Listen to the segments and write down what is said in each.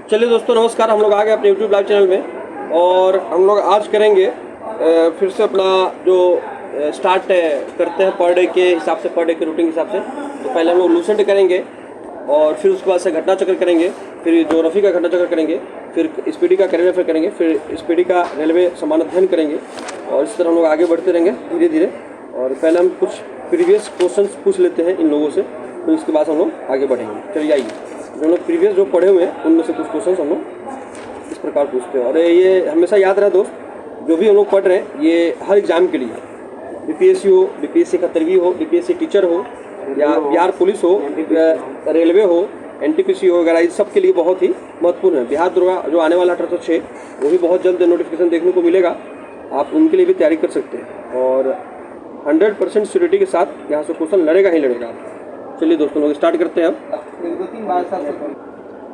चलिए दोस्तों नमस्कार, हम लोग आ गए अपने यूट्यूब लाइव चैनल में और हम लोग आज करेंगे फिर से अपना जो स्टार्ट करते हैं पर डे के हिसाब से, पर डे के रूटीन के हिसाब से। तो पहले हम लोग लूसेंट करेंगे और फिर उसके बाद से घटना चक्र करेंगे, फिर ज्योग्राफी का घटना चक्र करेंगे, फिर स्पीडी का करेंट अफेयर करेंगे, फिर स्पीडी का रेलवे समान अध्ययन करेंगे और इस तरह हम लोग आगे बढ़ते रहेंगे धीरे धीरे। और पहले हम कुछ प्रीवियस क्वेश्चंस पूछ लेते हैं इन लोगों से, फिर उसके बाद हम लोग आगे बढ़ेंगे। चलिए आइए, जो लोग प्रीवियस जो पढ़े हुए हैं उनमें से कुछ क्वेश्चन हम लोग इस प्रकार पूछते हैं। और ये हमेशा याद रहे दोस्त, जो भी हम लोग पढ़ रहे हैं ये हर एग्जाम के लिए, बीपीएससी हो, बीपीएससी का तरवी हो, बीपीएससी टीचर हो या बिहार पुलिस हो, रेलवे हो, एनटीपीसी हो वगैरह, इस सब के लिए बहुत ही महत्वपूर्ण है। बिहार दरोगा जो आने वाला 1806 वो भी बहुत जल्द नोटिफिकेशन देखने को मिलेगा, आप उनके लिए भी तैयारी कर सकते हैं और 100% श्योरिटी के साथ यहाँ से क्वेश्चन लड़ेगा ही लड़ेगा। चलिए दोस्तों लोग स्टार्ट करते हैं अब।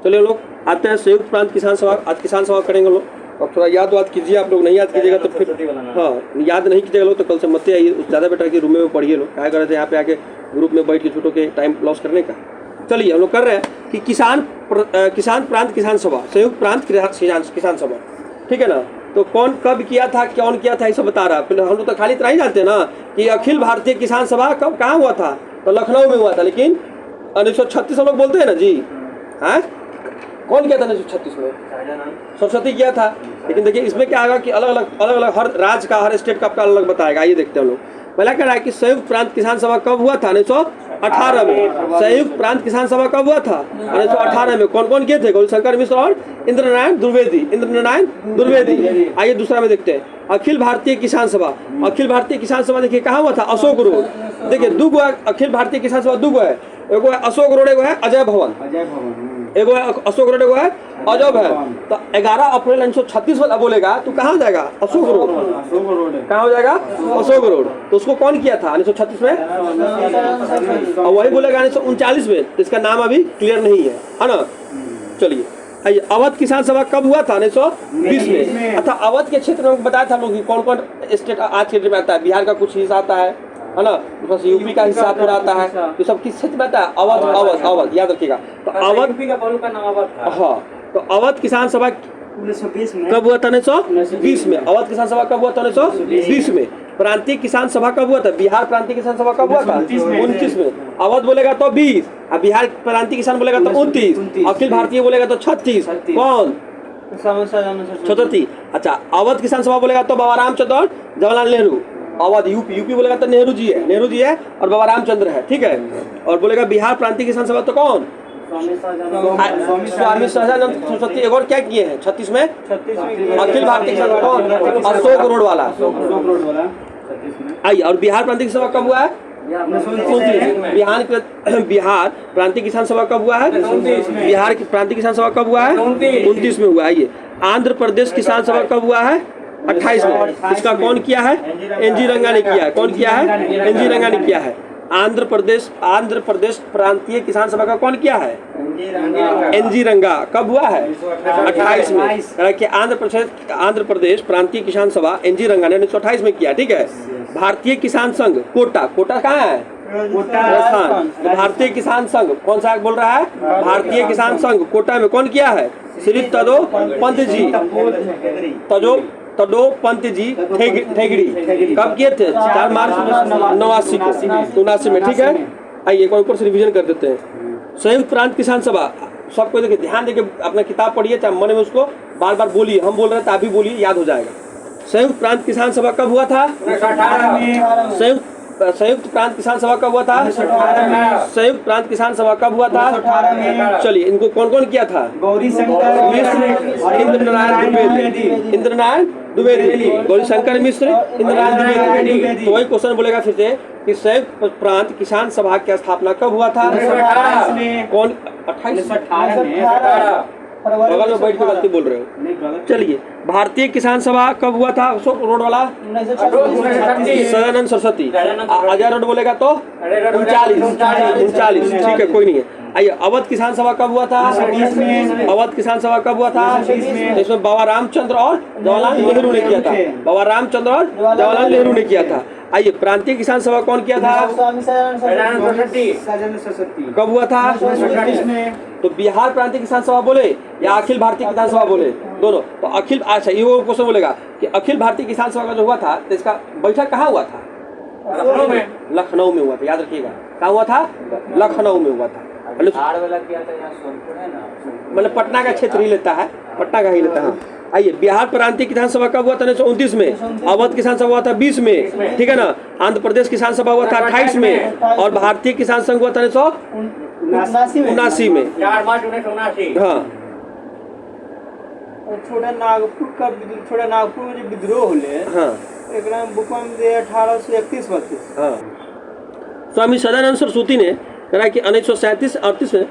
चलिए लोग आते हैं संयुक्त प्रांत किसान सभा। आज किसान सभा करेंगे लोग, और थोड़ा याद कीजिए। आप लोग नहीं याद कीजिएगा तो फिर याद नहीं कीजिएगा लोग तो कल से मत आइए, ज़्यादा बेटर कि रूम में पढ़िए लोग, क्या कर रहे थे यहाँ पे आके ग्रुप में बैठ के छूटों के टाइम लॉस करने का। चलिए हम लोग कर रहे हैं कि किसान प्रांत किसान सभा, संयुक्त प्रांत किसान सभा, ठीक है ना। तो कौन कब किया था, कौन किया था, ये सब बता रहा है। हम लोग तो खाली इतना ही जानते हैं ना कि अखिल भारतीय किसान सभा कब कहाँ हुआ था, तो लखनऊ में हुआ था। लेकिन 1936 हम लोग बोलते हैं ना जी, हाँ कौन किया था 1936 में? सरस्वती किया था। लेकिन देखिए इसमें क्या आएगा कि अलग अलग हर राज्य का, हर स्टेट का आपका अलग बताएगा। ये देखते हैं हम लोग। पहला कह रहा है कि संयुक्त प्रांत किसान सभा कब हुआ था? 1918 में। संयुक्त प्रांत किसान सभा कब हुआ था? 1918 में। कौन कौन किए थे? गौरीशंकर मिश्र और इंद्रनारायण द्विवेदी। आइए दूसरा में देखते हैं, अखिल भारतीय किसान सभा। अखिल भारतीय किसान सभा देखिए कहाँ हुआ था? अशोक रोड। देखिए दो अखिल भारतीय किसान सभा दो है, एगो है अशोक रोड, एगो है अजय भवन। एगो है अशोक रोड, एगो है अजय भवन। तो 11 अप्रैल 1936 वाला बोलेगा तो कहाँ जाएगा? अशोक रोड। कहाँ हो जाएगा? अशोक रोड। तो उसको कौन किया था 1936 में? और वही बोलेगा 1939 में। तो इसका नाम अभी क्लियर नहीं है ना। चलिए आइए, अवध किसान सभा कब हुआ था? 1920 में। अच्छा, अवध के क्षेत्र में बताया था लोग कौन कौन स्टेट आज के डेट में आता है। बिहार का कुछ हिस्सा आता है ना, उसमें से यूपी का हिस्सा थोड़ा आता है। तो सब किस क्षेत्र में आता है? अवध याद रखिएगा। तो अवध का नाम अवध था। हाँ, तो अवध किसान सभा 1920 में कब हुआ था? 1920 में। अवध किसान सभा कब हुआ था? 1920 में। प्रांतीय किसान सभा कब हुआ था? बिहार प्रांतीय किसान सभा कब हुआ था? 29 में। अवध बोलेगा तो 20, और बिहार प्रांतीय किसान बोलेगा तो 29, अखिल भारतीय बोलेगा तो 36। कौन? छत्रती। अच्छा, अवध किसान सभा बोलेगा तो बाबा रामचंद्र और जवाहरलाल नेहरू। अवध यूपी बोलेगा तो नेहरू जी है और बाबा रामचंद्र है, ठीक है। और बोलेगा बिहार प्रांतीय किसान सभा तो कौन? स्वामी सहजानंद सरस्वती। एक और क्या किए हैं 36 में? अखिल भारतीय किसान कौन? अशोक रोड वाला। आइए, और बिहार प्रांतीय सभा कब हुआ है? बिहार प्रांतीय किसान सभा कब हुआ है? बिहार की प्रांतीय किसान सभा कब हुआ है? 29 में हुआ। आइए, आंध्र प्रदेश किसान सभा कब हुआ है? 28 में। इसका कौन किया है? एनजी रंगा ने किया है। कौन किया है? एनजी रंगा ने किया है। आंध्र प्रदेश प्रांतीय किसान सभा का कौन किया है? एनजी रंगा। कब हुआ है? 28 में। कि आंध्र प्रदेश प्रांतीय किसान सभा एनजी रंगा ने 1928 में किया, ठीक है। भारतीय किसान संघ कोटा कहाँ है? राजस्थान। भारतीय किसान संघ कौन सा बोल रहा है? भारतीय किसान संघ कोटा में कौन किया है? श्री तदो पंत जी ठेगड़ी। कब किए थे? 4 मार्च 1979 में, ठीक है। आइए एक बार ऊपर से रिवीजन कर देते हैं। संयुक्त प्रांत किसान सभा, सबको देखिए ध्यान देके अपना किताब पढ़िए, चाहे मन में उसको बार बार बोलिए। हम बोल रहे थे आप भी बोलिए, याद हो जाएगा। संयुक्त प्रांत किसान सभा कब हुआ था? संयुक्त प्रांत किसान सभा कब हुआ था? संयुक्त प्रांत किसान सभा कब हुआ था? चलिए, इनको कौन कौन किया था? गौरीशंकर, इंद्रनारायण द्विवेदी, गौरीशंकर मिश्र, इंद्रनारायण द्विवेदी। तो वही क्वेश्चन बोलेगा फिर से कि संयुक्त प्रांत किसान सभा की स्थापना कब हुआ था? कौन? 28 बगल में बैठ के गलती बोल रहे हो। चलिए, भारतीय किसान सभा कब हुआ था? अशोक रोड वाला सदानंद सरस्वती। अजय रोड बोलेगा तो 39, ठीक है, कोई नहीं है। आइए, अवध किसान सभा कब हुआ था? अवध किसान सभा कब हुआ था? इसमें बाबा रामचंद्र और जवाहरलाल नेहरू ने किया था। बाबा रामचंद्र और जवाहरलाल नेहरू ने किया था। आइए, प्रांतीय किसान सभा कौन किया था? कब हुआ था? तो बिहार प्रांतीय किसान सभा बोले या अखिल भारतीय किसान सभा बोले, दोनों। तो अखिल, अच्छा ये वो क्वेश्चन बोलेगा कि अखिल भारतीय किसान सभा का जो हुआ था तो इसका बैठक कहाँ हुआ था? लखनऊ में। लखनऊ में हुआ था, याद रखिएगा। कहाँ हुआ था? लखनऊ में हुआ था। मतलब पटना का क्षेत्र ही लेता है, पटना का ही लेता है। आइए, बिहार प्रांतीय किसान सभा कब हुआ था? 1929 में। अवध किसान सभा हुआ था 20 में, ठीक है ना। आंध्र प्रदेश किसान सभा हुआ था 28 में, और भारतीय किसान संघ हुआ था 1979 में। हाँ, छोटा नागपुर में जो विद्रोह होले, हाँ, एकरा बुकवा में दे 1831-32। हाँ। स्वामी सदानंद सरस्वती ने कहा कि 1937-38 में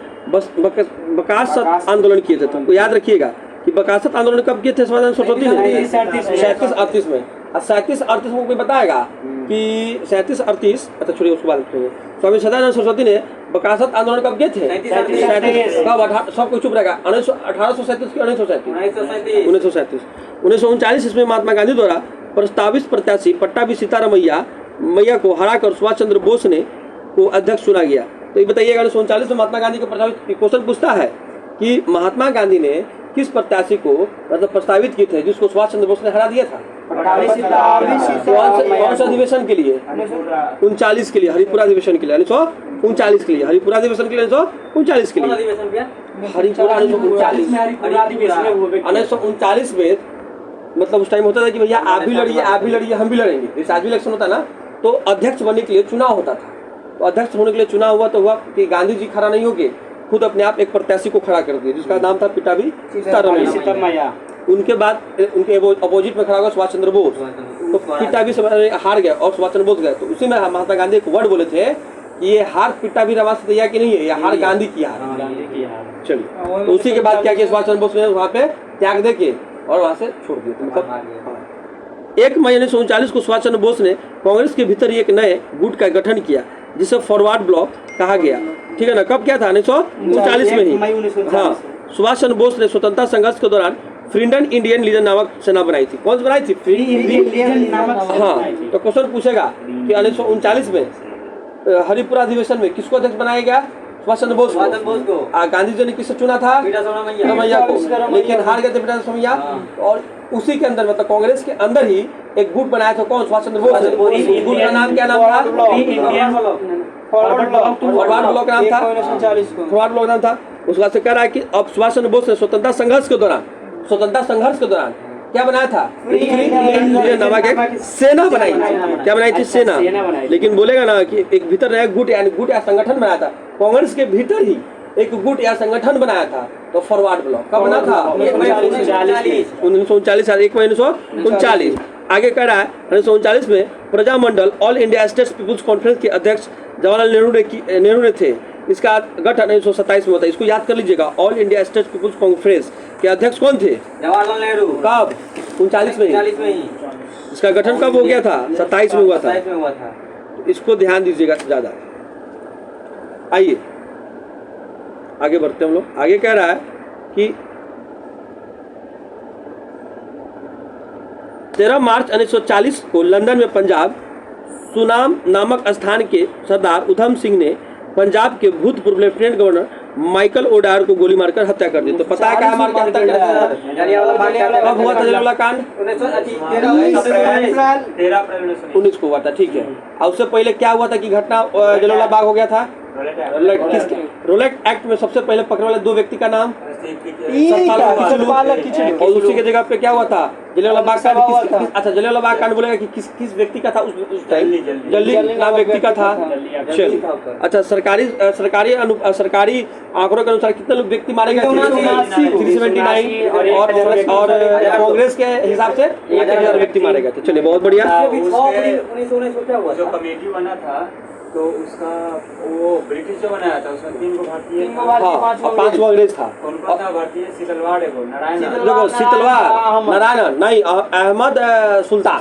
बकासत आंदोलन किए थे। तुमको याद रखिएगा कि बकासत आंदोलन कब किए थे सदानंद सरस्वती ने? 37-38 में। और 37-38 में कोई बताएगा कि 37-38, अच्छा छोड़िए उसको बात करेंगे। स्वामी सदानंद सरस्वती ने बकासत आंदोलन कब किए थे? 37 कब? सब कुछ चुप रहेगा। 1837 की 1937? 1939 इसमें महात्मा गांधी द्वारा प्रस्तावित प्रत्याशी पट्टाभी सीतारामैया को हराकर सुभाष चंद्र बोस ने को अध्यक्ष चुना गया। तो ये बताइएगा 1939 में महात्मा गांधी को प्रस्तावित, क्वेश्चन पूछता है कि महात्मा गांधी ने किस प्रत्याशी को मतलब प्रस्तावित किए थे जिसको सुभाष चंद्र बोस ने हरा दिया था? कौन सा अधिवेशन के लिए? 39 के लिए, हरिपुरा अधिवेशन के लिए। 1939 के लिए, हरिपुरा अधिवेशन के लिए 1939 के लिए, हरिपुरा 1939 में। मतलब उस टाइम होता था कि भैया आप भी लड़िए, आप भी लड़िए, हम भी लड़ेंगे। जैसे आज भी इलेक्शन होता ना, तो अध्यक्ष बनने के लिए चुनाव होता था। तो अध्यक्ष होने के लिए चुनाव हुआ तो हुआ कि गांधी जी खड़ा नहीं होके खुद अपने आप एक प्रत्याशी को खड़ा कर दिया जिसका नाम था पट्टाभी सीतारामैया। उनके बाद उनके अपोजिट में खड़ा हुआ सुभाष चंद्र बोस। तो पट्टाभी हार गया और सुभाष चंद्र बोस गए। तो उसी में महात्मा गांधी एक वर्ड बोले थे कि ये हार पट्टाभी से तैयार की नहीं है, ये हार गांधी की हार। चलिए, तो उसी के बाद क्या किया सुभाष चंद्र बोस ने? वहाँ पे त्याग दे के और वहाँ से छोड़ दिया। मतलब 1 मई 1939 को सुभाष चंद्र बोस ने कांग्रेस के भीतर एक नए गुट का गठन किया जिसे फॉरवर्ड ब्लॉक कहा गया, ठीक है ना। कब क्या था? 1939 में ही। हाँ, सुभाष चंद्र बोस ने स्वतंत्रता संघर्ष के दौरान फ्रीडम इंडियन लीजन नामक सेना बनाई थी। कौन सी बनाई थी? हाँ, तो क्वेश्चन पूछेगा कि 1939 में हरिपुरा अधिवेशन में किसको अध्यक्ष बनाया गया? सुभाष चंद्र बोस को। गांधी जी ने किससे चुना था? सीतारामैया को, लेकिन हार गए थे सीतारामैया। और उसी के अंदर मतलब कांग्रेस के अंदर ही एक गुट बनाया था। कौन? सुभाष चंद्र बोस ने। गुट का नाम क्या नाम था? फॉरवर्ड ब्लॉक नाम था। फॉरवर्ड ब्लॉक नाम था। उस बात से कह रहा है कि अब सुभाष चंद्र बोस ने स्वतंत्रता संघर्ष के दौरान क्या बनाया था? नामक एक सेना बनाई थी। क्या बनाई थी? सेना। लेकिन बोलेगा ना कि एक भीतर नया गुट या संगठन बनाया था। कांग्रेस के भीतर ही एक गुट या संगठन बनाया था। तो फॉरवर्ड ब्लॉक कब बना था? 1939। 1 मई 1939। आगे कह रहा है 1939 में Prajamandal all India states people's conference के अध्यक्ष जवाहरलाल नेहरू ने थे। इसका गठन 1927 में होता है। इसको याद कर लीजिएगा। All India states people's conference के अध्यक्ष कौन थे? जवाहरलाल नेहरू। कब? 39 में ही। इसका गठन कब हो गया था? 27 में हुआ था। इसको ध्यान दीजिएगा ज्यादा। आइए आगे बढ़ते हम लोग। आगे कह रहा है कि 13 मार्च 1940 को लंदन में पंजाब सुनाम नामक स्थान के सरदार उधम सिंह ने पंजाब के भूतपूर्व लेफ्टिनेंट गवर्नर माइकल ओडायर को गोली मारकर हत्या कर दी। तो पता है क्या हमारे क्या हत्या कर? कब हुआ था जलियांवाला कांड? 19 को हुआ था, ठीक है। और उससे पहले क्या हुआ था कि घटना जलियांवाला बाग हो गया था? रोलेट एक्ट में सबसे पहले पकड़े वाले 2 व्यक्ति का नाम? और उसी के जगह पे क्या हुआ था? जलियांवाला बाग कांड। अच्छा, जलियांवाला बाग कांड बोलेगा कि किस व्यक्ति का था उस टाइम? जल्दी नाम व्यक्ति का था। चलिए, अच्छा, सरकारी आंकड़ों के अनुसार कितने लोग व्यक्ति मारे गए थे? 379। और कांग्रेस के हिसाब से 1000 व्यक्ति मारे गए थे। चलिए, बहुत बढ़िया। 1919 को क्या हुआ? जो कमेटी बना था तो उसका वो ब्रिटिश जो बनाया था उसमें 3 भारतीय, 5 अंग्रेज था। कौन था भारतीय? सीतलवाड़, नारायण नहीं, अहमद सुल्तान,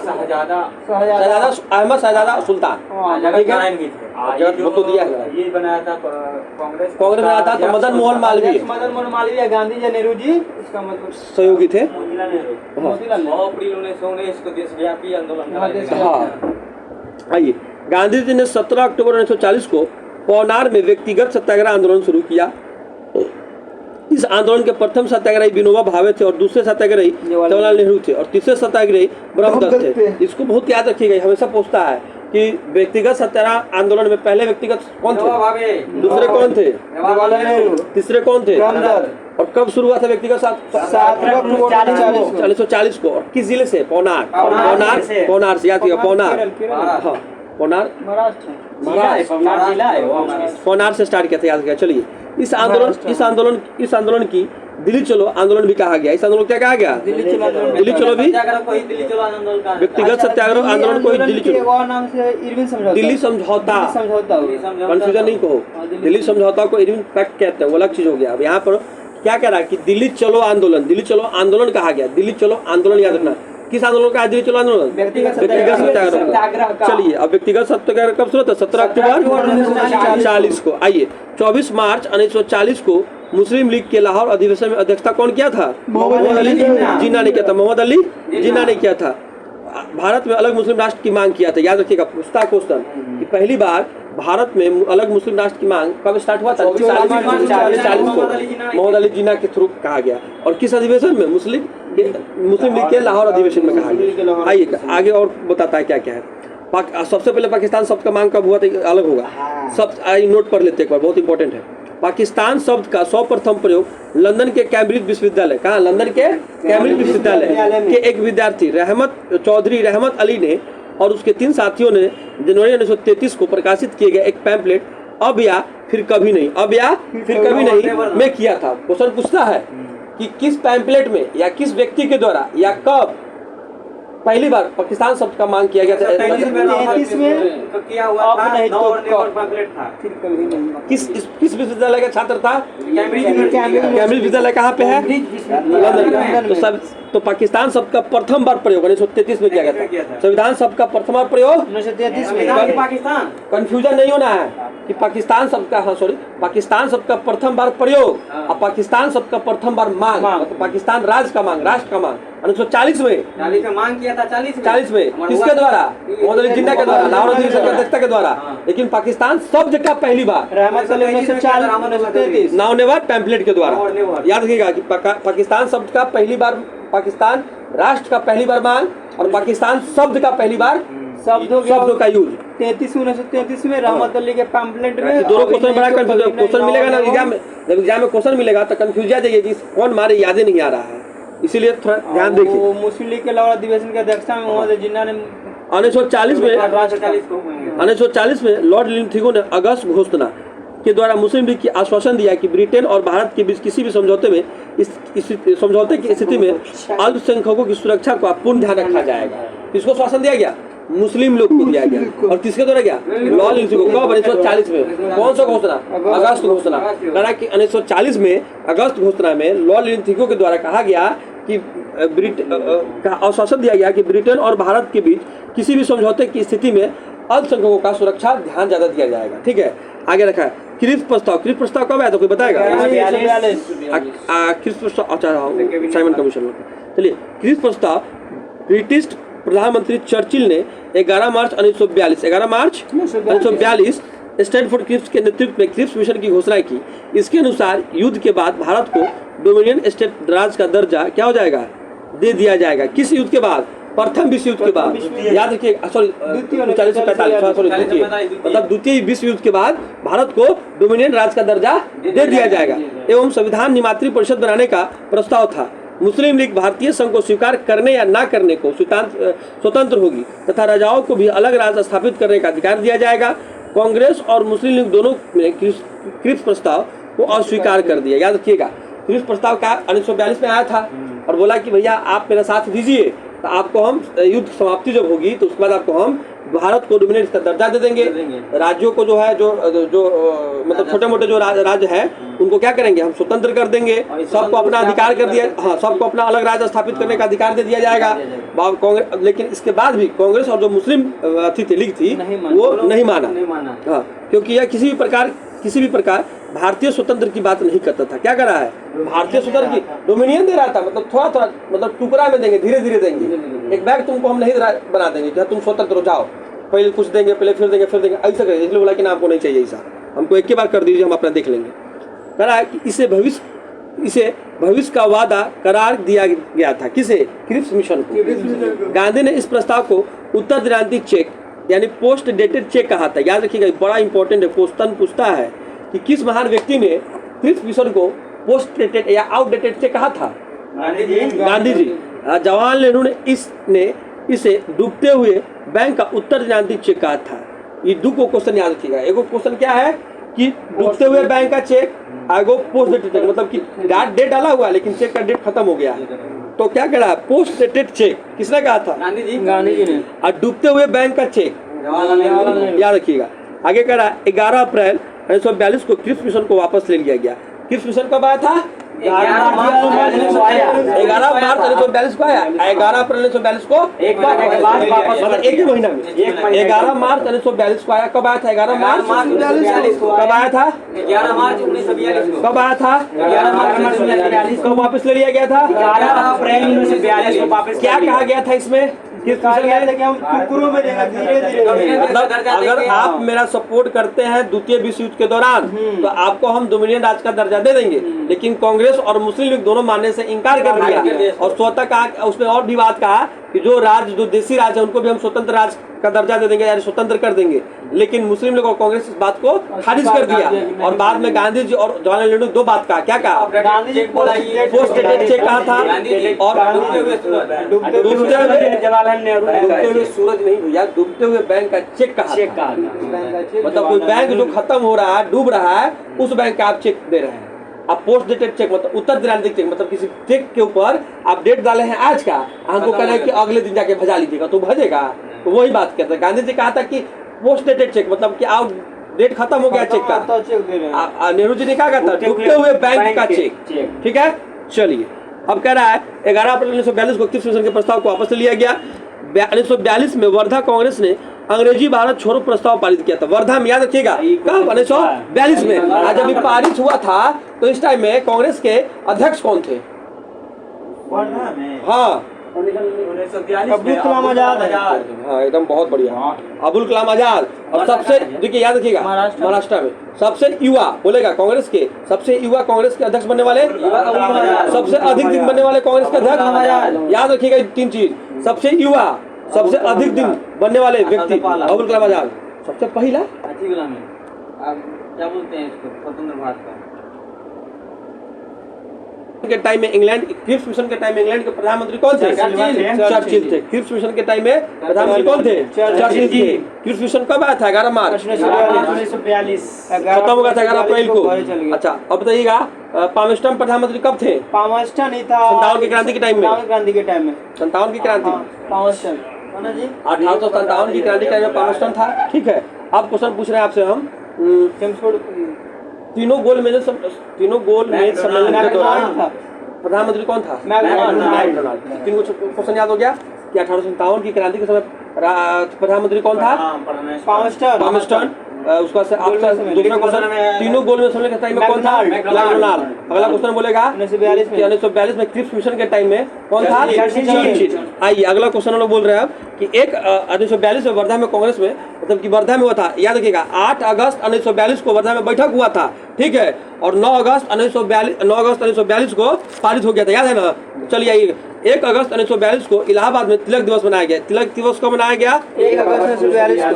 शहजादा सुल्तान। तो दिया ये बनाया था कांग्रेस बनाया था। तो मदन मोहन मालवीय गांधी जी नेहरू जी इसका मतलब सहयोगी थे। अप्रैल 1919 को देशव्यापी आंदोलन। आइए, गांधी जी ने 17 अक्टूबर 1940 को पौनार में व्यक्तिगत सत्याग्रह आंदोलन शुरू किया। इस आंदोलन के प्रथम सत्याग्रही विनोबा भावे थे और दूसरे सत्याग्रही जवाहरलाल नेहरू थे और तीसरे सत्याग्रही ब्रह्मदत्त थे। इसको बहुत याद रखिएगा, हमेशा पूछता है कि व्यक्तिगत सत्याग्रह आंदोलन में पहले व्यक्तिगत कौन थे, दूसरे कौन थे, जवाहरलाल नेहरू, तीसरे कौन थे, ब्रह्मदत्त। और कब शुरू हुआ था व्यक्तिगत 1940 को। और किस जिले से? पौनार से याद किया, पौनार, हाँ पौनार, पौनार से स्टार्ट किया था, याद किया। चलिए इस आंदोलन की दिल्ली चलो आंदोलन भी कहा गया। इस आंदोलन क्या कहा गया? दिल्ली चलो भी व्यक्तिगत सत्याग्रह आंदोलन को दिल्ली समझौता, कंफ्यूजन नहीं कहो, दिल्ली समझौता को इरविन पैक्ट कहते हैं, वो अलग चीज हो गया। अब यहाँ पर क्या कह रहा है कि दिल्ली चलो आंदोलन कहा गया। दिल्ली चलो आंदोलन याद रखना, किस आंदोलन का? दिल्ली चलो आंदोलन, व्यक्तिगत सत्याग्रह। चलिए अब व्यक्तिगत सत्याग्रह कब शुरू था? 17 अक्टूबर 40 को। आइए 24 मार्च 1940 को मुस्लिम लीग के लाहौर अधिवेशन में अध्यक्षता कौन किया था? मोहम्मद अली जिन्ना ने किया था। मोहम्मद अली जिन्ना ने किया था। भारत में अलग मुस्लिम राष्ट्र की मांग किया था, याद रखिएगा, पूछता क्वेश्चन कि पहली बार भारत में अलग मुस्लिम राष्ट्र की मांग कब स्टार्ट हुआ था? 40 को मोहम्मद अली जिन्ना के थ्रू कहा गया। और किस अधिवेशन में? मुस्लिम लीग के लाहौर अधिवेशन में कहा गया। आइए आगे और बताता है क्या क्या है। सबसे पहले पाकिस्तान शब्द का मांग कब हुआ था? अलग होगा, सब नोट कर लेते एक बार, बहुत इंपॉर्टेंट है। पाकिस्तान शब्द का सर्वप्रथम प्रयोग लंदन के कैम्ब्रिज विश्वविद्यालय, कहाँ? लंदन के कैम्ब्रिज विश्वविद्यालय के एक विद्यार्थी चौधरी रहमत अली ने और उसके 3 साथियों ने जनवरी 1933 को प्रकाशित किए गए एक पैम्पलेट अब या फिर कभी नहीं में किया था। क्वेश्चन पूछता है कि किस पैम्पलेट में या किस व्यक्ति के द्वारा या कब पहली बार पाकिस्तान शब्द का मांग किया गया था? 33 में तो किया हुआ था, पैम्पलेट था, फिर कभी नहीं। किस विश्वविद्यालय का छात्र था? कैम्ब्रिज विद्यालय कहाँ पे है? लंदन। तो पाकिस्तान शब्द का प्रथम बार प्रयोग 1933 में किया गया था। संविधान शब्द का प्रथम बार प्रयोग 1933 में। पाकिस्तान कंफ्यूजन नहीं होना है कि पाकिस्तान शब्द का, हाँ सॉरी, पाकिस्तान शब्द का प्रथम बार प्रयोग और पाकिस्तान शब्द का प्रथम बार मांग, मतलब पाकिस्तान राज्य का मांग, राष्ट्र का मांग 1940 में मांग किया था। 40 में किसके द्वारा? मोहम्मद अली जिन्ना के द्वारा, लाहौर अधिवेशन की अध्यक्षता के द्वारा। लेकिन पाकिस्तान शब्द का पहली बार नावनेवाद पैम्पलेट के द्वारा। याद रखिएगा कि पाकिस्तान शब्द का पहली बार, पाकिस्तान राष्ट्र का पहली बार मांग और पाकिस्तान शब्द का पहली बार शब्दों का यूज 1933 में रहमत अली के पैम्पलेट में। दोनों क्वेश्चन बड़ा कंफ्यूजन, क्वेश्चन मिलेगा ना एग्जाम में, जब एग्जाम में क्वेश्चन मिलेगा तो कंफ्यूज जाइए कि कौन मारे, याद नहीं आ रहा है, इसीलिए थोड़ा ध्यान देखिए। मुस्लिम लीग के लाहौर अधिवेशन के अध्यक्षता में मोहम्मद अली जिन्ना ने 1940 में लॉर्ड लिंथिगो ने अगस्त घोषणा के द्वारा मुस्लिम लीग की आश्वासन दिया कि ब्रिटेन और भारत के बीच किसी भी समझौते में इस समझौते की स्थिति में अल्पसंख्यकों की सुरक्षा का पूर्ण ध्यान रखा जाएगा। किसको आश्वासन दिया गया? मुस्लिम लोग को दिया गया। और किसके द्वारा गया? लॉर्ड लिंथिगो। कब? 1940 में। कौन सा घोषणा? अगस्त घोषणा। कहा कि 1940 में अगस्त घोषणा में लॉर्ड लिंथिगो के द्वारा कहा गया कि का आश्वासन दिया गया कि ब्रिटेन और भारत के बीच किसी भी समझौते की स्थिति में अल्पसंख्यकों का सुरक्षा ध्यान ज्यादा दिया जाएगा। ठीक है, आगे रखा है क्रिप्स प्रस्ताव कब आया था? कोई बताएगा? क्रिप्स प्रस्ताव, अच्छा साइमन कमीशन में। चलिए क्रिप्स प्रस्ताव ब्रिटिश प्रधानमंत्री चर्चिल ने 11 मार्च 1942 स्टैनफोर्ड क्रिप्स के नेतृत्व में क्रिप्स मिशन की घोषणा की। इसके अनुसार युद्ध के बाद भारत को डोमिनियन स्टेट राज का दर्जा क्या हो जाएगा? दे दिया जाएगा। किस युद्ध के बाद? प्रथम विश्व युद्ध के बाद। याद रखिए, सॉरी 1945, मतलब द्वितीय विश्व युद्ध के बाद भारत को डोमिनियन राज का दर्जा दे दिया जाएगा एवं संविधान निमात्री परिषद बनाने का प्रस्ताव था। मुस्लिम लीग भारतीय संघ को स्वीकार करने या ना करने को स्वतंत्र होगी तथा राजाओं को भी अलग राज्य स्थापित करने का अधिकार दिया जाएगा। कांग्रेस और मुस्लिम लीग दोनों ने क्रिप्स प्रस्ताव को अस्वीकार कर दिया। याद रखिएगा, क्रिप्स प्रस्ताव का 1942 में आया था और बोला कि भैया आप मेरा साथ दीजिए तो आपको हम युद्ध समाप्ति जब होगी तो उसके बाद आपको हम भारत को डोमिनेट का दर्जा दे देंगे। राज्यों को जो है जो मतलब छोटे मोटे जो राज्य है उनको क्या करेंगे? हम स्वतंत्र कर देंगे, सबको अपना अधिकार कर दिया, हाँ सबको अपना अलग राज्य स्थापित करने का अधिकार दे दिया जाएगा। लेकिन इसके बाद भी कांग्रेस और जो मुस्लिम लीग थी वो नहीं माना। हाँ, क्योंकि यह किसी भी प्रकार भारतीय स्वतंत्र की बात नहीं करता था। क्या कर रहा है? भारतीय स्वतंत्र की डोमिनियन दे रहा था, मतलब थोड़ा मतलब टुकड़ा में देंगे, धीरे धीरे देंगे। एक बैग तुमको हम नहीं बना देंगे कि तुम स्वतंत्र हो जाओ, पहले कुछ देंगे, पहले फिर देंगे, ऐसा करेंगे। इसलिए बोला कि ना आपको नहीं चाहिए ऐसा, हमको एक ही बार कर दीजिए, हम अपना देख लेंगे। कह रहा है कि इससे भविष्य इसे भविष्य का वादा करार दिया गया था। किसे? क्रिप्स मिशन को। गांधी ने इस प्रस्ताव को उत्तरदायित्व चेक यानी पोस्ट डेटेड चेक कहा था। याद रखिएगा, बड़ा इंपॉर्टेंट है, क्वेश्चन पूछता है कि किस महान व्यक्ति ने क्रिप्स मिशन को पोस्ट डेटेड या आउटडेटेड चेक कहा था? गांधी जी। जवाहरलाल नेहरू ने इसे डूबते हुए बैंक का उत्तरदायित्व चेक कहा था। ये दो को क्वेश्चन याद रखिएगा। एगो क्वेश्चन क्या है कि डूबते हुए बैंक का चेक, एगो पोस्ट डेटेड चेक, मतलब कि डेट डाला हुआ है लेकिन चेक का डेट खत्म हो गया। तो क्या कह रहा है? पोस्ट डेटेड चेक किसने कहा था? गांधी जी ने। और डूबते हुए बैंक का चेक जवाहरलाल नेहरू। याद रखिएगा। आगे कह रहा है 11 अप्रैल 1942 को क्रिप्स मिशन को वापस ले लिया गया। क्रिप्स मिशन कब आया था? 11 मार्च 1942 को आया। 11 मार्च 1942 को आया। 11 अप्रैल 1942 को एक बार वापस, मतलब एक ही महीना में। 11 मार्च 1942 को आया। कब आया था? 11 मार्च 1942 को। कब आया था? 11 मार्च 1942 को। कब आया था? 11 मार्च 1942 को। कब वापस ले लिया गया था? 11 अप्रैल 1942 को वापस। क्या कहा गया था इसमें? किस मतलब अगर आप मेरा सपोर्ट करते हैं द्वितीय विश्व युद्ध के दौरान तो आपको हम डोमिनियन राज्य का दर्जा दे देंगे, लेकिन कांग्रेस और मुस्लिम लीग दोनों मानने से इनकार कर दिया और स्वतः कहा, उसने और भी बात कहा कि जो देसी राज्य है उनको भी हम स्वतंत्र राज्य का दर्जा दे देंगे यानी स्वतंत्र कर देंगे। लेकिन मुस्लिम लीग और कांग्रेस इस बात को खारिज कर दिया और बाद में गांधी जी और जवाहरलाल नेहरू ने दो बात कहा। क्या कहा? पोस्ट डेटेड चेक कहा था और डूबते हुए सूरज नहीं भैया, डूबते हुए बैंक का चेक कहा। मतलब कोई बैंक जो खत्म हो रहा है, डूब रहा है, उस बैंक का आप चेक दे रहे हैं। आप पोस्ट डेटेड चेक मतलब उत्तरदायित्व चेक, मतलब किसी चेक के ऊपर आप डेट डाले हैं आज का, हमको कह रहे हैं कि अगले दिन जाके भजा लीजिएगा, तो भजेगा। तो वही बात कहते हैं। गांधी जी कहा था कि पोस्ट डेटेड चेक मतलब कि आप डेट खत्म हो गया चेक का। नेहरू जी ने क्या कहा था? डूबते हुए बैंक का चेक। ठीक है, चलिए अब कह रहा है 11 अप्रैल 1942 को क्रिप्स मिशन के प्रस्ताव को वापस लिया गया। 1942 में वर्धा कांग्रेस ने अंग्रेजी भारत छोड़ो प्रस्ताव पारित किया था। वर्धा में, याद रखिएगा, कब? 1942 में। आज जब पारित हुआ था तो इस टाइम में कांग्रेस के अध्यक्ष कौन थे? हाँ, अब्दुल कलाम आजाद। हाँ एकदम बहुत बढ़िया, अब्दुल कलाम आजाद। और सबसे देखिए याद रखिएगा, महाराष्ट्र में सबसे युवा बोलेगा कांग्रेस के, सबसे युवा कांग्रेस के अध्यक्ष बनने वाले, सबसे अधिक दिन बनने वाले कांग्रेस के अध्यक्ष। याद रखिएगा तीन चीज, सबसे युवा, सबसे अधिक दिन बनने वाले व्यक्ति अब्दुल कलाम आजाद। सबसे पहला क्या बोलते हैं इसको, स्वतंत्र भारत का के टाइम में इंग्लैंड, क्रिप्स मिशन के टाइम में इंग्लैंड के प्रधानमंत्री कौन थे? चर्चिल थे। क्रिप्स मिशन के टाइम में प्रधानमंत्री कौन थे? चर्चिल थे। क्रिप्स मिशन कब आया था? 11 मार्च 1942 खत्म हो गया था 11 अप्रैल को। अच्छा अब बताइएगा, पामेस्टन प्रधानमंत्री कब थे? पामेस्टन नहीं था 57 की क्रांति के टाइम में। 57 की क्रांति 1857 की क्रांति के टाइम में पामेस्टन था। ठीक है, अब क्वेश्चन पूछ रहे हैं आपसे हम, तीनों गोल मेज सम्मेलन के दौरान प्रधानमंत्री कौन था? मैकडोनाल्ड। तीन क्वेश्चन याद हो गया कि 1857 की क्रांति के समय प्रधानमंत्री कौन था? पामेस्टन। उसका दूसरा क्वेश्चन, तीनों गोल मेज सम्मेलन के टाइम में कौन था? मैकडोनाल्ड। अगला क्वेश्चन बोलेगा 1942 में क्रिप्स मिशन के टाइम में कौन था? चर्चिल। आइए अगला क्वेश्चन हम लोग बोल रहे हैं अब कि 1942 में वर्धा में कांग्रेस में, मतलब कि वर्धा में हुआ था, याद रखिएगा 8 अगस्त 1942 को वर्धा में बैठक हुआ था। ठीक है, और 9 अगस्त 1942 को पारित हो गया था, याद है ना? चलिए आइए, 1 अगस्त 1942 को इलाहाबाद में तिलक दिवस मनाया गया। तिलक दिवस कब मनाया गया? 1 अगस्त 1942 को।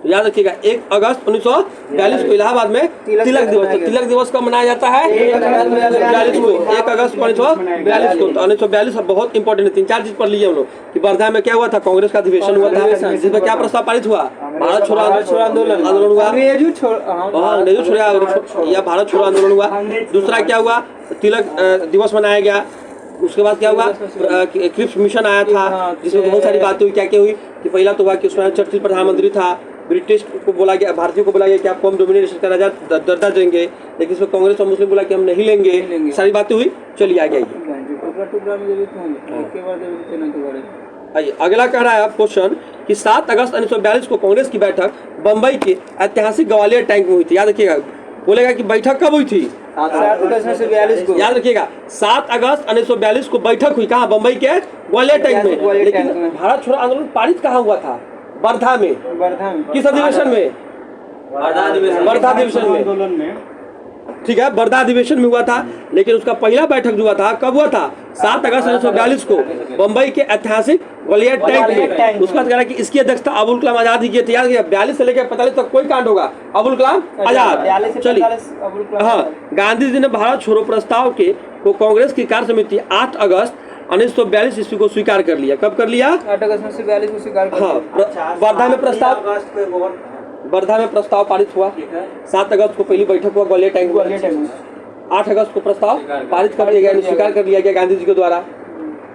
तो याद रखिएगा 1 अगस्त 1942 को इलाहाबाद में तिलक दिवस। तो तिलक दिवस कब मनाया जाता है? 1 अगस्त 1942 को। 1 अगस्त 1942 को। तो 1942 बहुत इंपॉर्टेंट है, 3-4 चीज पढ़ लीजिए हम लोग कि वर्धा में क्या हुआ था? कांग्रेस का अधिवेशन हुआ था, जिसमें क्या प्रस्ताव पारित हुआ? भारत छोड़ो आंदोलन हुआ, अंग्रेजों छोड़ो या भारत छोड़ो आंदोलन हुआ। दूसरा क्या हुआ? तिलक दिवस मनाया गया। उसके बाद क्या हुआ? क्रिप्स मिशन आया था, जिसमें बहुत सारी बातें हुई। क्या क्या हुई कि पहला तो हुआ कि उसमें चर्चिल प्रधानमंत्री था, ब्रिटिश को बोला गया, भारतीयों को बोला गया कि आपको हम डोमिनेशन का दर्जा देंगे, लेकिन इसमें कांग्रेस और मुस्लिम बोला कि हम नहीं लेंगे। सारी बातें हुई। चलिए आगे आइए, अगला कह रहा है आप क्वेश्चन कि 7 अगस्त 1942 को कांग्रेस की बैठक बंबई के ऐतिहासिक ग्वालियर टैंक में हुई थी। याद रखिएगा, बोलेगा कि बैठक कब हुई थी? 7 अगस्त 1942 को। याद रखिएगा 7 अगस्त 1942 को बैठक हुई। कहाँ? बंबई के ग्वालियर टैंक में। लेकिन भारत छोड़ो आंदोलन पारित कहाँ हुआ था? वर्धा में। किस अधिवेशन में? वर्धा अधिवेशन में। ठीक है, वर्धा अधिवेशन में हुआ था, लेकिन उसका पहला बैठक जो हुआ था कब हुआ था? 7 अगस्त 1942 को बम्बई के ऐतिहासिक ग्वालियर टैंक में। उसका कह रहा है कि इसकी अध्यक्षता अबुल कलाम आजाद ही किए थे। याद 42 से लेकर 45 तक कोई कांड होगा, अबुल कलाम आजाद। चलिए, हाँ, गांधी जी ने भारत छोड़ो प्रस्ताव के को कांग्रेस की कार्य समिति 8 अगस्त 1942 ईस्वी को स्वीकार कर लिया। कब कर लिया? 8 अगस्त 1942 को स्वीकार कर हाँ, वर्धा में प्रस्ताव, वर्धा में प्रस्ताव पारित हुआ। 7 अगस्त को पहली बैठक हुआ ग्वालियर टैंक में। 8 अगस्त को प्रस्ताव पारित कर दिया गया, स्वीकार कर लिया गया गांधी जी के द्वारा।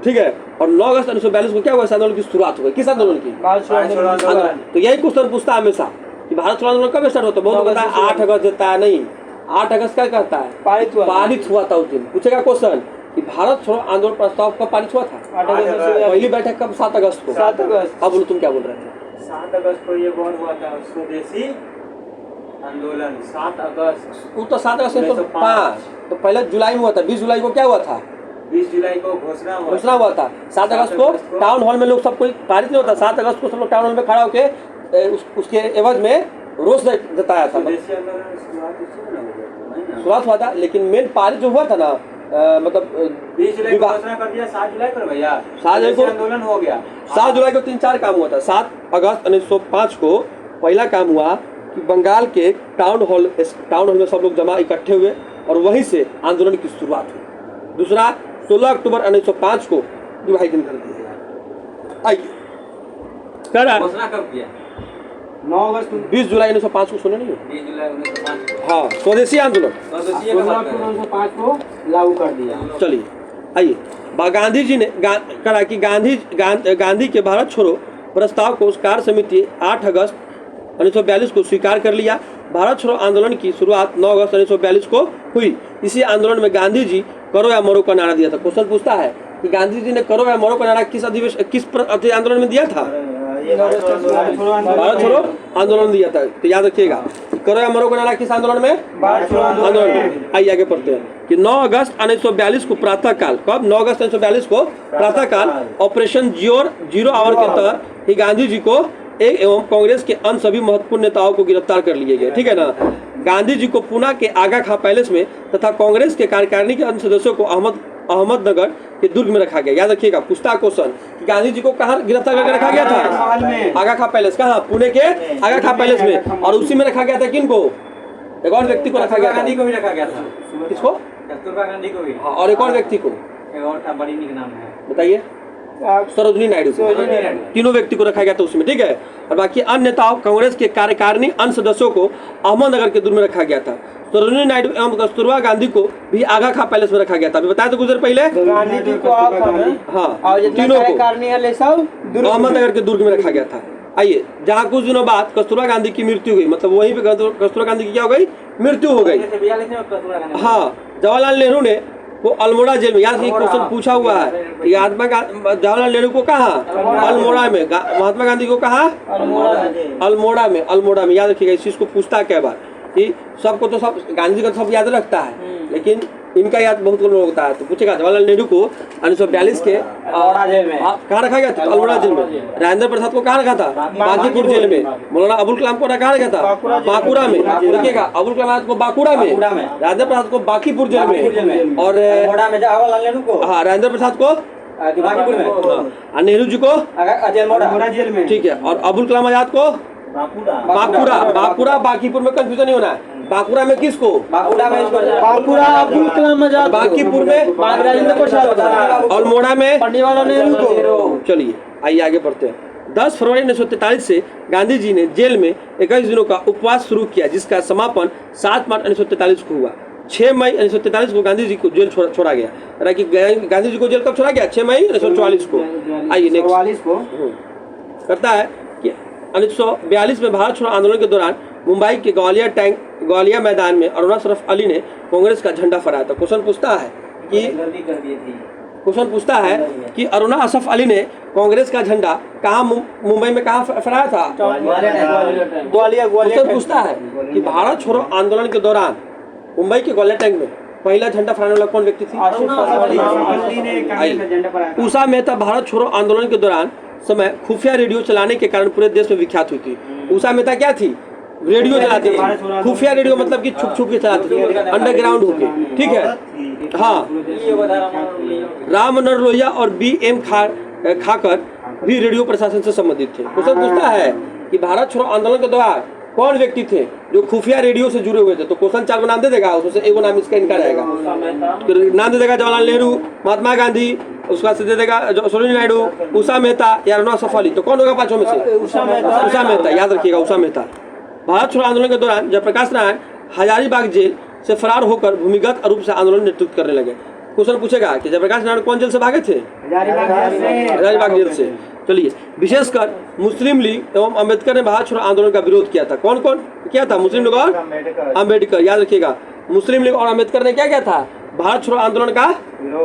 ठीक है, और 9 अगस्त 1942 को क्या हुआ? आंदोलन की शुरुआत हुई। किस आंदोलन की? आंदोलन। तो यही क्वेश्चन पूछता है हमेशा कि भारत छोड़ो आंदोलन कब स्टार्ट होता है? बहुत बताया 8 अगस्त देता है, नहीं, 8 अगस्त क्या कहता है? पारित हुआ था उस दिन। पूछेगा क्वेश्चन कि भारत छोड़ो आंदोलन प्रस्ताव कब पारित हुआ था? 8 अगस्त। पहली बैठक कब? 7 अगस्त को। 7 अगस्त। अब बोलो, तुम क्या बोल रहे थे? 7 अगस्त को ये बहुत हुआ था स्वदेशी आंदोलन। 7 अगस्त वो तो 7 अगस्त 1905, तो पहले जुलाई में हुआ था। 20 जुलाई को क्या हुआ था? 20 जुलाई को घोषणा हुआ था। 7 अगस्त को टाउन हॉल में लोग सब कोई पारित नहीं होता। 7 अगस्त को सब लोग टाउन हॉल में खड़ा होकर उसके एवज में रोष जताया था। स्वदेशी आंदोलन शुरुआत शुरुआत हुआ था, लेकिन मेन पारित जो हुआ था ना, मतलब 20 जुलाई को घोषणा कर दिया। 7 जुलाई पर भैया 7 जुलाई को आंदोलन हो गया। 7 जुलाई को 3-4 काम हुआ था। 7 अगस्त 1905 को पहला काम हुआ कि बंगाल के टाउन हॉल में सब लोग जमा इकट्ठे हुए और वहीं से आंदोलन की शुरुआत हुई। दूसरा, 16 अक्टूबर 1905 को विभाजन कर दिया गया। आइए, कर रहा है घोषणा कब किया? 9 अगस्त 20 जुलाई 1905 को, सुने नहीं? 20 जुलाई 1905 हाँ, स्वदेशी आंदोलन। 16 अक्टूबर 1905 को लागू कर दिया। चलिए, आइए, गांधी जी ने कहा कि गांधी के भारत छोड़ो प्रस्ताव को कार्य समिति 8 अगस्त 1942 को स्वीकार कर लिया। भारत छोड़ो आंदोलन की शुरुआत 9 अगस्त 1942 को हुई। इसी आंदोलन में गांधी जी करो या मरो का नारा दिया था। क्वेश्चन पूछता है कि गांधी जी ने करो या मरो का नारा किस आंदोलन में दिया था? भारत छोड़ो आंदोलन दिया था। तो याद रखिएगा, करो या मरो का नारा किस आंदोलन में? आंदोलन में। आइए आगे पढ़ते हैं कि 9 अगस्त 1942 को प्रातः काल, कब? 9 अगस्त 1942 को प्रातः काल ऑपरेशन जीरो आवर के तहत ही गांधी जी को एवं कांग्रेस के अन्य सभी महत्वपूर्ण नेताओं को गिरफ्तार कर लिए गए। ठीक है ना? गांधी जी को पुणे के आगा खां पैलेस में तथा कांग्रेस के कार्यकारिणी के अन्य सदस्यों को अहमदनगर के दुर्ग में रखा गया। याद रखिएगा, पूछता क्वेश्चन कि गांधी जी को कहाँ गिरफ्तार करके रखा गया था? आगा खां पैलेस। कहाँ? पुणे के आगा खां पैलेस में। और उसी में रखा गया था किनको? एक और व्यक्ति को रखा गया था। गांधी को भी रखा गया था। किसको? कस्तूरबा गांधी को भी। और एक और व्यक्ति को एक और था, बड़ी निक नाम है, बताइए। सरोजनी नायडू। तीनों व्यक्ति को रखा गया था उसमें। ठीक है, और बाकी अन्य नेताओं कांग्रेस के कार्यकारिणी अन्य सदस्यों को अहमदनगर के दुर्ग में रखा गया था। सरोजनी नायडू एवं कस्तूरबा गांधी को भी आगा खां पैलेस में रखा गया था। अभी बताया तो कुछ देर पहले। गांधी जी को हाँ, तीनों को अहमदनगर के दुर्ग में रखा गया था। आइए, जहाँ कुछ दिनों बाद कस्तूरबा गांधी की मृत्यु हुई, मतलब वहीं पे कस्तूरबा गांधी की क्या हो गई? मृत्यु हो गई। हाँ, जवाहरलाल नेहरू ने वो अल्मोड़ा जेल में, याद क्वेश्चन पूछा हुआ है, जवाहरलाल नेहरू को कहा? अल्मोड़ा में। महात्मा गांधी को कहा? अल्मोड़ा में। याद रखिएगा, इस चीज को पूछता है कई बार कि सबको तो सब गांधी जी का सब याद रखता है, लेकिन इनका याद बहुत लोग होता है। तो पूछेगा जवाहरलाल नेहरू को 1942 के कहाँ रखा गया था? अल्मोड़ा जेल में। राजेंद्र प्रसाद को कहाँ रखा था? बांकीपुर जेल में। मौलाना अबुल कलाम को कहाँ रखा था? बांकुड़ा में। देखिएगा, अबुल कलाम को बांकुड़ा में, राजेंद्र प्रसाद को बांकीपुर जेल में, और हाँ, राजेंद्र प्रसाद को बांकीपुर में, और नेहरू जी को जेल में। ठीक है, और अबुल कलाम आजाद को बांकुड़ा। बांकीपुर में कंफ्यूजन नहीं होना है। बांकुड़ा में किसको? बांकुड़ा अब्दुल कलाम आजाद। बांकीपुर में राजेंद्र प्रसाद। अल्मोड़ा में पंडित नेहरू को। चलिए, आइए आगे बढ़ते हैं। 10 फरवरी 1943 से गांधी जी ने जेल में 21 दिनों का उपवास शुरू किया, जिसका समापन 7 मार्च 1943 को हुआ। 6 मई 1943 को गांधी जी को जेल छोड़ा गया। हालांकि गांधी जी को जेल कब छोड़ा गया? 6 मई 1944 को। आइए नेक्स्ट करता है कि 1942 में भारत छोड़ो आंदोलन के दौरान मुंबई के ग्वालियर मैदान में अरुणा अशरफ अली ने कांग्रेस का झंडा फहराया था। क्वेश्चन पूछता है कि अरुणा अशरफ अली ने कांग्रेस का झंडा कहाँ मुंबई में कहाँ फहराया था? ग्वालियर। क्वेश्चन पूछता है कि भारत छोड़ो आंदोलन के दौरान मुंबई के ग्वालियर टैंक में पहला झंडा फहराने वाला कौन व्यक्ति थी? उषा मेहता भारत छोड़ो आंदोलन के दौरान समय खुफिया रेडियो चलाने के कारण पूरे देश में विख्यात हुई थी। उषा मेहता क्या थी? रेडियो चलाते थे, खुफिया रेडियो मतलब कि छुप छुप के चलाते थे, अंडरग्राउंड होके, ठीक है। हाँ, ये बता रहा हूँ। राम मनोहर लोहिया और BM खाकर भी रेडियो प्रशासन से संबंधित थे। क्वेश्चन पूछता है कि भारत छोड़ो आंदोलन के दौरान कौन व्यक्ति थे जो खुफिया रेडियो से जुड़े हुए थे? तो क्वेश्चन 4 को नाम दे देगा, उसमें से एक नाम इसका इनका रहेगा। तो नाम दे देगा जवाहरलाल नेहरू, महात्मा गांधी, उसके बाद से दे देगा सरोजिनी नायडू, उषा मेहता या राणा असफ अली। तो कौन होगा पांचों में से? उषा मेहता। उषा मेहता, याद रखिएगा, उषा मेहता। भारत छोड़ो आंदोलन के दौरान जयप्रकाश नारायण हजारीबाग जेल से फरार होकर भूमिगत रूप से आंदोलन नेतृत्व करने लगे। क्वेश्चन पूछेगा कि जयप्रकाश नारायण कौन जेल से भागे थे? हजारीबाग जेल से। चलिए, विशेषकर मुस्लिम लीग एवं अम्बेडकर ने भारत छोड़ो आंदोलन का विरोध किया था। कौन कौन किया था? मुस्लिम लीग और अम्बेडकर, याद रखिएगा, मुस्लिम लीग और अम्बेडकर ने क्या किया था? भारत छोड़ो आंदोलन का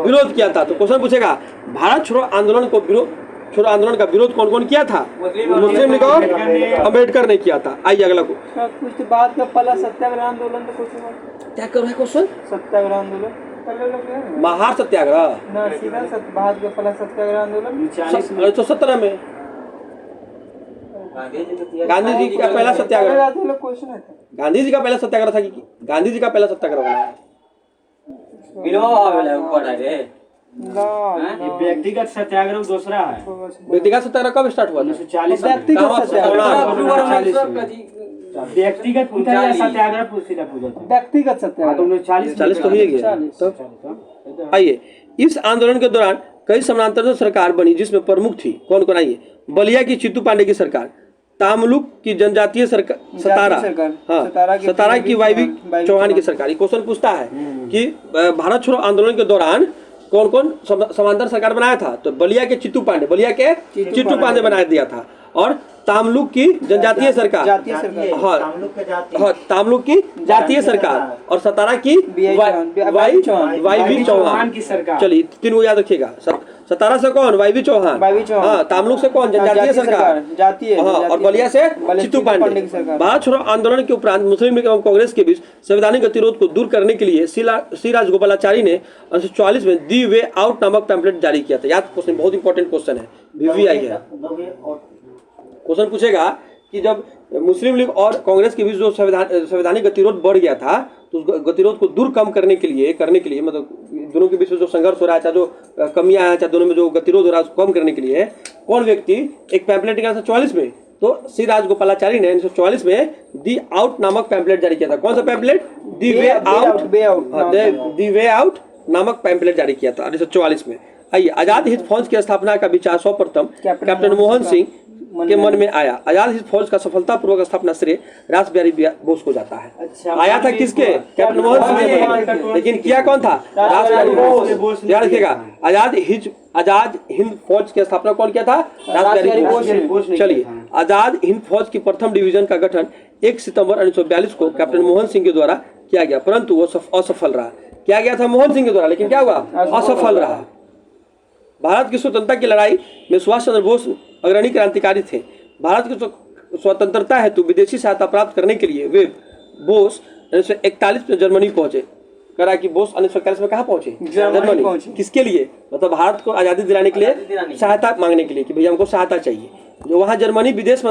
विरोध किया था। तो क्वेश्चन पूछेगा भारत छोड़ो आंदोलन का विरोध कौन कौन किया था? मुस्लिम लीग और अम्बेडकर ने किया था। आइए अगला को। कुछ बाद का पहला सत्याग्रह आंदोलन तो कुछ क्या कर रहा है क्वेश्चन? सत्याग्रह आंदोलन महार सत्याग्रह ना सीधा भारत का पहला सत्याग्रह आंदोलन 1917 में गांधी जी का पहला सत्याग्रह। क्वेश्चन है गांधी जी का पहला सत्याग्रह था कि गांधी जी का पहला सत्याग्रह बना है? व्यक्तिगत सत्याग्रह दूसरा है। व्यक्तिगत सत्याग्रह कब स्टार्ट हुआ था? 1940 व्यक्तिगत व्यक्तिगत पूजा या सत्याग्रह पूछा पूजा था। व्यक्तिगत सत्याग्रह 40 तो ही गया। तो आइए, इस आंदोलन के दौरान कई समानांतर सरकार बनी जिसमें प्रमुख थी। कौन कौन? आइए, बलिया की चित्तू पांडे की सरकार, तामलुक की जनजातीय सरकार सतारा, हाँ सतारा की वाईवी चौहान की सरकार। क्वेश्चन पूछता है कि भारत छोड़ो आंदोलन के दौरान कौन कौन समांतर सरकार बनाया था? तो बलिया के चित्तू पांडे बना दिया था, और तामलुक की जनजातीय सरकार, हाँ तामलुक की जातीय सरकार, और सतारा की वाईवी चौहान की सरकार। चलिए, तीनों याद रखिएगा। सतारा से कौन? वाईवी चौहान, हाँ। तामलुक से कौन? जनजातीय सरकार, हाँ। और बलिया से चित्तू पांडे। भारत छोड़ो आंदोलन के उपरांत मुस्लिम लीग एवं कांग्रेस के बीच संवैधानिक गतिरोध को दूर करने के लिए सी राजगोपालाचारी ने 1944 में दी वे आउट नामक पैम्फलेट जारी किया था। याद, क्वेश्चन बहुत इंपॉर्टेंट क्वेश्चन है, VVI है। क्वेश्चन पूछेगा कि जब मुस्लिम लीग और कांग्रेस के बीच जो संवैधानिक गतिरोध बढ़ गया था, तो उस गतिरोध को दूर कम करने के लिए मतलब दोनों के बीच में जो संघर्ष हो रहा है, चाहे जो कमियां हैं, चाहे दोनों में जो गतिरोध हो रहा है, उसको कम करने के लिए कौन व्यक्ति एक पैम्फलेट निकाला 1944 में? तो सी राजगोपालाचारी ने 1944 में दी आउट नामक पैम्फलेट जारी किया था। कौन सा पैम्फलेट? दी वे आउट नामक पैम्फलेट जारी किया था 1944 में। आइए, आजाद हिंद फौज की स्थापना का विचार सर्वप्रथम कैप्टन मोहन सिंह के मन में आया। आजाद हिंद फौज का सफलतापूर्वक स्थापना श्रेय रास बिहारी बोस को जाता है। अच्छा, आया था किसके? कैप्टन मोहन सिंह, लेकिन किया कौन था? रास बिहारी बोस। याद रखिएगा, आजाद हिंद फौज की स्थापना कौन किया था? रास बिहारी बोस। चलिए, आजाद हिंद फौज की प्रथम डिवीजन का गठन 1 सितंबर 1942 को कैप्टन मोहन सिंह के द्वारा किया गया, परंतु वो असफल रहा। किया गया था मोहन सिंह के द्वारा, लेकिन क्या हुआ? असफल रहा। भारत की स्वतंत्रता की लड़ाई में सुभाष चंद्र बोस अग्रणी क्रांतिकारी थे। भारत की स्वतंत्रता हेतु विदेशी सहायता प्राप्त करने के लिए वे बोस 1941 में जर्मनी पहुंचे। करा कि बोस 1941 में कहाँ पहुंचे? जर्मनी। किसके लिए? मतलब भारत को आज़ादी दिलाने के लिए, सहायता मांगने के लिए कि भैया हमको सहायता चाहिए। जो वहाँ जर्मन विदेश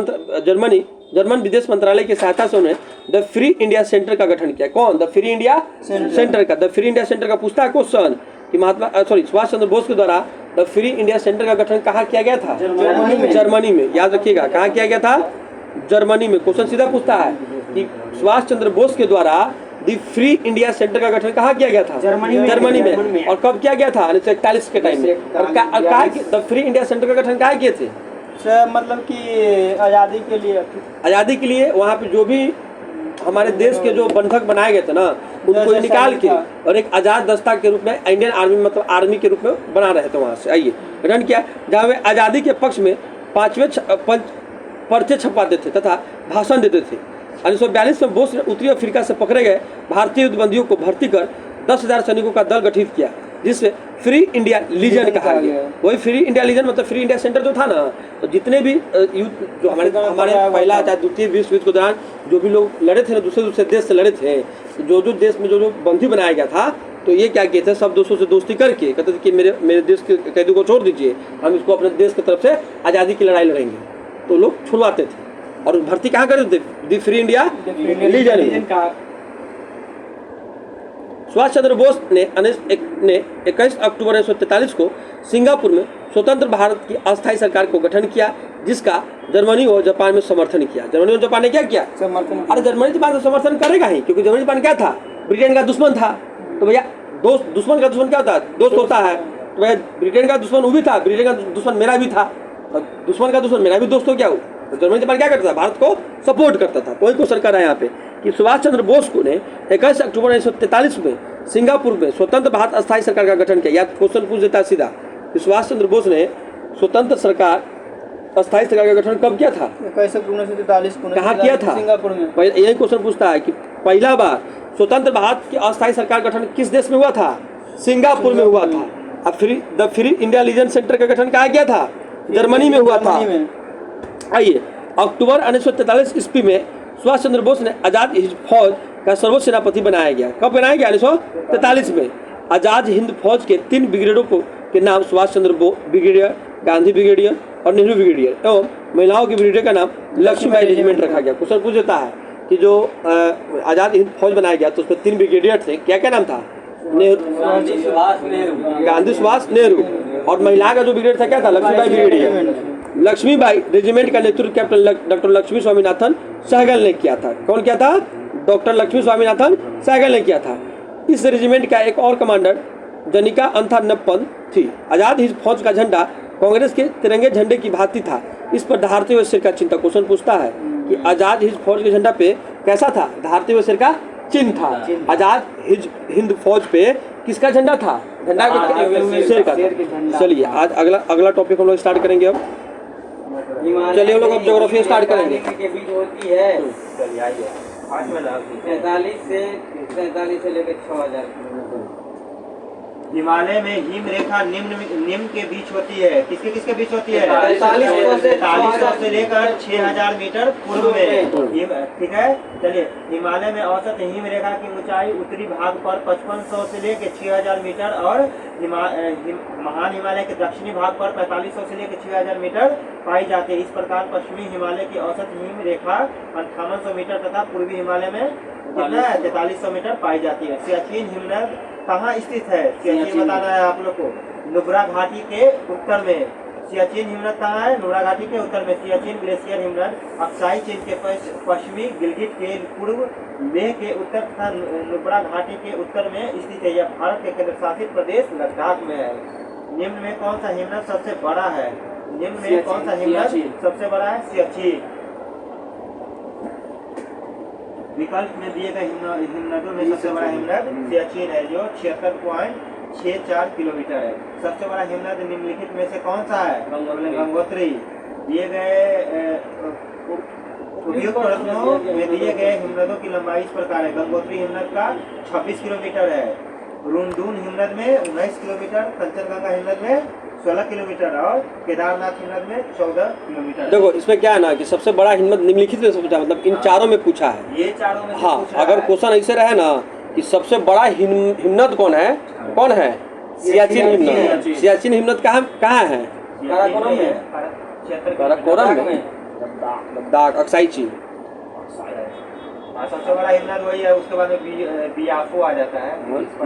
मंत्रालय की सहायता से उन्होंने द फ्री इंडिया सेंटर का गठन किया। कौन? द फ्री इंडिया सेंटर का। द फ्री इंडिया सेंटर का पूछता है क्वेश्चन कि सुभाष चंद्र बोस के द्वारा द फ्री इंडिया सेंटर का गठन कहाँ किया गया था? जर्मनी में। याद रखिएगा, कहाँ किया गया था? जर्मनी में। क्वेश्चन सीधा पूछता है कि सुभाष चंद्र बोस के द्वारा द फ्री इंडिया सेंटर का गठन कहाँ किया गया था? जर्मनी में। और कब किया गया था? 1941 के टाइम में। और द फ्री इंडिया सेंटर का गठन कहाँ किए थे? मतलब कि आज़ादी के लिए वहाँ पे जो भी हमारे देश के जो बंधक बनाए गए थे ना, उनको निकाल के और एक आजाद दस्ता के रूप में इंडियन आर्मी, मतलब आर्मी के रूप में बना रहे थे। वहाँ से आइए गठन किया, जहाँ वे आज़ादी के पक्ष में 5वें पर्चे छपवाते थे तथा भाषण देते थे। 1942 में बोस ने उत्तरी अफ्रीका से पकड़े गए भारतीय युद्धबंदियों को भर्ती कर 10,000 सैनिकों का दल गठित किया, जिससे फ्री इंडिया लीजन कहा गया। वही फ्री इंडिया लीजन मतलब फ्री इंडिया सेंटर जो था ना, तो जितने भी युद्ध जो हमारे पहला चाहे द्वितीय विश्व युद्ध के दौरान जो भी लोग लड़े थे ना, दूसरे देश से लड़े थे, जो देश में जो बंदी बनाया गया था, तो ये क्या किए थे? सब दोस्तों से दोस्ती करके कहते थे कि मेरे देश के कैदी को छोड़ दीजिए, हम इसको अपने देश की तरफ से आज़ादी की लड़ाई लड़ेंगे। तो लोग छुड़वाते थे। और भर्ती कहाँ करे थे? दी free India legion. Subhash Chandra Bose ने 21 अक्टूबर 1943 को सिंगापुर में स्वतंत्र भारत की अस्थायी सरकार को गठन किया, जिसका जर्मनी और जापान में समर्थन किया। जर्मनी और जापान ने क्या किया? समर्थन। अरे जर्मनी जापान तो समर्थन करेगा ही, क्योंकि जर्मनी जापान क्या था? ब्रिटेन का दुश्मन था। तो भैया दोस्त, दुश्मन का दुश्मन क्या होता है? दोस्त होता है। तो भैया ब्रिटेन का दुश्मन वो भी था, ब्रिटेन का दुश्मन मेरा भी था, और दुश्मन का दुश्मन मेरा भी दोस्त हो क्या हो? तो जर्मनी जापान क्या करता था? भारत को सपोर्ट करता था। तो वही क्वेश्चन कर रहा है यहाँ पे कि सुभाष चंद्र बोस को ने 21 अक्टूबर 1943 में सिंगापुर में स्वतंत्र भारत अस्थायी सरकार का गठन किया। या क्वेश्चन पूछ देता है सीधा कि सुभाष चंद्र बोस ने स्वतंत्र सरकार अस्थायी सरकार का गठन कब किया था? 21 अक्टूबर 1943 को। कहाँ किया था? सिंगापुर में। यही क्वेश्चन पूछता है कि पहला बार स्वतंत्र भारत की अस्थायी सरकार गठन किस देश में हुआ था? सिंगापुर में हुआ था। अब the free India legion centre का गठन कहाँ किया था? जर्मनी में हुआ था। आइए, अक्टूबर 1943 ईस्वी में सुभाष चंद्र बोस ने आजाद हिंद फौज का सर्वोच्च सेनापति बनाया गया। कब बनाया गया? 1943 में। आजाद हिंद फौज के 3 ब्रिगेडियरों के नाम सुभाष चंद्र ब्रिगेडियर, गांधी ब्रिगेडियर और नेहरू ब्रिगेडियर एवं महिलाओं के ब्रिगेडियर का नाम लक्ष्मीबाई रेजिमेंट रखा गया। क्वेश्चन पूछ देता है कि जो आजाद हिंद फौज बनाया गया तो उसमें 3 ब्रिगेडियर थे, क्या क्या नाम था? गांधी सुभाष नेहरू। और महिला का जो ब्रिगेडियर था क्या था? लक्ष्मीबाई ब्रिगेडियर। लक्ष्मीबाई रेजिमेंट का नेतृत्व कैप्टन डॉक्टर लक्ष्मी स्वामीनाथन सहगल ने किया था। कौन किया था? डॉक्टर लक्ष्मी स्वामीनाथन सहगल ने किया था। इस रेजिमेंट का एक और कमांडर जनिका अंथानप्पन थी। आजाद हिंद फौज का झंडा कांग्रेस के तिरंगे झंडे की भांति था। इस पर दहाड़ते हुए सिर का चिन्ह था। क्वेश्चन पूछता है कि आजाद हिंद फौज के झंडा पे कैसा था? दहाड़ते हुए सिर का चिन्ह था। आजाद हिंद फौज पे किसका झंडा था? झंडा के शेर का था। चलिए आज अगला टॉपिक हम लोग स्टार्ट करेंगे। अब चलिए हम लोग अब ज्योग्राफी स्टार्ट करेंगे। के बीच होती है 47 से लेकर 6000 किलोमीटर। हिमालय में हिम रेखा निम्न के बीच होती है। किसके बीच होती है? 4500 से लेकर 6000 मीटर पूर्व में। ठीक है, चलिए। हिमालय में औसत हिम रेखा की ऊंचाई उत्तरी भाग पर 5500 से लेकर 6000 मीटर और महान हिमालय के दक्षिणी भाग पर 4500 से लेकर 6000 मीटर पाई जाती है। इस प्रकार पश्चिमी हिमालय की औसत हिम रेखा 5800 मीटर तथा पूर्वी हिमालय में कितना है? 4300 मीटर पाई जाती है। सियाचिन हिमनद कहाँ स्थित है? सियाचिन बताना है आप लोग को। नुब्रा घाटी के उत्तर में सियाचिन हिमनद कहाँ है? नुब्रा घाटी के उत्तर में। सियाचिन ग्लेशियर हिमनद अक्साई चीन के पश्चिमी, गिलगिट के पूर्व, लेह के उत्तर तथा नुब्रा घाटी के उत्तर में स्थित है। यह भारत के केंद्र शासित प्रदेश लद्दाख में है। निम्न में कौन सा हिमनद सबसे बड़ा है? निम्न में कौन सा हिमनद सबसे बड़ा है? सियाचिन। विकल्प में दिए गए हिमनदों में सबसे बड़ा हिमनद सियाचिन है, जो 76.64 किलोमीटर है। सबसे बड़ा हिमनद निम्नलिखित में से कौन सा है? गंगोत्री। दिए गए उपयुक्त प्रश्नों में दिए गए हिमनदों की लंबाई इस प्रकार है। गंगोत्री हिमनद का 26 किलोमीटर है, रुनदुन हिमनद में 19 किलोमीटर, कंचनजंगा हिमनद में 16 किलोमीटर और केदारनाथ हिमनद में 14 किलोमीटर। देखो इसमें क्या है ना कि सबसे बड़ा हिमनद निम्नलिखित में से पूछा, मतलब इन चारों में पूछा है। ये चारों में हाँ, अगर क्वेश्चन ऐसे रहे ना कि सबसे बड़ा हिमनद कौन है? कौन है? सियाचिन हिमनद। सियाचिन हिमनद कहाँ है? काराकोरम में, लद्दाख, अक्साई चीन। सबसे बड़ा हिमनद वही है। उसके बाद में बियाफो आ जाता है।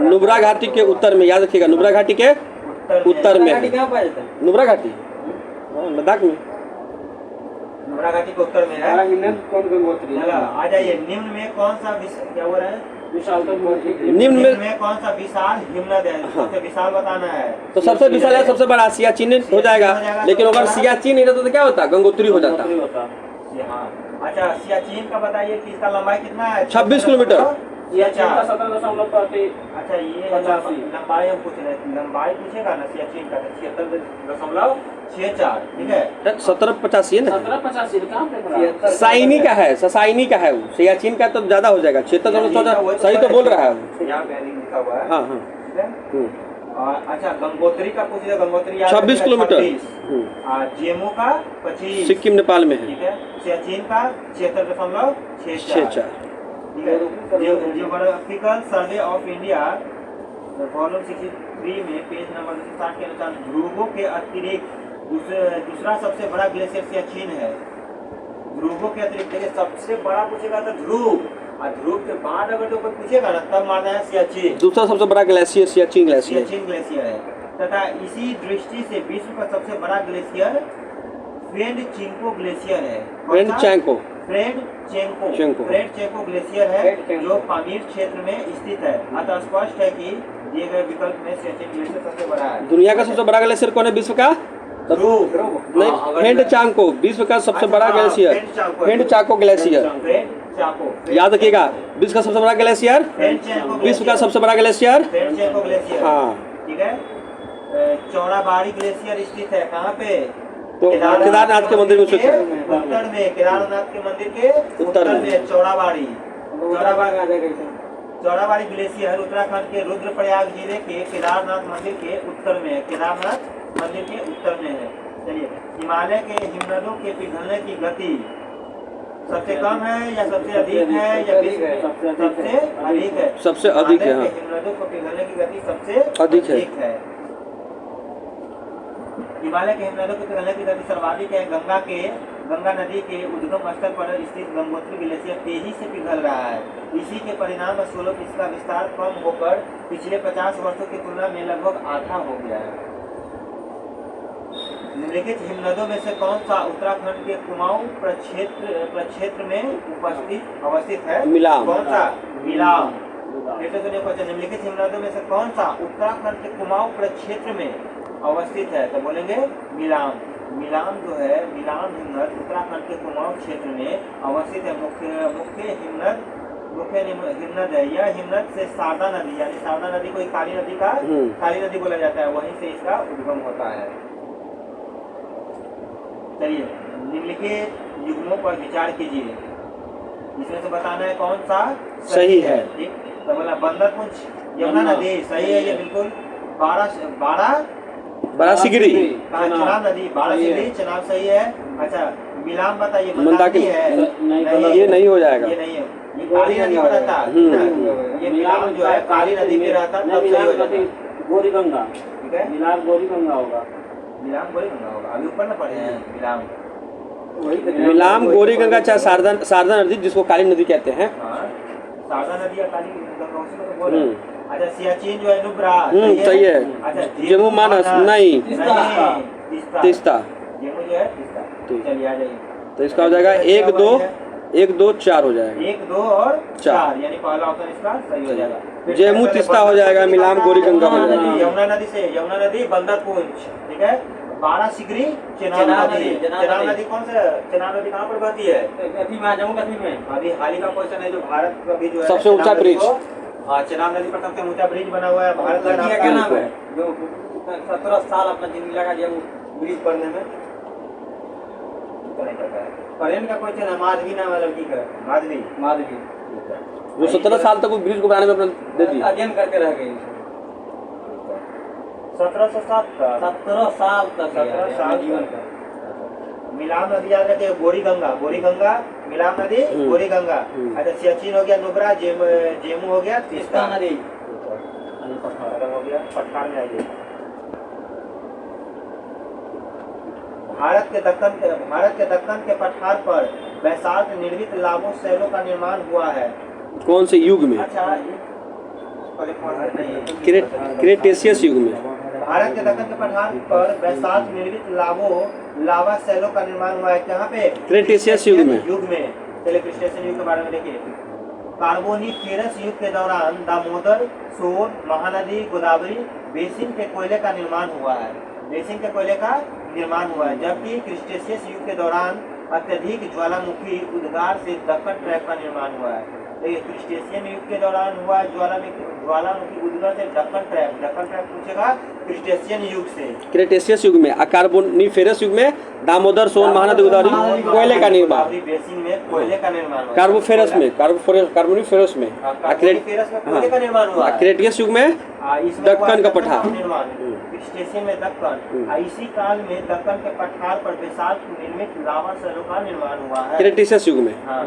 नुब्रा घाटी के उत्तर में, याद रखिएगा, नुब्रा घाटी के उत्तर में है। नुब्रा घाटी लद्दाख में, नुब्रा घाटी के उत्तर में है। कौन गंगोत्री? आ जाइए। निम्न में कौन सा क्या हो रहा है? निम्न में कौन सा विशाल हिमनद है? सबसे विशाल बताना है। तो सबसे विशाल है, सबसे बड़ा सियाचिन हो जाएगा। लेकिन अगर सियाचिन नहीं रहता तो क्या होता? गंगोत्री हो जाता। अच्छा, सियाचिन का बताइए कि इसका लंबाई कितना है? 26 किलोमीटर। अच्छा, ये लंबाई हम पूछ रहे हैं। लंबाई पूछेगा ना सियाचिन का 76.64। ठीक है, 1785 है ना। साइनी का है, ससाइनी का है वो। सियाचिन का तो ज्यादा हो जाएगा। 76 सही तो बोल रहा है वो। यहाँ पे लिखा हुआ है। हाँ हाँ। अच्छा, गंगोत्री का पूछिए। गंगोत्री 26 किलोमीटर। जेमू का 25, सिक्किम नेपाल में है। ठीक है। सियाचिन का 76.64। Geographical survey of India volume 63 में पेज नंबर 260 के अनुसार ध्रुवों के अतिरिक्त दूसरा सबसे बड़ा ग्लेशियर सियाचिन है। ध्रुवों के अतिरिक्त देखिए सबसे बड़ा पूछेगा तो ध्रुव, और ध्रुव के बाद अगर जो कोई पूछेगा ना तब मानना है सियाचिन। दूसरा सबसे बड़ा glacier Siachen glacier. Siachen glacier है। तथा इसी दृष्टि से विश्व का सबसे बड़ा ग्लेशियर फ्रेंडचेंको ग्लेशियर है। फ्रेंडचेंको फ्रेंडचेंको ग्लेशियर है जो पामीर क्षेत्र में स्थित है। अतः स्पष्ट है कि दिए गए विकल्प में सियाचिन ग्लेशियर सबसे बड़ा है। दुनिया का सबसे बड़ा ग्लेशियर कौन है विश्व का? नहीं, फ्रेंडचांको विश्व का सबसे बड़ा ग्लेशियर, फ्रेंडचांको ग्लेशियर। याद रखिएगा, विश्व का सबसे बड़ा ग्लेशियर, विश्व का सबसे बड़ा ग्लेशियर। हाँ, ठीक है। चौड़ाबाड़ी ग्लेशियर स्थित है कहाँ पे? तो केदारनाथ के मंदिर में स्थित है। उत्तर में, केदारनाथ के मंदिर के उत्तर में चौड़ाबाड़ी। चौड़ाबाड़ी ग्लेशियर उत्तराखंड के रुद्रप्रयाग जिले के केदारनाथ मंदिर के उत्तर में है। केदारनाथ मंदिर के उत्तर में है। चलिए, हिमालय के हिमनदों के पिघलने की गति सबसे कम है या सबसे अधिक है या सबसे अधिक है? सबसे अधिक है। हिमनदों को पिघलने की गति सबसे अधिक है। हिमालय के हिमनदों के पिघलने की गति सर्वाधिक है। गंगा नदी के उद्गम स्थल पर स्थित गंगोत्री ग्लेशियर तेजी से पिघल रहा है। इसी के परिणाम स्वरूप इसका विस्तार कम होकर पिछले 50 वर्षों की तुलना में लगभग आधा हो गया है। निम्नलिखित हिमनदों में से कौन सा उत्तराखंड के कुमाऊं प्रक्षेत्र में अवस्थित है? मिलाम। कौन सा? मिलाम। फिर से सुनिए क्वेश्चन, निम्नलिखित हिमनदों में से कौन सा उत्तराखंड के कुमाऊं प्रक्षेत्र में अवस्थित है? तो बोलेंगे मिलाम। मिलाम जो है, मिलाम हिमनद उत्तराखंड के कुमाऊं क्षेत्र में अवस्थित है। मुख्य हिमनद है। यह हिमनद से शारदा नदी, यानी शारदा नदी को काली नदी का काली नदी बोला जाता है, वहीं से इसका उद्गम होता है। चलिए, निम्नलिखित युग्मों पर विचार कीजिए। इसमें से बताना है कौन सा सही है। ठीक, तो बोला बंदरपुंछ यमुना नदी सही है, ये बिल्कुल। बारासिगरी चनाब नदी, बारासिगरी चनाब सही है। अच्छा, मिलाम बताइए, मंदाकिनी है? ये नहीं हो जाएगा, ये नहीं है, ये काली नदी में रहता है। ये मिलाम जो है काली नदी में रहता है, तब सही हो जाता है। गोरी गंगा, ठीक है, मिलाप गोरी गंगा होगा। मिलाम गोरी गंगा होगा। अभी ऊपर न पढ़े हैं मिलाम। मिलाम गौरी गंगा चाहे शारदा नदी जिसको काली नदी कहते हैं। हाँ, शारदा नदी या काली गंगा उसी को तो बोल रहे हैं। अच्छा, सियाचिन जो है नुब्रा सही है। अच्छा, जम्मू मानस नहीं, तीस्ता। जम्मू जो है तीस्ता। चलिए आ जाइए। तो इसका हो जाएगा 1 2 4 हो जाएगा। 1 2 और 4, यानी पहला ऑप्शन इसका सही हो जाएगा। जम्मू तीस्ता हो जाएगा, मिलाम गौरी गंगा हो जाएगा। यमुना नदी से, यमुना नदी बंदरपुंछ, ठीक है। बारासिगरी चनाब नदी। चनाब नदी कौन सा? चनाब नदी कहाँ पर बहती है? जम्मू कश्मीर में। अभी हाल ही का क्वेश्चन है जो भारत का भी जो है सबसे ऊंचा ब्रिज। हाँ, चनाब नदी पर सबसे ऊंचा ब्रिज बना हुआ है भारत का। क्या नाम है? जो 17 साल अपना जिंदगी लगा दिया वो ब्रिज पढ़ने में। करेंट का क्वेश्चन है, माधवी नाम है लड़की का, माधवी। जो 17 साल तक उस ब्रिज को बनाने में अपना दे दिया। अध्ययन करके रह गई। 1707 का 17 साल तक 17 साल जीवन का। मिलाम नदी याद रखिए, गोरी गंगा, मिलाम नदी, गोरी गंगा। अच्छा, सियाचिन हो गया, नुब्रा, जेमू हो गया, तीस्ता नदी खत्म हो गया। पठार में आइए। भारत के दक्कन के पठार पर बैसाल्ट निर्मित लावो शैलों का निर्माण हुआ है। कौन से युग में? अच्छा, क्रेटेशियस युग में। भारत के दक्कन के पठार पर बैसाल्ट निर्मित लावा शैलों का निर्माण हुआ है। कहाँ पे? क्रेटेशियस युग में। चलिए, क्रेटेशियस युग के बारे में देखिए। कार्बोनिफेरस युग के दौरान दामोदर, सोन, महानदी, गोदावरी बेसिन के कोयले का निर्माण हुआ है। जबकि क्रिस्टेशियस युग के दौरान अत्यधिक ज्वालामुखी उद्गार से दक्कन ट्रैप का निर्माण हुआ है। क्रिस्टेशियन युग के दौरान हुआ ज्वालामुखी उद्गार से दक्कन ट्रैप पूछेगा क्रिस्टेशियन युग से। क्रेटेशियस युग में। कार्बोनिफेरस युग में दामोदर, सोन, महानदी, गोदावरी कोयले का निर्माण। बेसिन में कोयले का निर्माण हुआ। कार्बोनिफेरस में कार्बोनिफेरस में कोयले का निर्माण हुआ। क्रेटेशियस युग में दक्कन का पठार। क्रिस्टेशियन में दक्कन। इसी काल में दक्कन के पठार पर बेसाल्ट निर्मित लावा शैलों का निर्माण हुआ है। क्रेटेशियस युग में। हाँ,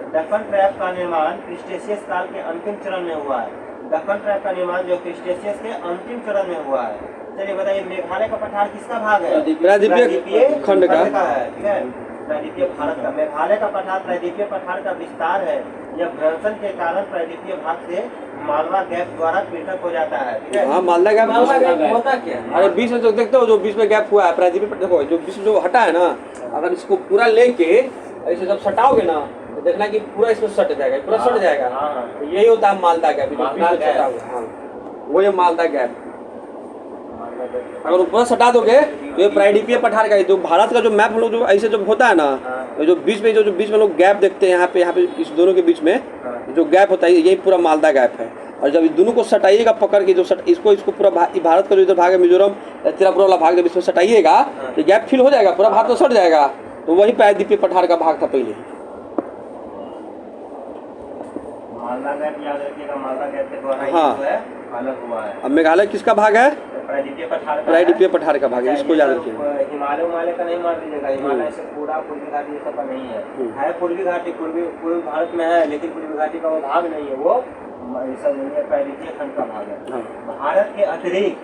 दक्कन ट्रैप का निर्माण क्रिस्टेशियस काल के अंतिम चरण में हुआ है। दक्कन ट्रैप का निर्माण जो क्रिस्टेशियस के अंतिम चरण में हुआ है। चलिए बताइए, मेघालय का पठार किसका भाग है? प्रायद्वीपीय खंड का है, ठीक है। प्रायद्वीपीय भारत का। मेघालय का पठार प्रायद्वीपीय पठार का विस्तार है। यह भ्रंशन के कारण प्रायद्वीपीय भाग से मालवा गैप द्वारा पृथक हो जाता है। ठीक है, हाँ मालदा गैप होता क्या है? अरे बीच में जो देखते हो जो बीच में गैप हुआ है प्रायद्वीपीय देखो जो बीच में जो हटा है ना, अगर इसको पूरा लेके ऐसे जब सटाओगे ना तो देखना कि पूरा इसमें सट जाएगा, पूरा सट जाएगा। हाँ। तो यही होता है मालदा गैप, जो बीच मालदा में गैप। सटा हुआ। हाँ वो ये मालदा गैप। अगर ऊपर सटा दोगे तो ये प्रायद्वीपीय पठार का जो भारत का जो मैप हम लोग जो ऐसे जो होता है ना, तो जो बीच में जो बीच में लोग गैप देखते हैं यहाँ पे इस दोनों के बीच में जो गैप होता है यही पूरा मालदा गैप है। और जब इस दोनों को सटाइएगा पकड़ के जो इसको पूरा भारत का जो इधर भाग है मिजोरम त्रिपुरा वाला भाग जब इसमें सटाइएगा तो गैप फिल हो जाएगा, पूरा भारत तो सट जाएगा। तो वही प्रायद्वीपीय पठार का भाग था पहले। मालदा गैप याद रखिएगा, मालदा गैप के द्वारा हाँ। जो है अलग हुआ है। अब मेघालय किसका भाग है? प्रायद्वीपीय पठार का प्रायद्वीपीय पठार का भाग है, इसको याद रखिएगा। हिमालय उमालय का नहीं मान लीजिएगा, हिमालय से पूरा पूर्वी घाटी ये सब का नहीं है पूर्वी घाटी पूर्वी भारत में है, लेकिन पूर्वी घाटी का वो भाग नहीं है, वो ये सब नहीं है, प्रायद्वीपीय खंड का भाग है। हाँ। भारत के अतिरिक्त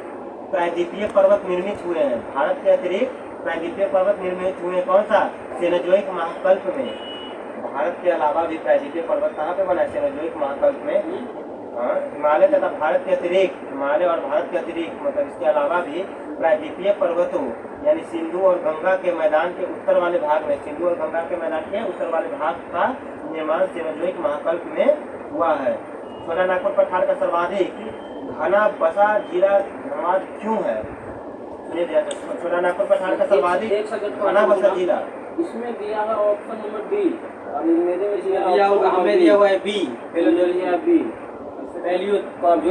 प्रायद्वीपीय पर्वत निर्मित हुए हैं। भारत के अतिरिक्त प्रायद्वीपीय पर्वत निर्मित हुए कौन सा? सेनोजोइक महाकल्प में। भारत के अलावा भी प्रायद्वीपीय पर्वत कहाँ पे बना है? सेनोजोइक महाकल्प में। हाँ, हिमालय तथा भारत के अतिरिक्त, हिमालय और भारत के अतिरिक्त मतलब इसके अलावा भी प्रायद्वीपीय पर्वतों यानी सिंधु और गंगा के मैदान के उत्तर वाले भाग में, सिंधु और गंगा के मैदान के उत्तर वाले भाग का निर्माण सेनोजोइक महाकल्प में हुआ है। छोटा नागपुर पठार का सर्वाधिक घना बसा जिला धनबाद क्यों है? छोटा नागपुर पठार का सर्वाधिक घना बसा जिला इसमें दिया है ऑप्शन नंबर डी, और मेरे में दिया होगा, हमें दिया हुआ है बी। बी वैल्यू का भी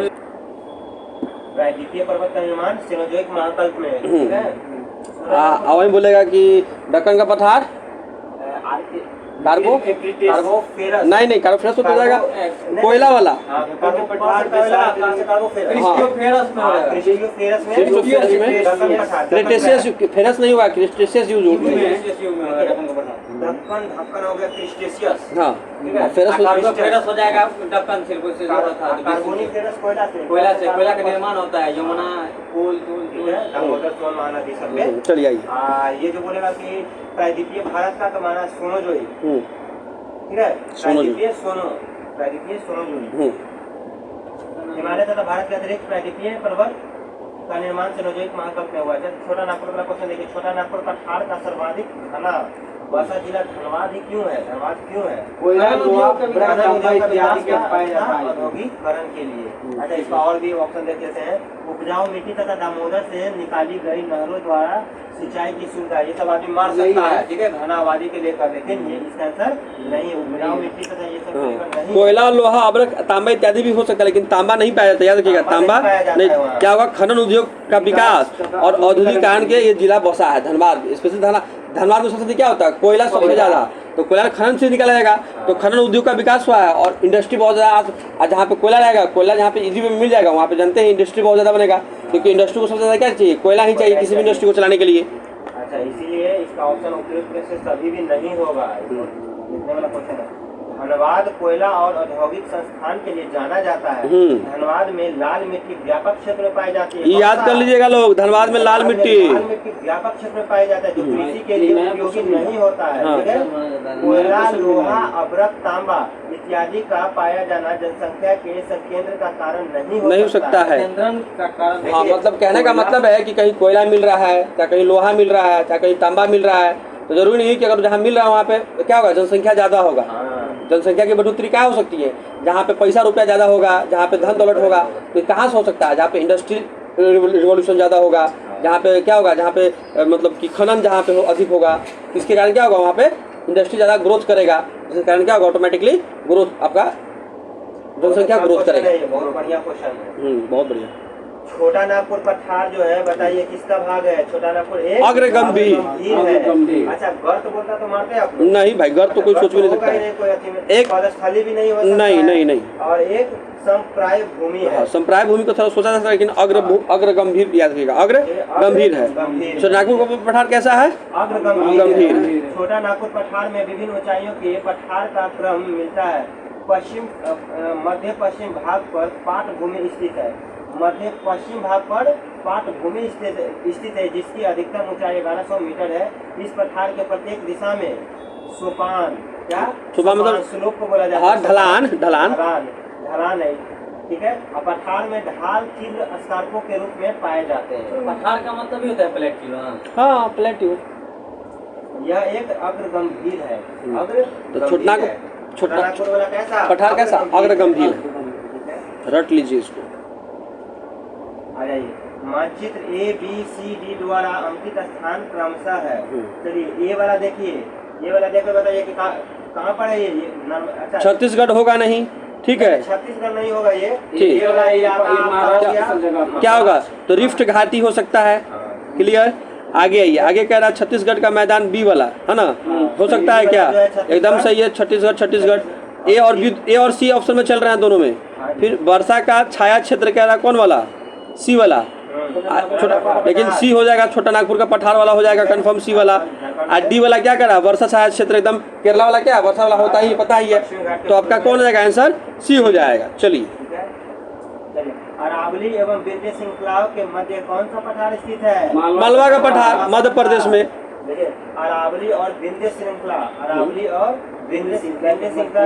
प्रायद्वीपीय पर्वत का निर्माण सेनोजोइक महाकल्प में है। ठीक है, वही बोलेगा कि दक्कन का पठार कार्बो कार्बोफेरस नहीं कार्बोफेरस तो जाएगा कोयला वाला। हाँ, कार्बोफेरस क्रिस्टियोफेरस में होगा। क्रिस्टियोफेरस में क्रिस्टियोफेरस में क्रिटेशियस फेरस नहीं हुआ, क्रिटेशियस यूज होता है। ढक्कन हो गया क्रिस्टेशियस। हाँ ठीक है, फेरस कार्बोफेरस हो जाएगा ढक्कन से कोई से कार्बोनिफेरस कोयला से कोयला का निर्माण होता है, यमुना पुल ठीक है, दामोदर सोन महानदी सब में। चलिए आइए। ये जो बोलेगा कि प्रायद्वीपीय भारत का तो माना सोनोजोई। ठीक है, सोनोजोई। प्रायद्वीपीय सोनोजोई। हिमालय तथा भारत के अतिरिक्त प्रायद्वीपीय पर्वत का निर्माण सेनोजोइक महाकल्प में हुआ है। छोटा नागपुर वाला क्वेश्चन देखिए, छोटा नागपुर पठार का सर्वाधिक घना बसा जिला धनबाद ही क्यों है? धनबाद क्यों है? औद्योगिकरण के लिए। अच्छा, इसका और भी ऑप्शन देख लेते हैं। उपजाऊ मिट्टी तथा दामोदर से निकाली गई नहरों द्वारा सिंचाई की सुविधा, ये सब आदमी मार सकता है। ठीक है, घना आबादी के लेकर, लेकिन ये इसका आंसर नहीं है। उपजाऊ मिट्टी तथा ये सब लेकर नहीं। कोयला, लोहा, अब्रक, तांबा इत्यादि भी हो सकता है, लेकिन तांबा नहीं पाया जाता। याद रखिएगा, तांबा नहीं। क्या होगा? खनन उद्योग का विकास और औद्योगिकरण के ये जिला बसा है धनबाद। स्पेशल धनबाद में सबसे क्या होता है? कोयला सबसे ज्यादा, तो कोयला खनन से निकाला जाएगा, तो खनन उद्योग का विकास हुआ है और इंडस्ट्री बहुत ज्यादा। जहाँ पे कोयला रहेगा, कोयला जहाँ पे इजी में मिल जाएगा, वहाँ पे जानते हैं इंडस्ट्री बहुत ज्यादा बनेगा, क्योंकि इंडस्ट्री को सबसे ज्यादा क्या चाहिए? कोयला ही चाहिए किसी भी इंडस्ट्री को चलाने के लिए। अच्छा, इसीलिए इसका ऑप्शन उपयुक्त में से सभी भी नहीं होगा। लिखने वाला क्वेश्चन है। धनबाद कोयला और औद्योगिक संस्थान के लिए जाना जाता है। धनबाद में लाल मिट्टी व्यापक क्षेत्र में पाई जाती है। ये याद कर लीजिएगा लोग, धनबाद में लाल मिट्टी व्यापक क्षेत्र में पाई जाता है, जो कृषि के लिए उपयोगी नहीं होता है। ठीक है, कोयला, लोहा, अब्रक, तांबा इत्यादि का पाया जाना जनसंख्या के संकेंद्र का कारण नहीं हो सकता है। हाँ, मतलब कहने का मतलब है कि कहीं कोयला मिल रहा है, चाहे कहीं लोहा मिल रहा है, चाहे कहीं तांबा मिल रहा है, तो जरूरी नहीं कि अगर जहाँ मिल रहा है वहाँ पे क्या होगा? जनसंख्या ज्यादा होगा। जनसंख्या की बढ़ोतरी क्या हो सकती है? जहाँ पे पैसा रुपया ज्यादा होगा, जहाँ पे धन दौलत होगा, तो कहाँ से हो सकता है? जहाँ पे इंडस्ट्री रिवॉल्यूशन ज्यादा होगा, जहाँ पे क्या होगा? जहाँ पे मतलब कि खनन जहाँ पे अधिक होगा, इसके कारण क्या होगा? वहाँ पे इंडस्ट्री ज्यादा ग्रोथ करेगा, जिसके कारण क्या होगा? ऑटोमेटिकली ग्रोथ आपका जनसंख्या ग्रोथ करेगा। बहुत बढ़िया क्वेश्चन है। बहुत बढ़िया। छोटा नागपुर पठार जो है बताइए किसका भाग है? छोटा नागपुर एक अग्रगंभीर है। अच्छा, गर्त बोलता तो मारते आप? नहीं भाई, गर्त तो कोई सोच भी नहीं सकता है। एक स्थली भी नहीं हो सकता नहीं और एक संप्राय भूमि है। संप्राय भूमि को थोड़ा सोचा जा सकता है, लेकिन अग्रगंभीर याद रखिएगा, अग्रगंभीर है। छोटा नागपुर का पठार कैसा है? अग्रगंभीर। छोटा नागपुर पठार में विभिन्न ऊंचाइयों के पठार का क्रम मिलता है। पश्चिम मध्य पश्चिम भाग पर पाट भूमि स्थित है। मध्य पश्चिम भाग पर पाटभूमि स्थित है, जिसकी अधिकतम ऊंचाई 1100 मीटर है। इस पठार के प्रत्येक दिशा में सोपान, क्या सोपान मतलब स्लोप को बोला जाता हाँ, है। ढलान ढलान ढलान है, ठीक है। और पठार में ढाल छिद्र स्कार्पों के रूप में पाए जाते हैं। पठार का मतलब ही होता है प्लेट्यू। हाँ प्लेट्यू। यह एक अग्रगंभीर है। तो छोटना को नागपुर वाला कैसा पठार कैसा अग्रगंभीर है, रट लीजिए इसको। आ जाइए, मानचित्र ABCD द्वारा अंकित स्थान क्रमशः है। चलिए ये वाला देखिए, ये वाला देखकर बताइए कि कहाँ पर है ये अच्छा छत्तीसगढ़ होगा नहीं, ठीक है। छत्तीसगढ़ नहीं होगा ये। ठीक। ये वाला क्या होगा तो रिफ्ट घाटी हो सकता है। क्लियर। आगे आइए, आगे कह रहा है छत्तीसगढ़ का मैदान बी वाला है ना, हो सकता है क्या? एकदम सही है, छत्तीसगढ़। ए और सी ऑप्शन में चल रहे हैं दोनों में। फिर वर्षा का छाया क्षेत्र कह रहा है कौन वाला? सी वाला। छोटा, लेकिन सी हो जाएगा, छोटा नागपुर का पठार वाला हो जाएगा कंफर्म सी वाला। और डी वाला क्या कर रहा है? वर्षा छाया क्षेत्र, एकदम केरला वाला क्या वर्षा वाला होता ही पता ही है। तो आपका कौन हो जाएगा आंसर? सी हो जाएगा। चलिए, अरावली एवं विंध्य श्रृंखलाओं के मध्य कौन सा पठार स्थित है? मालवा का पठार, मध्य प्रदेश में। देखिए, अरावली और विंध्य श्रृंखला, अरावली और विंध्य श्रृंखला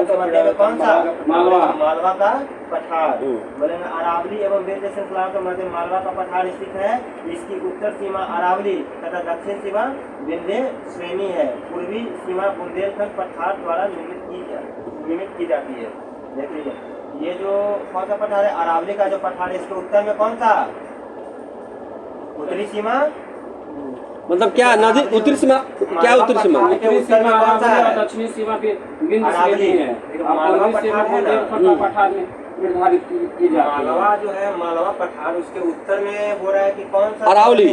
के मध्य में कौन सा? मालवा का पठार। बोले ना, अरावली एवं विंध्य श्रृंखला के मध्य मालवा का पठार स्थित है। इसकी उत्तर सीमा अरावली तथा दक्षिण सीमा विंध्य श्रेणी है। पूर्वी सीमा बुंदेलखंड पठार द्वारा निर्मित की जाती है। देखिए, ये जो कौन सा पठार है? अरावली का जो पठार है, इसके उत्तर में कौन सा? उत्तरी सीमा मतलब क्या नदी? उत्तरी सीमा क्या? उत्तरी सीमा उत्तरी सीमा कौन सा है? दक्षिणी सीमा पे विंध्य श्रेणी है। मालवा पठार है ना, पठार में निर्धारित की जाती है। मालवा जो है, मालवा पठार, उसके उत्तर में हो रहा है कि कौन सा? अरावली।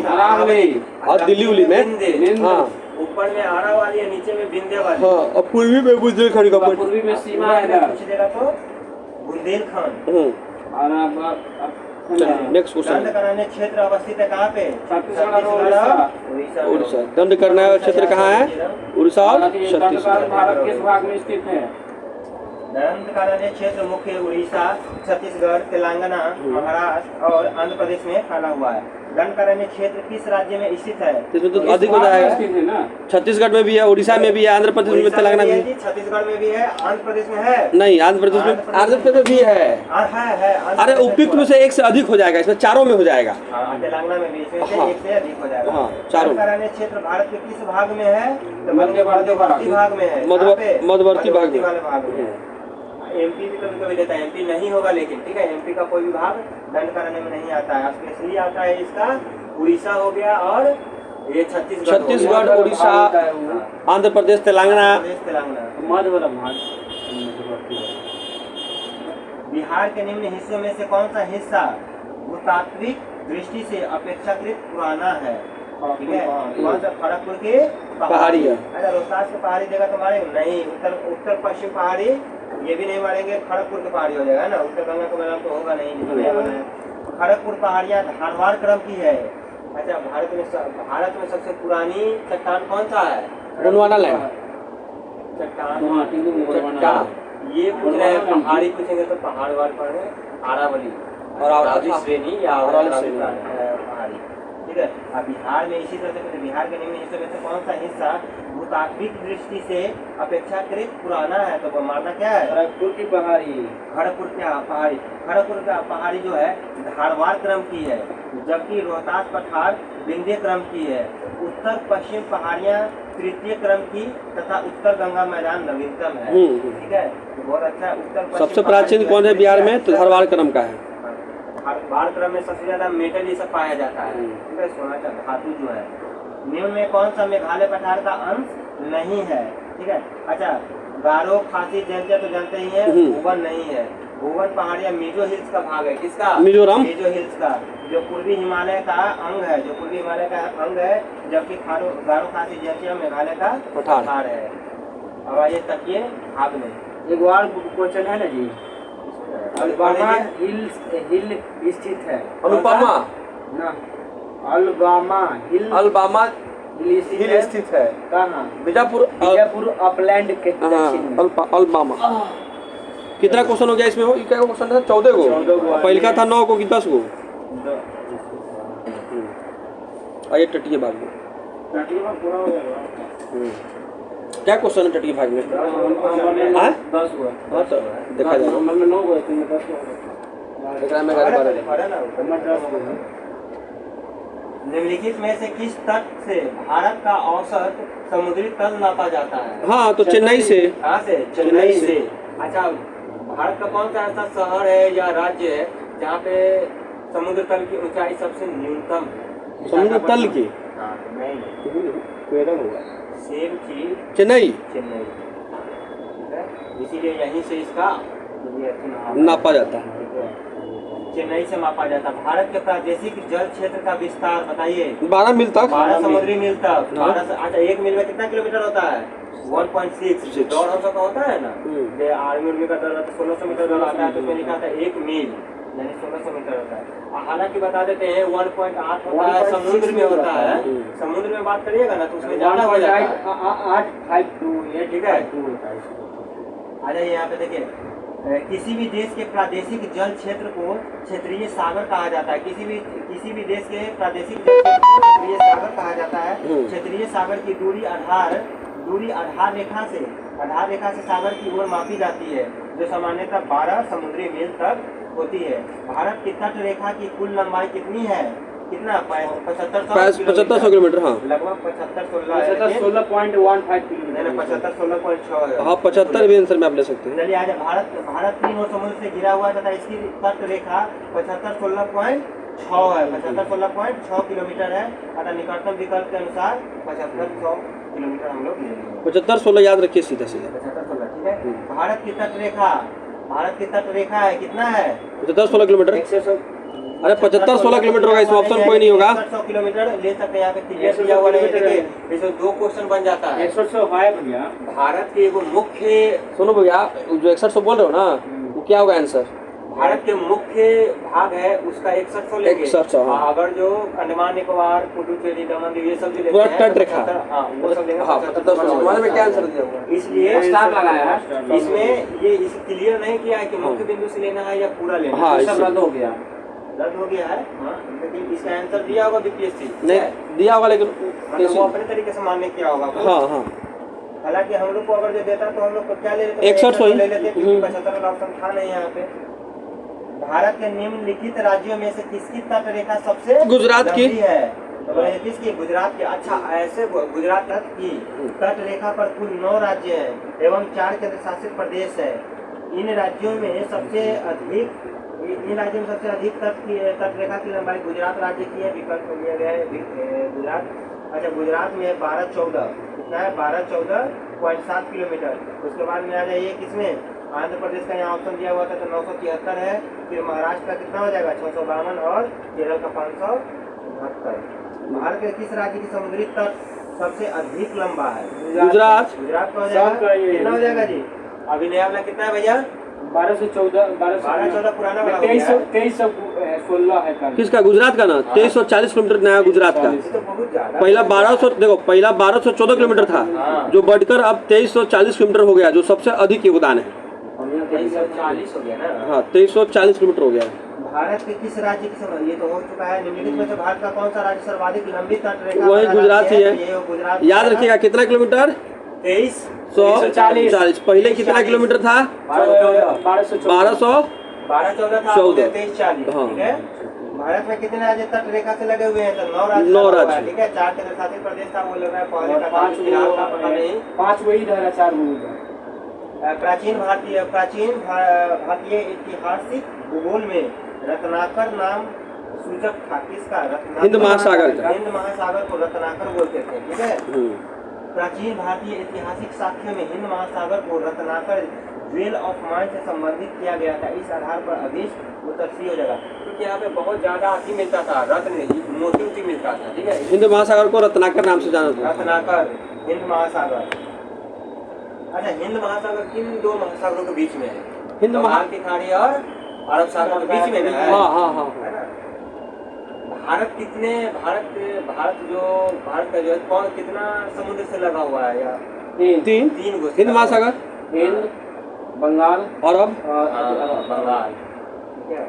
और दिल्ली उली में हाँ, ऊपर में आरा वाली है, नीचे में विंध्य वाली। हाँ, और पूर्वी में बुंदेलखंड का पठार। पूर्वी में सीमा है। पूछ देगा तो बुंदेलखंड। Next question. दंडकारण्य क्षेत्र अवस्थित है कहाँ पे? छत्तीसगढ़ और उड़ीसा। दंड करना क्षेत्र कहाँ है? उड़ीसा और छत्तीसगढ़। भारत किस भाग में स्थित है? दंडकारण्य क्षेत्र मुख्य उड़ीसा, छत्तीसगढ़, तेलंगाना, महाराष्ट्र और आंध्र प्रदेश में फैला हुआ है। दंडकारण्य क्षेत्र किस राज्य में स्थित है? इसमें तो अधिक हो जाएगा। छत्तीसगढ़ में भी है, उड़ीसा में भी है, आंध्र प्रदेश में, तेलंगाना में भी। छत्तीसगढ़ में भी है, आंध्र प्रदेश में है। नहीं, आंध्र प्रदेश में भी है। अरे उपयुक्त में से एक से अधिक हो जाएगा, इसमें चारों में हो जाएगा। तेलंगाना में भी इसमें से एक से अधिक हो जाएगा। हाँ, चारों। दंडकारण्य क्षेत्र भारत के किस भाग में है? तो मध्यवर्ती भाग में है। मध्यवर्ती भाग में। वाले भाग में है। एमपी भी कभी कभी देता है, एमपी नहीं होगा लेकिन, ठीक है। एमपी का कोई भी भाग दंडकारण्य में नहीं आता है। स्पेशली आता है इसका उड़ीसा हो गया और ये छत्तीसगढ़, उड़ीसा, आंध्र प्रदेश, तेलंगाना। मध्य वाला भाग। बिहार के निम्न हिस्सों में से कौन सा हिस्सा भूतात्विक दृष्टि से अपेक्षाकृत पुराना है? ठीक है, कौन सा? खड़गपुर की पहाड़ी है। अच्छा, रोहतास की पहाड़ी देगा तो मारेंगे नहीं। उत्तर पश्चिम पहाड़ी ये भी नहीं मारेंगे, खड़गपुर की पहाड़ी हो जाएगा ना। उत्तर गंगा का मैदान तो होगा नहीं। खड़गपुर पहाड़ियाँ धारवाड़ क्रम की है। अच्छा, भारत में सबसे पुरानी चट्टान कौन सा है? गोंडवाना लैंड। चट्टान ये पूछ रहे हैं, पहाड़ी पूछेंगे तो पहाड़ वाड़ पर है अरावली और अरावली श्रेणी या अरावली पहाड़ी, ठीक है। अब बिहार में इसी तरह से बिहार के निम्न हिस्सों में से कौन सा हिस्सा भूतात्विक दृष्टि से अपेक्षाकृत पुराना है? तो मानना क्या है? खड़गपुर की पहाड़ी। खड़गपुर क्या पहाड़ी? खड़गपुर का पहाड़ी जो है धारवाड़ क्रम की है, जबकि रोहतास पठार विंध्य क्रम की है। उत्तर पश्चिम पहाड़ियाँ तृतीय क्रम की तथा उत्तर गंगा मैदान नवीनतम है, ठीक है। बहुत अच्छा। उत्तर सबसे प्राचीन कौन है बिहार में? तो धारवाड़ क्रम का है। धारवाड़ क्रम में सबसे ज्यादा मेटल ये सब पाया जाता है, ठीक है। सोना का धातु जो है। निम्न में कौन सा मेघालय पठार का अंश नहीं है? ठीक है। अच्छा, गारो, खासी, जयंतिया तो जानते ही हैं। भुवन नहीं है। भुवन पहाड़ियाँ मिजो हिल्स का भाग है। किसका? मिजोरम। मिजो हिल्स का, जो पूर्वी हिमालय का अंग है, जबकि गारो, खासी, जयंतिया मेघालय का पठार है। अब आइए तकिए भाग में एक बार क्वेश्चन है ना जी, अलबामा हिल स्थित है। अनुपमा ना, अलबामा हिल स्थित है कहाँ? बीजापुर अपलैंड के दक्षिण में। अलबामा। कितना क्वेश्चन हो गया इसमें? क्या क्वेश्चन था? 14 को। पहले का था 9 को कि 10 को? और ये तटीय भाग में पूरा हो जाएगा। क्या क्वेश्चन है तटीय भाग में? हाँ? 10 हुआ। हाँ तो देखा जाएगा। नंबर में 9 हुए थे, 10 हुआ। एकरा में 11 नंबर 10 हुआ। निम्नलिखित में से किस तट से भारत का औसत समुद्री तल नापा जाता है? हाँ तो चेन्नई से। कहाँ से? चेन्नई से। अच्छा, भारत का कौन सा ऐसा शहर है या राज्य है जहाँ पे समुद्र तल की ऊंचाई सबसे न्यूनतम है? समुद्र तल की? हाँ, नहीं, केरल होगा। सेम चीज चेन्नई चेन्नई, ठीक है? इसीलिए यहीं से इसका नापा जाता है। चेन्नई से मापा जाता है। भारत के प्रादेशिक जल क्षेत्र का विस्तार बताइए। 12 मील तक। 12 समुद्री मील तक। हाँ। 12 अच्छा, 1 मील में कितना किलोमीटर होता है? 1.6। दौड़ हम सबका होता है ना, ये आर्मी उर्मी का दौड़ 1600 मीटर दौड़ आता है, तो उसमें लिखा था 1 मील यानी 1600 मीटर होता है। हालांकि बता देते हैं 1.8 होता है, समुद्र में होता है। समुद्र में बात करिएगा ना तो उसमें ज्यादा हो जाता है। 852 ये ठीक है। आ जाइए यहाँ पे देखिए, किसी भी देश के प्रादेशिक जल क्षेत्र को क्षेत्रीय सागर कहा जाता है। किसी भी देश के प्रादेशिक जल क्षेत्र को क्षेत्रीय सागर कहा जाता है। क्षेत्रीय सागर की दूरी आधार रेखा से सागर की ओर मापी जाती है, जो सामान्यतः 12 समुद्री मील तक होती है। भारत की तट रेखा की कुल लंबाई कितनी है? कितना? 7500 किलोमीटर। हाँ लगभग 75-16 16.15 किलोमीटर। 75-16.6 है। हाँ 75 भी आंसर में आप ले सकते हैं। चलिए, आज भारत 3 और समुद्र से घिरा हुआ तथा इसकी तट रेखा 75-16.6 है। 75-16.6 किलोमीटर है। अतः निकटतम विकल्प के अनुसार 75-100 किलोमीटर हम लोग ले लेंगे। 75-16 याद रखिए सीधा सीधा। 75-16, ठीक है। भारत की तट रेखा है, कितना है? 75-16 किलोमीटर। 100 अरे 75-16 किलोमीटर होगा, इसमें ऑप्शन कोई नहीं होगा। 100 किलोमीटर ले सकते हैं। यहाँ पे क्लियर किया हुआ नहीं है। इसमें 2 क्वेश्चन बन जाता है। 100 है भैया। भारत के एगो मुख्य, सुनो भैया, जो 6100 बोल रहे हो ना, वो क्या होगा आंसर? भारत के मुख्य भाग है उसका 6100 लेंगे। 6100, हाँ। अगर जो अंडमान निकोबार, पुडुचेरी, दमन दीव ये सब जो लेते पूरा हैं, तट रेखा। हाँ वो सब लेंगे। हाँ 75-16। तुम्हारे में क्या आंसर दिया हुआ? इसलिए स्टार लगाया है। इसमें ये इस क्लियर नहीं किया है कि मुख्य बिंदु से लेना है या पूरा लेना हाँ, है। सब रद्द हो गया। रद्द हो गया है। हाँ, लेकिन इसका आंसर दिया होगा बीपीएससी नहीं दिया होगा, लेकिन मतलब वो अपने तरीके से मान्य किया होगा। हाँ हाँ हालांकि हम लोग को अगर जो देता तो हम लोग को क्या ले लेते? 6100 ले लेते, क्योंकि 75 वाला ऑप्शन था नहीं यहाँ पे। भारत के निम्नलिखित राज्यों में से किसकी तट रेखा सबसे गुजरात की लंबी है? तो बोले किसकी? गुजरात की। अच्छा, ऐसे गुजरात तट की तट रेखा पर कुल 9 राज्य हैं एवं 4 केंद्र शासित प्रदेश है। इन राज्यों में सबसे अधिक तट रेखा की लंबाई गुजरात राज्य की है। विकल्प लिया गया है गुजरात। अच्छा, गुजरात में 12-14 कितना है? 12-14.7 किलोमीटर। उसके बाद में आ जाइए किसमें? आंध्र प्रदेश का यहाँ ऑप्शन दिया हुआ था तो 973 है। फिर महाराष्ट्र का कितना हो जाएगा? 652 और केरल का 572। भारत के किस राज्य की समुद्री तट सबसे अधिक लंबा है? गुजरात। गुजरात का हो जाएगा। कितना हो जाएगा जी? अभी नया वाला कितना है भैया? 1214 पुराना वाला 2316 है कल। किसका? गुजरात का ना। 2340 किलोमीटर नया गुजरात का। तो बहुत ज्यादा। पहला 1200, देखो पहला 1214 किलोमीटर था, जो बढ़कर अब 2340 किलोमीटर हो गया, जो सबसे अधिक योगदान है। 2340 हो गया ना। हाँ 2340 किलोमीटर हो गया। भारत के किस राज्य की समुद्र, ये तो हो चुका है। निम्नलिखित में से भारत का कौन सा राज्य सर्वाधिक लंबी तट रेखा? वही गुजरात ही है। ये गुजरात। याद रखिएगा कितना किलोमीटर? 2340। पहले कितना किलोमीटर था? 1200 12-14 था। 14। 23-40, हाँ। ठीक है। भारत में कितने राज्य तट रेखा से लगे हुए हैं? तो 9 राज्य। 9 राज्य। ठीक है। 4 केंद्र शासित प्रदेश था, वो लगा है पहले का। 5 फिलहाल का पता नहीं। 5 वही रहा, 4 वो उधर। प्राचीन भारतीय ऐतिहासिक भूगोल में रत्नाकर नाम सूचक था। किसका? रत्नाकर। हिंद महासागर का। हिंद महासागर को रत्नाकर बोलते थे, ठीक है। प्राचीन भारतीय ऐतिहासिक साक्ष्य में हिंद महासागर को रत्नाकर ज्वेल ऑफ माइन से संबंधित किया गया था। इस आधार पर अभिष्ट उत्तर सी हो जाएगा, क्योंकि यहाँ पे बहुत ज्यादा अति मिलता था, रत्न मोती मिलता था, ठीक है। हिंद महासागर को रत्नाकर नाम से जाना था। रत्नाकर, हिंद महासागर। अच्छा, हिंद महासागर किन 2 महासागरों के बीच में है? हिंद बंगाल की खाड़ी और अरब सागर के बीच में ना है। हाँ हाँ हाँ। है ना? भारत का जो है कौन कितना समुद्र से लगा हुआ है? या 3 गो। हिंद महासागर, हिंद, बंगाल अरब। बंगाल, ठीक है।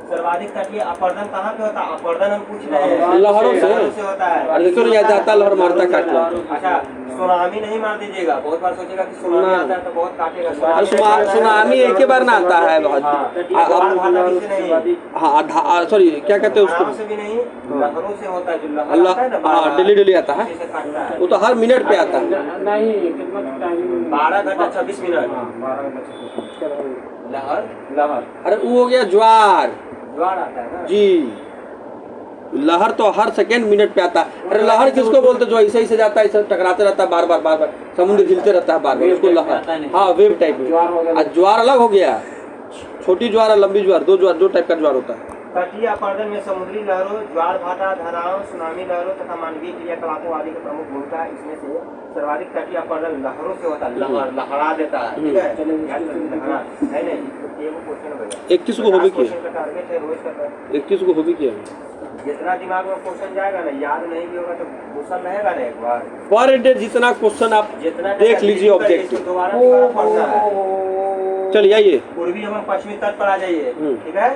सर्वाधिक तटीय अपर्दन कहाँ पे होता है? अपर्दन हम पूछ रहे हैं। लहरों से। होता है। और देखो ना, जाता लहर मारता काटता। अच्छा, सुनामी नहीं मार दीजिएगा। बहुत बार सोचेगा कि सुनामी आता है तो बहुत काटेगा। और सुनामी एक ही बार ना आता है बहुत। ज्वार भाटा भी से नहीं। हाँ, सॉरी क्या कहते हैं धाराओं उसको? से भी नहीं, लहरों से होता है। जो लहर आता है ना, हाँ, डेली आता है। उसी से काटता है। वो तो हर मिनट पे आता है। नहीं कितना टाइम 12 घंटा 26 मिनट 12 घंटा लहर लहर। अरे वो हो गया ज्वार ज्वार आता है ना जी। लहर तो हर सेकेंड मिनट पे आता है। अरे लहर किसको बोलते जो ऐसे ही से जाता है, ऐसे टकराते रहता है बार बार, समुद्र हिलते रहता है बार उसको लहर। हाँ, वेव टाइप में। और ज्वार अलग हो गया, छोटी ज्वार और लंबी ज्वार, दो टाइप का ज्वार होता है। तटीय अपर्दन में समुद्री लहरों, ज्वार भाटा, धाराओं, सुनामी लहरों तथा मानवीय क्रियाकलापों आदि की प्रमुख भूमिका है। इसमें से सर्वाधिक तटीय अपर्दन लहरों से होता है। लहर लहरा देता है, ठीक है। लहरा है नहीं। एक क्वेश्चन हो गया। 21 को होगी किया, क्वेश्चन का टारगेट है रोज का। 21 को होगी किया। जितना दिमाग में क्वेश्चन जाएगा ना, याद नहीं भी होगा तो घुसल रहेगा ना एक बार। पर डे जितना क्वेश्चन आप जितना देख लीजिए ऑब्जेक्टिव। दोबारा पढ़ना है। चलिए आइए पूर्वी एवं पश्चिमी तट पर आ जाइए, ठीक है।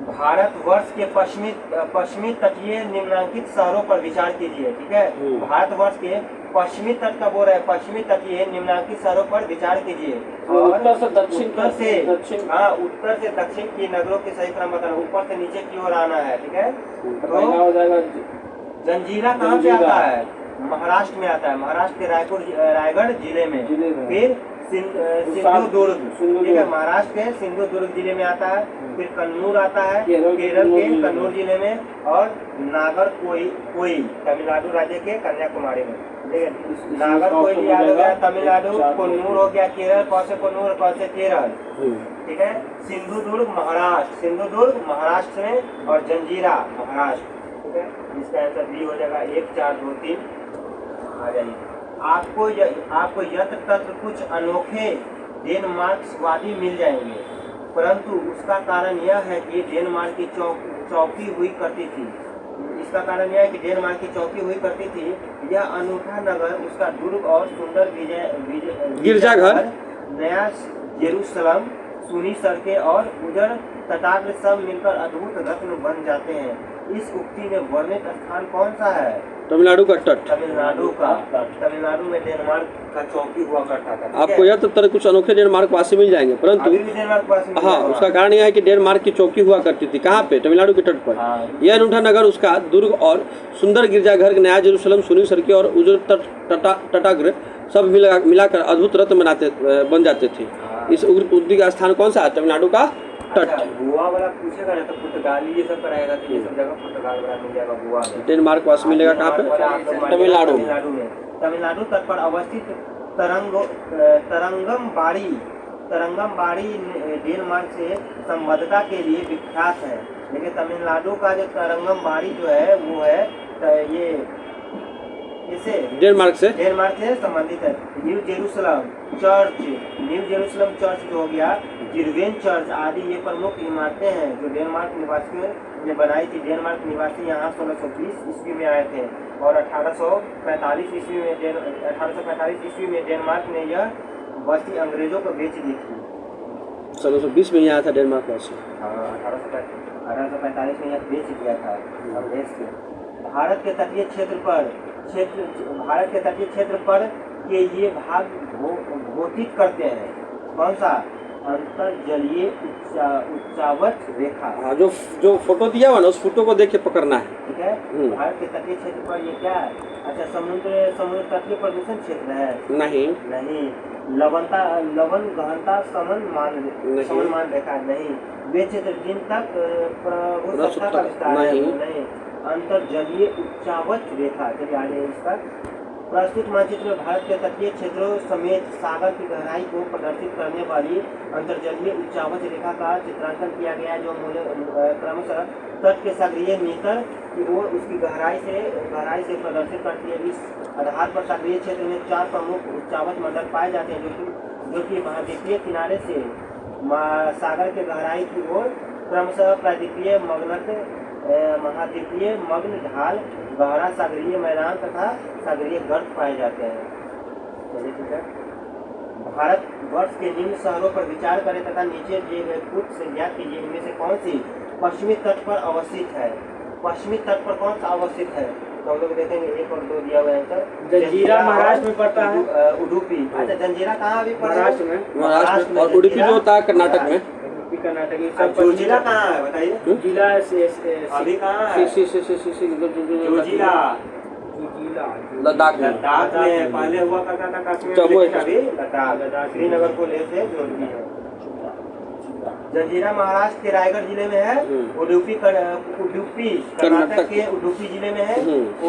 भारतवर्ष के पश्चिमी तटीय निम्नलिखित शहरों पर विचार कीजिए, ठीक है। भारतवर्ष के पश्चिमी तट का बोल रहा है, पश्चिमी तटीय निम्नलिखित शहरों पर विचार कीजिए। और उत्तर से दक्षिण हाँ, उत्तर से दक्षिण की नगरों के सही क्रम बताना। ऊपर से नीचे की ओर आना है, ठीक है। पहला हो जाएगा जंजीरा कहाँ पे आता है? महाराष्ट्र में आता है। महाराष्ट्र के रायगढ़ जिले में। फिर सिंधुदुर्ग, ठीक है, महाराष्ट्र के सिंधुदुर्ग जिले में आता है। फिर कन्नूर आता है केरल के कन्नूर जिले में। और नागरकोइल तमिलनाडु राज्य के कन्याकुमारी में, ठीक है। नागरकोइल याद हो गया तमिलनाडु, कन्नूर हो गया केरल, कौसे कन्नूर कौसे केरल, ठीक है। सिंधुदुर्ग महाराष्ट्र में और जंजीरा महाराष्ट्र, ठीक है। इसका आंसर बी हो जाएगा। 1 4 2 3 आ जाइए। आपको यत्र तत्र कुछ अनोखे डेनमार्क्सवादी मिल जाएंगे, परंतु उसका कारण यह है कि डेनमार्क की चौकी हुई करती थी। इसका कारण यह है कि डेनमार्क की चौकी हुई करती थी। यह अनूठा नगर, उसका दुर्ग और सुंदर गिरजाघर, नया जेरूसलम, सुनी सड़कें और उजड़ तटाग्र सब मिलकर अद्भुत रत्न बन जाते हैं। इस उक्ति में वर्णित स्थान कौन सा है? तमिलनाडु का तट। तमिलनाडु का। तमिलनाडु में डेनमार्क का चौकी हुआ करता था। आपको यह तो कुछ अनोखे डेनमार्क वासी मिल जाएंगे, परंतु हाँ, उसका कारण यह है कि डेनमार्क की चौकी हुआ करती थी। कहाँ पे? तमिलनाडु के तट पर। यह अनूठा नगर, उसका दुर्ग और सुंदर गिरजाघर, नया जेरूसलम, सुनी सड़कें और उजड़ तटाग्र सब मिलाकर अद्भुत रत्न बन जाते थे। इस उक्ति का स्थान कौन सा है? तमिलनाडु का तट। गोवा वाला पूछेगा ना तो पुर्तगाली ये सब कराएगा, तो ये सब जगह पुर्तगाल वाला मिल जाएगा गोवा में। डेनमार्क वासी मिलेगा कहाँ पे? तमिलनाडु में। तमिलनाडु तट पर अवस्थित तरंगमबाड़ी डेनमार्क से संबद्धता के लिए विख्यात है। लेकिन तमिलनाडु का जो तरंगमबाड़ी जो है वो है ये इसे डेनमार्क से संबंधित है। न्यू जेरूसलम चर्च जो हो गया, जिरवेन चर्च आदि ये प्रमुख इमारतें हैं जो डेनमार्क निवासियों ने बनाई थी। डेनमार्क निवासी यहाँ 1620 ईस्वी में आए थे और 1845 ईस्वी में डेनमार्क ने यह बस्ती अंग्रेजों को बेच दी थी। 1620 में यहाँ आया था डेनमार्क वासी। 1845 में यह बेच दिया था अंग्रेज से। भारत के तटीय क्षेत्र पर के ये भाग घोषित करते हैं। कौन सा? अंतर्जलीय उच्चावच रेखा। हाँ, जो फोटो दिया हुआ ना, उस फोटो को देख के पकड़ना है, ठीक है। भारत के तटीय क्षेत्र पर ये क्या है? अच्छा, समुद्र तटीय प्रदूषण क्षेत्र है? नहीं। लवण गहनता समन मान रेखा नहीं। वे क्षेत्र जिन तक प्रभुसत्ता का विस्तार नहीं। अंतर्जलीय उच्चावच रेखा। चलिए आगे इसका प्रस्तुत मानचित्र में भारत के तटीय क्षेत्रों समेत सागर की गहराई को प्रदर्शित करने वाली अंतर्जलीय उच्चावच रेखा का चित्रांकन किया गया है, जो क्रमशः तट के सागरीय मीटर की ओर उसकी गहराई से प्रदर्शित करती है। इस आधार पर सागरीय क्षेत्र में 4 प्रमुख उच्चावच मंडल पाए जाते हैं, जो कि महाद्वीपीय किनारे से सागर के गहराई की ओर क्रमशः प्रायद्वीपीय मग्नत, महाद्वीपीय मग्न ढाल, गहरा सागरीय मैदान तथा सागरीय गर्त पाए जाते हैं। चलिए ठीक है। भारत वर्ष के निम्न शहरों पर विचार करें तथा नीचे दिए गए कूट से ज्ञात कीजिए इनमें से कौन सी पश्चिमी तट पर अवस्थित है। पश्चिमी तट पर कौन सा अवस्थित है, तो हम लोग देखेंगे 1 और 2 दिया हुआ है आंसर। जंजीरा महाराष्ट्र में पड़ता है। उडुपी, अच्छा जंजीरा कहाँ अभी पड़ा है? महाराष्ट्र में। महाराष्ट्र में। और उडुपी जो होता है कर्नाटक में। कर्नाटक ये सब जोजिला कहाँ है बताइए? जिला अभी कहाँ है? जोजिला लद्दाख में। लद्दाख में पहले हुआ करता था कश्मीर, लेकिन अभी लद्दाख श्रीनगर को ले से जोड़ती है। जंजीरा महाराष्ट्र के रायगढ़ जिले में है। उडुपी कर्नाटक के उडुपी जिले में है।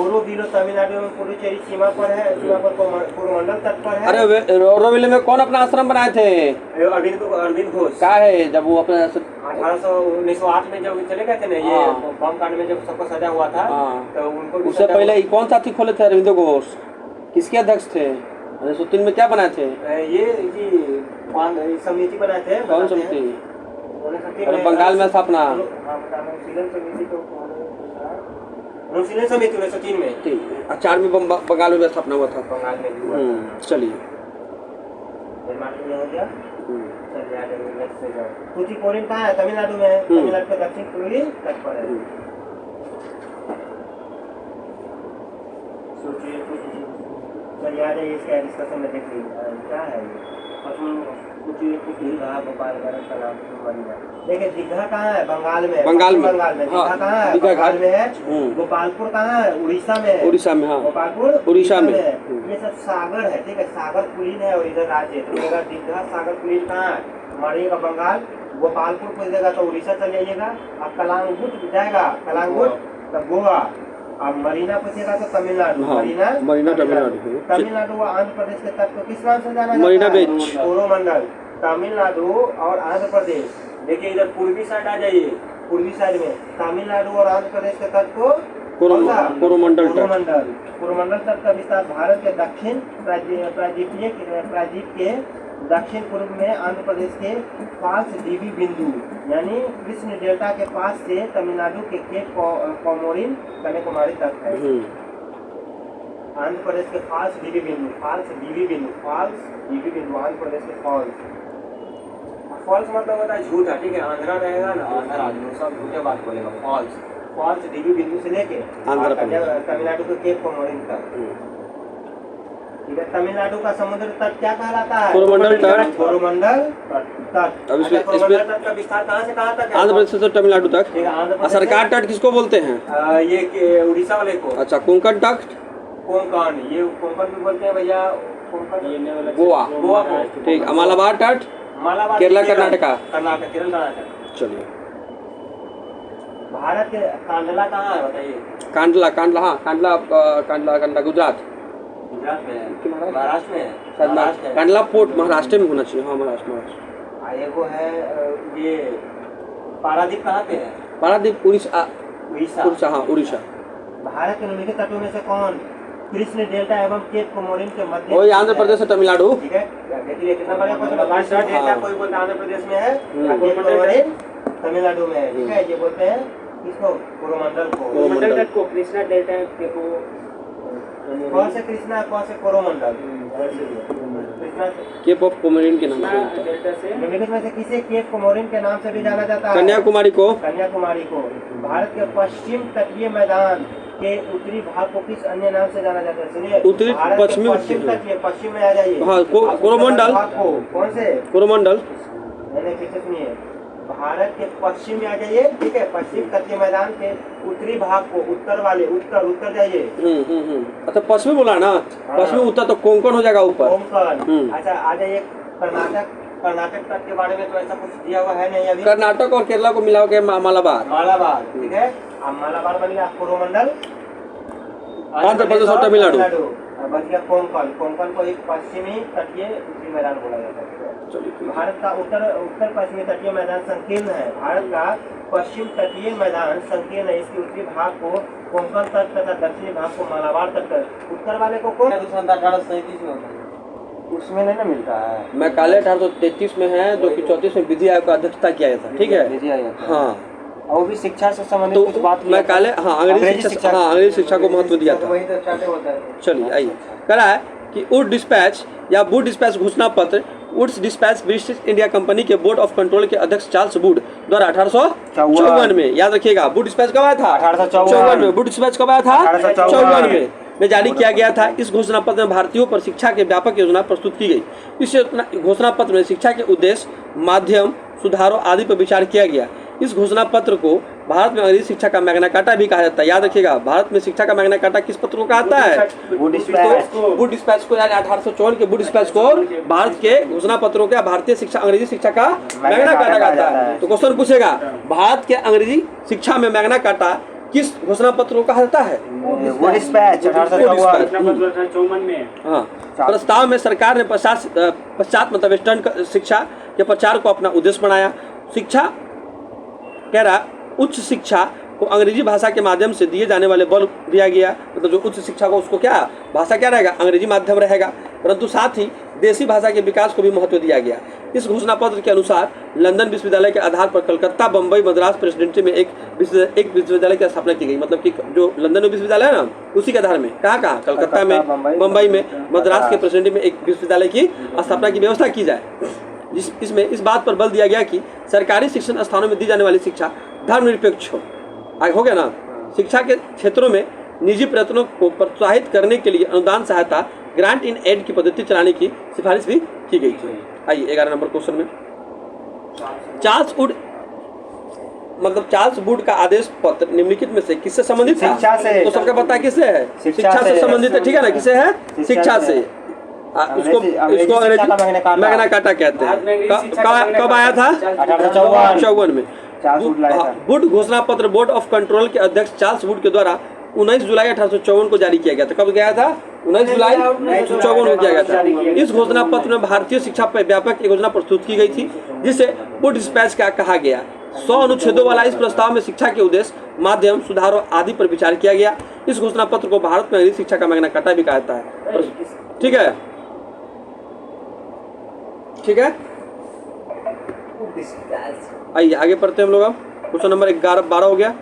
ओरोविलो तमिलनाडु में पुडुचेरी सीमा पर है, सीमा पर कोरोमंडल तट पर है। अरे ओरोविले में कौन अपना आश्रम बनाए थे? अरविंद घोष। क्या है जब वो अपने 1908 में जब चले गए थे ना, ये बम कांड में जब सबको सजा हुआ था, तो उनको उससे पहले कौन सा थी खोले थे अरविंद घोष? किसके अध्यक्ष थे? 1903 में क्या बनाए थे? ये समिति बनाए थे। कौन समिति? बंगाल में स्थापना। अनुशीलन समिति 1903 में। ठीक, 4 में बंगाल में स्थापना हुआ था। बंगाल में भी हुआ था। चलिए हो गया। चलिए आगे नेक्स्ट पे जाओ। तूतीकोरिन कहाँ है? तमिलनाडु में है। तमिलनाडु के दक्षिण पूर्वी तट पर है। सोचिए चलिए आ जाइए, इसका डिस्कशन में देखिए क्या है ये। दीघा भोपाल देखिए, दीघा कहाँ है? बंगाल में। बंगाल में। दीघा कहाँ है? बंगाल में है। गोपालपुर कहाँ है? उड़ीसा में है। उड़ीसा में, हाँ। गोपालपुर उड़ीसा में। ये सब सागर है, ठीक है। सागर कुलीन है और इधर राज्य है। तो मेरा दीघा सागर कुलीन कहाँ है? मारिएगा बंगाल। गोपालपुर पहुँचेगा तो उड़ीसा चल जाइएगा। अब कलांगुट जाएगा, कलांगुट तो गोवा। अब मरीना पूछेगा तो तमिलनाडु। मरीना तमिलनाडु। तमिलनाडु व आंध्र प्रदेश के तट को किस नाम से जाना जाता है? मरीना बीच। कोरोमंडल। तमिलनाडु और आंध्र प्रदेश, देखिए इधर पूर्वी साइड आ जाइए। पूर्वी साइड में तमिलनाडु और आंध्र प्रदेश के तट को कोरोमंडल तट का विस्तार भारत के दक्षिण प्रायद्वीप के दक्षिण पूर्व में आंध्र प्रदेश के पास डीबी बिंदु यानी कृष्ण डेल्टा के पास से तमिलनाडु के केप कोमोरिन कन्याकुमारी तक है। आंध्र प्रदेश के फॉल्स डीबी बिंदु आंध्र प्रदेश के फॉल्स मतलब होता है झूठा, ठीक है। आंध्रा रहेगा ना, आंध्रा आदमी सब झूठे बात बोलेगा। फॉल्स डीबी बिंदु से लेके तमिलनाडु के केप कोमोरिन तक, ठीक है। तमिलनाडु का समुद्र तट क्या कहलाता है? कोरोमंडल तट। कोरोमंडल तट का विस्तार कहाँ से कहाँ तक है? आंध्र प्रदेश से तमिलनाडु तक। सरकार तट किसको बोलते हैं? ये उड़ीसा वाले को। अच्छा, कोंकण तट। कोंकण, ये कोंकण भी बोलते हैं भैया। गोवा को, ठीक। मालाबार तट, केरला कर्नाटक। चलिए, भारत के कांडला कहाँ है बताइए? कांडला, हाँ, कांडला गुजरात में है। महाराष्ट्र में है। कांडला पोर्ट महाराष्ट्र में होना चाहिए। हाँ, महाराष्ट्र। एगो है ये पारादीप कहाँ पे है? पारादीप उड़ीसा, हाँ, उड़ीसा। भारत के निम्नलिखित तटों में से कौन कृष्ण डेल्टा एवं केप कोमोरिन के मध्य? वही आंध्र प्रदेश से तमिलनाडु, ठीक है। देखिए कितना बढ़िया क्वेश्चन। डेल्टा कोई बोलता है आंध्र प्रदेश में है, केप कोमोरिन तमिलनाडु में है, ठीक है। ये बोलते हैं किसको? कोरोमंडल को। कृष्णा डेल्टा कौन से कृष्णा, कौन से कोरोमंडल? केप ऑफ कोमोरिन के नाम से। निम्नलिखित में से किसे केप कोमोरिन के नाम से भी जाना जाता है? कन्याकुमारी को। भारत के पश्चिम तटीय मैदान के उत्तरी भाग को किस अन्य नाम से जाना जाता है? सुनिए, उत्तरी पश्चिम तटीय, पश्चिम में आ जाइए। हाँ, कोरोमंडल। कौन से? कोरोमंडल। सुनिए, भारत के पश्चिम में आ जाइए, ठीक है। पश्चिम तटीय मैदान के उत्तरी भाग को उत्तर जाइए। अच्छा, पश्चिमी बोला ना? पश्चिमी उत्तर तो कोंकण हो जाएगा ऊपर। कोंकण। अच्छा आ जाइए कर्नाटक तट के बारे में तो ऐसा कुछ दिया हुआ है नहीं अभी। कर्नाटक और केरला को मिला के मालाबार, ठीक है। अब मालाबार बन गया कोरोमंडल। आंध्र प्रदेश और तमिलनाडु बच गया कोंकण को एक पश्चिमी तटीय उत्तरी मैदान बोला जाता है। भारत का उत्तर पश्चिमी तटीय मैदान संकीर्ण है। भारत का पश्चिम तटीय मैदान संकीर्ण है। इसके उत्तरी भाग को कोंकण तट तथा दक्षिणी भाग को मालाबार तट। उत्तर वाले को कौन? 1837 में उसमें नहीं ना मिलता है। मैं काले 1833 में है, जो कि 34 में विधि आयोग का अध्यक्षता किया गया था, ठीक है। हाँ, और वो भी शिक्षा से संबंधित कुछ बात मैं काले, हाँ, अंग्रेजी शिक्षा को महत्व दिया था। वही तो चाहते होता है। चलिए आइए, कह रहा है कि वुड डिस्पैच या वुड डिस्पैच घोषणा पत्र Wood's dispatch British India company के बोर्ड ऑफ कंट्रोल के अध्यक्ष चार्ल्स वुड द्वारा 1854 में, याद रखिएगा, वुड डिस्पैच कब आया था? 1854 में। वुड डिस्पैच कब आया था? 1854 में जारी किया गया था। इस घोषणा पत्र में भारतीयों पर शिक्षा के व्यापक योजना प्रस्तुत की गई। इस घोषणा पत्र में शिक्षा के उद्देश्य, माध्यम, सुधारों आदि पर विचार किया गया। इस घोषणा पत्र को भारत में अंग्रेजी शिक्षा का मैग्ना कार्टा भी कहा जाता है। याद रखिएगा, भारत में शिक्षा का मैग्ना कार्टा किस पत्र को कहता है? वुड डिस्पैच को, यानी 1854 के वुड डिस्पैच को भारत के घोषणा पत्रों के भारतीय शिक्षा, अंग्रेजी शिक्षा का मैग्ना कार्टा कहता है। तो क्वेश्चन पूछेगा, भारत के अंग्रेजी शिक्षा में मैग्ना कार्टा किस घोषणा पत्र को कहा जाता है? वुड डिस्पैच 1854 में। हाँ, प्रस्ताव में सरकार ने पश्चात मतलब वेस्टर्न शिक्षा के प्रचार को अपना उद्देश्य बनाया। शिक्षा कह रहा, उच्च शिक्षा को अंग्रेजी भाषा के माध्यम से दिए जाने वाले बल दिया गया, मतलब जो उच्च शिक्षा को उसको क्या भाषा क्या रहेगा? अंग्रेजी माध्यम रहेगा, परंतु साथ ही देसी भाषा के विकास को भी महत्व दिया गया। इस घोषणा पत्र के अनुसार लंदन विश्वविद्यालय के आधार पर कलकत्ता, बम्बई, मद्रास प्रेसिडेंसी में एक विश्वविद्यालय की स्थापना की गई। मतलब कि जो लंदन विश्वविद्यालय है ना, उसी के आधार में कहाँ कलकत्ता में, बम्बई में, मद्रास के प्रेसिडेंसी में एक विश्वविद्यालय की स्थापना की व्यवस्था की जाए। इसमें इस बात पर बल दिया गया कि सरकारी शिक्षण स्थानों में दी जाने वाली शिक्षा धर्मनिरपेक्ष हो गया ना। शिक्षा के क्षेत्रों में निजी प्रयत्नों को प्रोत्साहित करने के लिए अनुदान सहायता, ग्रांट इन एड की पद्धति चलाने की सिफारिश भी की गई थी। आइए 11 नंबर क्वेश्चन में, चार्ल्स वुड का आदेश पत्र निम्नलिखित में से किससे संबंधित था? शिक्षा से। तो सबका पता है किससे है? शिक्षा से संबंधित है, ठीक है ना? किससे है? शिक्षा से। उसको मैग्ना कार्टा कहते हैं। कब आया था? 1854 में। वुड घोषणा पत्र बोर्ड ऑफ कंट्रोल के अध्यक्ष चार्ल्स वुड के द्वारा 19 जुलाई 1854 को जारी किया गया था। कब गया था? 19 जुलाई 1854 को किया गया था। इस घोषणा पत्र में भारतीय शिक्षा पर व्यापक योजना प्रस्तुत की गई थी, जिसे वुड डिस्पैच का कहा गया। 100 अनुच्छेदों वाला इस प्रस्ताव में शिक्षा के उद्देश्य, माध्यम, सुधारों आदि पर विचार किया गया। इस घोषणा पत्र को भारत में अंग्रेजी शिक्षा का मैग्ना कार्टा भी कहा जाता है। ठीक है, ठीक है। आइए आगे पढ़ते हैं हम लोग। अब क्वेश्चन नंबर 12 हो गया।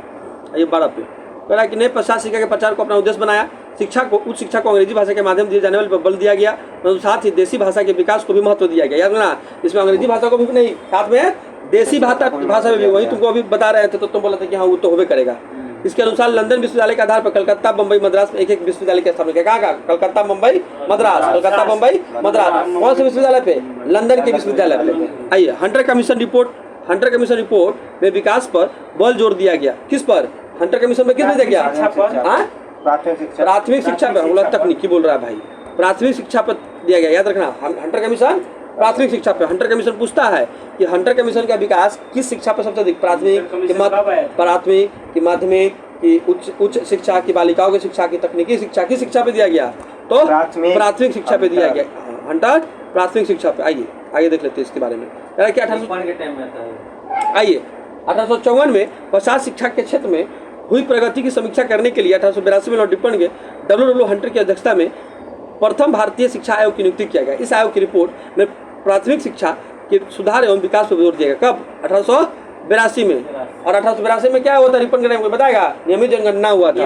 आइए 12 पे कह रहा है कि नए पश्चात शिक्षा के प्रचार को अपना उद्देश्य बनाया। शिक्षा को, उच्च शिक्षा को अंग्रेजी भाषा के माध्यम दिए जाने वाले पर बल दिया गया, परंतु साथ ही देसी भाषा के विकास को भी महत्व दिया गया। याद रखना, इसमें अंग्रेजी भाषा को भी नहीं, साथ में देसी भाषा में भी। वही तुमको अभी बता रहे थे तो तुम बोला था कि हाँ वो तो होवे करेगा। इसके अनुसार लंदन विश्वविद्यालय के आधार पर कलकत्ता, बम्बई, मद्रास में एक एक विश्वविद्यालय की स्थापना किया। कहाँ? कलकत्ता, बम्बई, मद्रास, कलकत्ता, बम्बई, मद्रास। कौन से विश्वविद्यालय पे? लंदन के विश्वविद्यालय पे। आइए, हंटर कमीशन रिपोर्ट में विकास पर बल जोर दिया गया। किस पर? हंटर कमीशन में किस पे दिया गया? प्राथमिक शिक्षा पर। बोला तकनीकी बोल रहा है भाई, प्राथमिक शिक्षा पर दिया गया। याद रखना, हंटर कमीशन प्राथमिक शिक्षा पर। हंटर कमीशन पूछता है कि हंटर कमीशन का विकास किस शिक्षा पर सबसे अधिक? प्राथमिक की माध्यमिक की उच्च शिक्षा की, बालिकाओं की शिक्षा की, तकनीकी शिक्षा की शिक्षा पे दिया गया। तो प्राथमिक शिक्षा पे दिया गया हंटर, प्राथमिक शिक्षा पे। आइए आगे देख लेते हैं इसके बारे में। क्या 1854 में पश्चात शिक्षा के क्षेत्र में हुई प्रगति की समीक्षा करने के लिए 1882 में लॉर्ड रिपन के डब्ल्यू हंटर की अध्यक्षता में प्रथम भारतीय शिक्षा आयोग की नियुक्ति किया गया। इस आयोग की रिपोर्ट में प्राथमिक शिक्षा के सुधार एवं विकास पर जोर दिया गया। कब? 1882 में। और 1882 में क्या हुआ था? रिपन के टाइम में बताएगा, नियमित जनगणना हुआ था।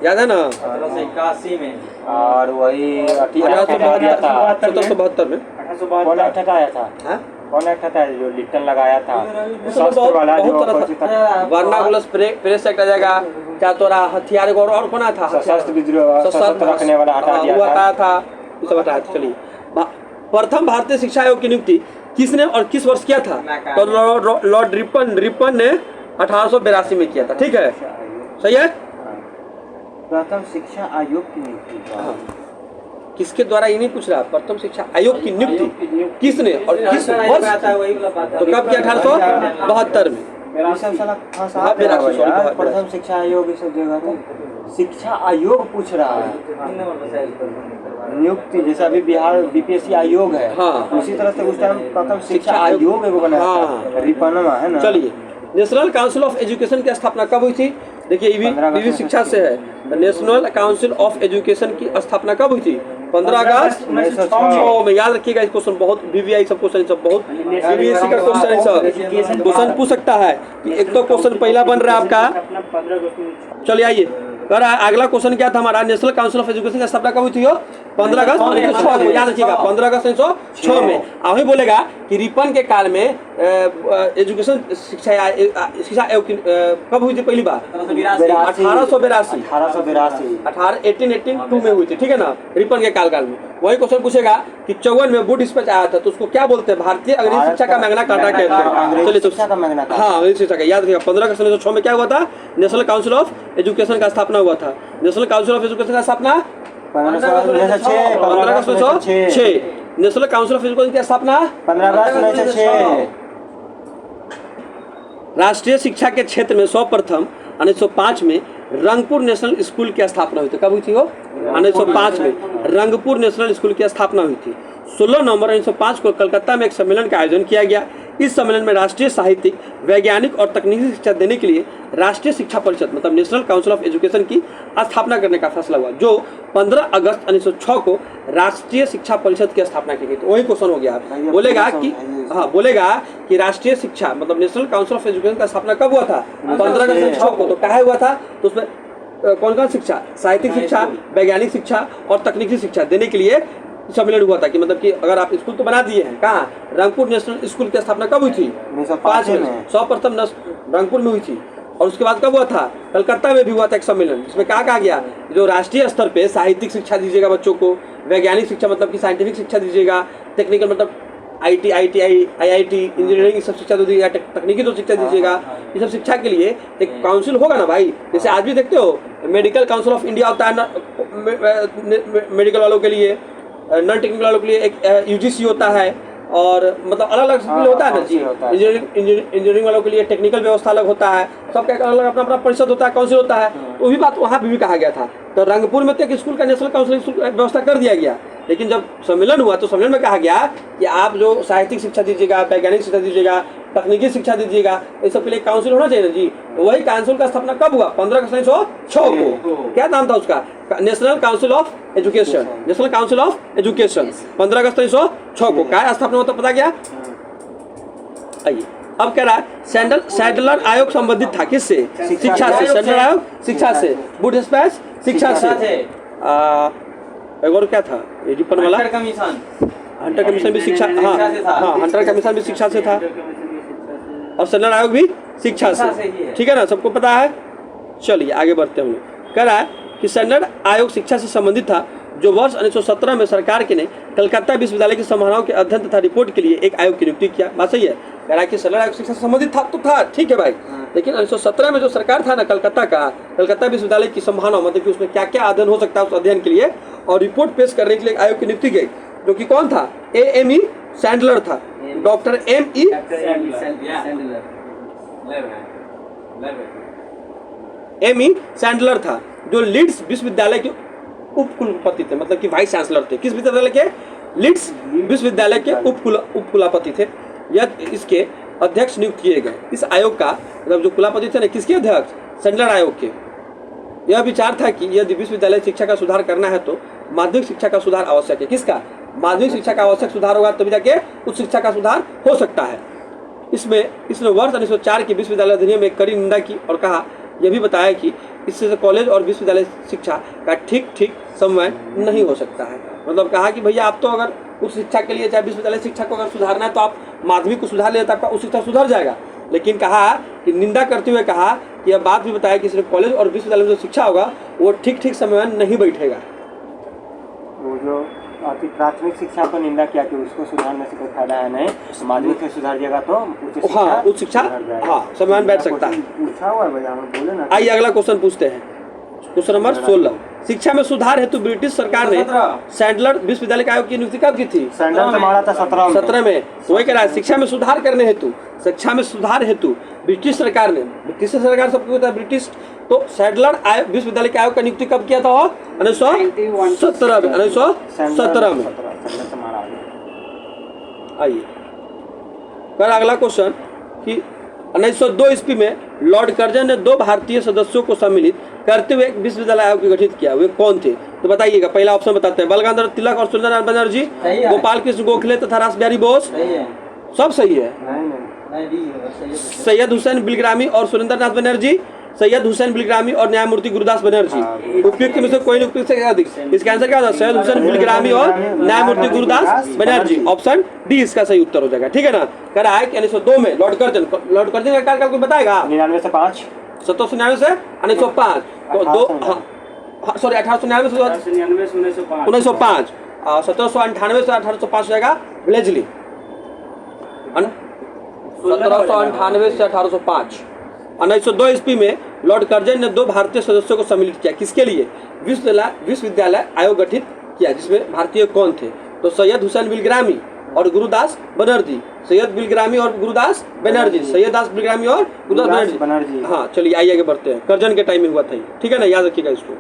याद है ना? 1881 में। और वही 1772 में कौन एक्ट आया था? कौन एक्ट था जो लिट्टन लगाया था? वाला जो वारनागुलस प्रेस एक्ट आ जाएगा। क्या तोरा हथियार और कौन था? सशस्त्र रखने वाला हटा दिया था। चलिए, प्रथम भारतीय शिक्षा आयोग की नियुक्ति किसने और किस वर्ष किया था? तो लॉर्ड रिपन ने 1882 में किया था। ठीक है, सही है। प्रथम शिक्षा आयोग की नियुक्ति किसके द्वारा? ये नहीं पूछ रहा, प्रथम शिक्षा आयोग की नियुक्ति किसने और किस वर्ष? तो कब किया? 1872 में। प्रथम शिक्षा आयोग इस जगह शिक्षा आयोग पूछ रहा है। नियुक्ति जैसा अभी बिहार बीपीएससी आयोग है, हाँ, उसी तरह से उस टाइम प्रथम शिक्षा आयोग एगो बना रिपनमा है ना। चलिए, नेशनल काउंसिल ऑफ एजुकेशन की स्थापना कब हुई थी? देखिए, ईवी शिक्षा से है। नेशनल काउंसिल ऑफ एजुकेशन की स्थापना कब हुई थी? 15 अगस्त 1906 में। याद रखिएगा, इस क्वेश्चन बहुत वीवीआई सब क्वेश्चन सब बहुत सीबीएसई का क्वेश्चन है। सब क्वेश्चन पूछ सकता है कि एक तो क्वेश्चन पहला बन रहा है आपका। चलिए आइए कर अगला क्वेश्चन क्या था हमारा, नेशनल काउंसिल ऑफ एजुकेशन की स्थापना कब हुई थी? 15 अगस्त 1906 को, याद रखिएगा 15 अगस्त 1906 में। वही बोलेगा कि रिपन के काल में एजुकेशन शिक्षा आयोग की कब हुई थी पहली बार? 1882 1882 में हुई थी, ठीक है ना, रिपन के काल में। वही क्वेश्चन पूछेगा कि 54 में वुड डिस्पैच आया था, तो उसको क्या बोलते हैं? भारतीय अंग्रेजी शिक्षा का मैग्ना कार्टा कहते हैं। चलिए तो हाँ, अंग्रेजी शिक्षा का याद रखिएगा। 15 अगस्त 1906 में क्या हुआ था? नेशनल काउंसिल ऑफ एजुकेशन का स्थापना हुआ था। नेशनल काउंसिल ऑफ एजुकेशन का स्थापना 15 अगस्त 1906। नेशनल काउंसिल ऑफ एजुकेशन की स्थापना 15 अगस्त 1906। राष्ट्रीय शिक्षा के क्षेत्र में सर्वप्रथम 1905 में रंगपुर नेशनल स्कूल की स्थापना हुई थी। कब हुई थी वो? 1905 में रंगपुर नेशनल स्कूल की स्थापना हुई थी। 16 नवंबर 1905 को कलकत्ता में एक सम्मेलन का आयोजन किया गया। इस सम्मेलन में राष्ट्रीय साहित्यिक, वैज्ञानिक और तकनीकी शिक्षा देने के लिए राष्ट्रीय शिक्षा परिषद मतलब नेशनल काउंसिल ऑफ एजुकेशन की स्थापना करने का फैसला हुआ, जो 15 अगस्त 1906 को राष्ट्रीय शिक्षा परिषद की स्थापना की गई। तो वही क्वेश्चन हो गया, बोलेगा कि हाँ, बोलेगा कि राष्ट्रीय शिक्षा मतलब नेशनल काउंसिल ऑफ एजुकेशन का स्थापना कब हुआ था? 15 अगस्त 1906 को। तो क्या हुआ था? तो उसमें कौन कौन शिक्षा? साहित्यिक शिक्षा, वैज्ञानिक शिक्षा और तकनीकी शिक्षा देने के लिए सम्मेलन हुआ था। कि मतलब कि अगर आप स्कूल तो बना दिए हैं, कहाँ? रंगपुर नेशनल स्कूल की स्थापना कब हुई थी? 1905 में। सर्वप्रथम रंगपुर में हुई थी। और उसके बाद कब हुआ था? कलकत्ता में भी हुआ था एक सम्मेलन, जिसमें क्या कहा गया? जो राष्ट्रीय स्तर पे साहित्यिक शिक्षा दीजिएगा बच्चों को, वैज्ञानिक शिक्षा मतलब कि साइंटिफिक शिक्षा दीजिएगा, टेक्निकल मतलब IIT, इंजीनियरिंग सब शिक्षा तो दीजिएगा, तकनीकी तो शिक्षा दीजिएगा। ये सब शिक्षा के लिए एक काउंसिल होगा ना भाई। जैसे आज भी देखते हो मेडिकल काउंसिल ऑफ इंडिया होता है ना, मेडिकल वालों के लिए, नॉन टेक्निकल वालों के लिए एक UGC होता है, और मतलब अलग अलग स्कूल होता है ना जी। इंजीनियरिंग वालों के लिए टेक्निकल व्यवस्था अलग होता है, सबका अलग अपना अपना परिषद होता है, काउंसिल होता है। तो वही बात वहाँ भी कहा गया था। तो रंगपुर में तो एक स्कूल का नेशनल काउंसिल व्यवस्था कर दिया गया, लेकिन जब सम्मेलन हुआ तो सम्मेलन में कहा गया कि आप जो साहित्यिक शिक्षा दीजिएगा, वैज्ञानिक शिक्षा दीजिएगा, तकनीकी शिक्षा दीजिएगा, इस सब के लिए काउंसिल होना चाहिए ना जी। तो वही काउंसिल का स्थापना कब हुआ? 15 अगस्त 1906 को। क्या नाम था उसका? National council of education. National council of education 15 अगस्त 1906 को। क्या स्थापना होता पता क्या? आइए अब कह रहा है सैडलर आयोग संबंधित था किससे? शिक्षा से। सैडलर आयोग शिक्षा से, वुड डिस्पैच शिक्षा से। एक और क्या था? रिपन वाला हंटर कमीशन भी शिक्षा, हाँ हाँ, हंटर कमीशन भी शिक्षा से था, और सैडलर आयोग भी शिक्षा से, ठीक है ना, सबको पता है। चलिए आगे बढ़ते हैं। कह रहा है कि सैडलर आयोग शिक्षा से संबंधित था, जो वर्ष 1917 में सरकार के ने कलकत्ता विश्वविद्यालय की संभावनाओं के अध्ययन तथा रिपोर्ट के लिए एक आयोग की नियुक्ति किया। बात सही है। कह रहा है कि सैडलर आयोग शिक्षा से संबंधित था तो था, ठीक है भाई, लेकिन 1917 में जो सरकार था ना कलकत्ता का, कलकत्ता विश्वविद्यालय की संभावना मतलब कि उसमें क्या क्या अध्ययन हो सकता है उस अध्ययन के लिए और रिपोर्ट पेश करने के लिए आयोग की नियुक्ति गई, जो कि कौन था? AME सैडलर था, डॉक्टर ME सैडलर था, जो लीड्स विश्वविद्यालय के उप कुलपति थे, मतलब कि वाइस चांसलर थे। किस विश्वविद्यालय के? लीड्स विश्वविद्यालय के उप कुलपति थे। यह इसके अध्यक्ष नियुक्त किए गए। इस आयोग का मतलब जो कुलपति थे ना, किसके अध्यक्ष? सैडलर आयोग के। यह विचार था कि यदि विश्वविद्यालय शिक्षा का सुधार करना है तो माध्यमिक शिक्षा का सुधार आवश्यक है। किसका? माध्यमिक शिक्षा का आवश्यक सुधार होगा तभी जाके उच्च शिक्षा का सुधार हो सकता है। इसने वर्ष 1904 की विश्वविद्यालय अधिनियम में कड़ी निंदा की और कहा, यह भी बताया कि इससे कॉलेज और विश्वविद्यालय शिक्षा का ठीक समन्वय नहीं हो सकता है। मतलब कहा कि भैया आप तो अगर उच्च शिक्षा के लिए चाहे विश्वविद्यालय शिक्षा को अगर सुधारना है तो आप माध्यमिक को सुधार ले तो आपका उच्च शिक्षा सुधर जाएगा। लेकिन कहा कि निंदा करते हुए कहा कि यह बात भी बताया कि सिर्फ कॉलेज और विश्वविद्यालय में जो शिक्षा होगा वो ठीक समय नहीं बैठेगा। वो जो प्राथमिक शिक्षा को निंदा किया कि उसको सुधारने से कोई फायदा है नहीं, माध्यमिक से सुधार जाएगा तो उच्च शिक्षा हाँ समय बैठ सकता है। पूछा हुआ बोले ना। आइए अगला क्वेश्चन पूछते हैं। Question number 16। शिक्षा में सुधार हेतु ब्रिटिश सरकार ने सैडलर विश्वविद्यालय आयोग की नियुक्ति कब की थी? था 17 में। तो वही कह रहा है शिक्षा में सुधार करने हेतु, शिक्षा में सुधार हेतु ब्रिटिश सरकार ने, ब्रिटिश सरकार सबको पता है ब्रिटिश, तो सैडलर विश्वविद्यालय के आयोग का नियुक्ति कब किया था? 1917 में। आइए कर अगला क्वेश्चन कि 1902 ईस्वी में लॉर्ड कर्जन ने 2 भारतीय सदस्यों को सम्मिलित करते हुए एक विश्वविद्यालय आयोग गठित किया। वे कौन थे? तो बताइएगा। पहला ऑप्शन बताते हैं, बाल गंगाधर तिलक और सुरेंद्रनाथ बनर्जी, गोपाल कृष्ण गोखले तथा रास बिहारी बोस। सब सही है। सैयद हुसैन बिलग्रामी और सुरेंद्रनाथ बनर्जी, सैयद हुसैन बिलग्रामी और न्यायमूर्ति गुरुदास बनर्जी। उपयुक्त में से कोई नहीं उपयुक्त से अधिक। इसका आंसर क्या होगा? सैयद हुसैन बिलग्रामी और न्यायमूर्ति गुरुदास बनर्जी। ऑप्शन डी इसका सही उत्तर हो जाएगा। ठीक है ना। कह रहा है कि 1902 में लॉर्ड कर्जन का कार्यकाल कोई बताएगा? 99 से 5 1799 से 1905। तो दो सॉरी 1899 से 1999 से 1905 1905। 1798 से 1805 हो जाएगा ब्लेजली। 1798 से 1805। 1902 ईस्वी में लॉर्ड कर्जन ने 2 भारतीय सदस्यों को सम्मिलित किया। किसके लिए? विश्वविद्यालय आयोग गठित किया, जिसमें भारतीय कौन थे? तो सैयद हुसैन बिलग्रामी और गुरुदास बनर्जी। सैयद बिलग्रामी और गुरुदास बनर्जी। सैयद दास बिलग्रामी और गुरुदास बनर्जी। हाँ चलिए आइए आगे बढ़ते हैं। कर्जन के टाइम में हुआ था ये। ठीक है ना, याद रखिएगा इसको।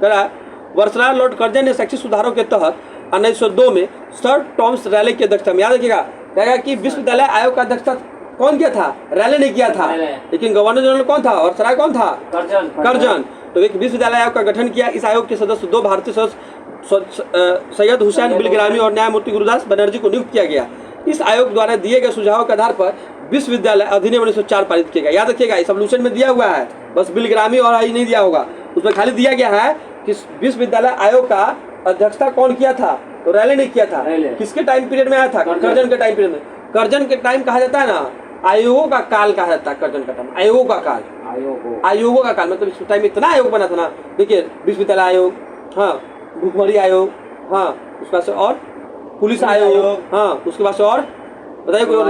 करा वर्षराज लॉर्ड कर्जन ने शैक्षिक सुधारों के तहत 1902 में सर टॉमस रैले की अध्यक्षता में, याद रखिएगा, कहेगा कि विश्वविद्यालय आयोग का अध्यक्षता कौन किया था? रैले ने किया था। लेकिन गवर्नर जनरल कौन था? वर्षराज कौन था? कर्जन। तो एक विश्वविद्यालय आयोग का गठन किया। इस आयोग के सदस्य 2 भारतीय सदस्य सैयद हुसैन बिलग्रामी और न्यायमूर्ति गुरुदास बनर्जी को नियुक्त किया गया। इस आयोग द्वारा दिए गए सुझावों के आधार पर विश्वविद्यालय अधिनियम 1904 पारित किया गया। याद रखिएगा, इस सॉल्यूशन में दिया हुआ है, बस बिलग्रामी और आई नहीं दिया होगा, उसमें खाली दिया गया है कि विश्वविद्यालय आयोग का अध्यक्षता कौन किया था? तो रैले ने किया था। किसके टाइम पीरियड में आया था? कर्जन के टाइम पीरियड में। कर्जन के टाइम कहा जाता है ना, आयोगों का काल कहा जाता है। कर्जन का टाइम आयोगों का काल, आयोगों का काल मतलब इस टाइम में इतना आयोग बना था ना। देखिए विश्वविद्यालय आयोग, हाँ भुखमरी आयोग, हाँ उसके बाद से और पुलिस आयोग, हाँ उसके बाद से और बताइए कोई और?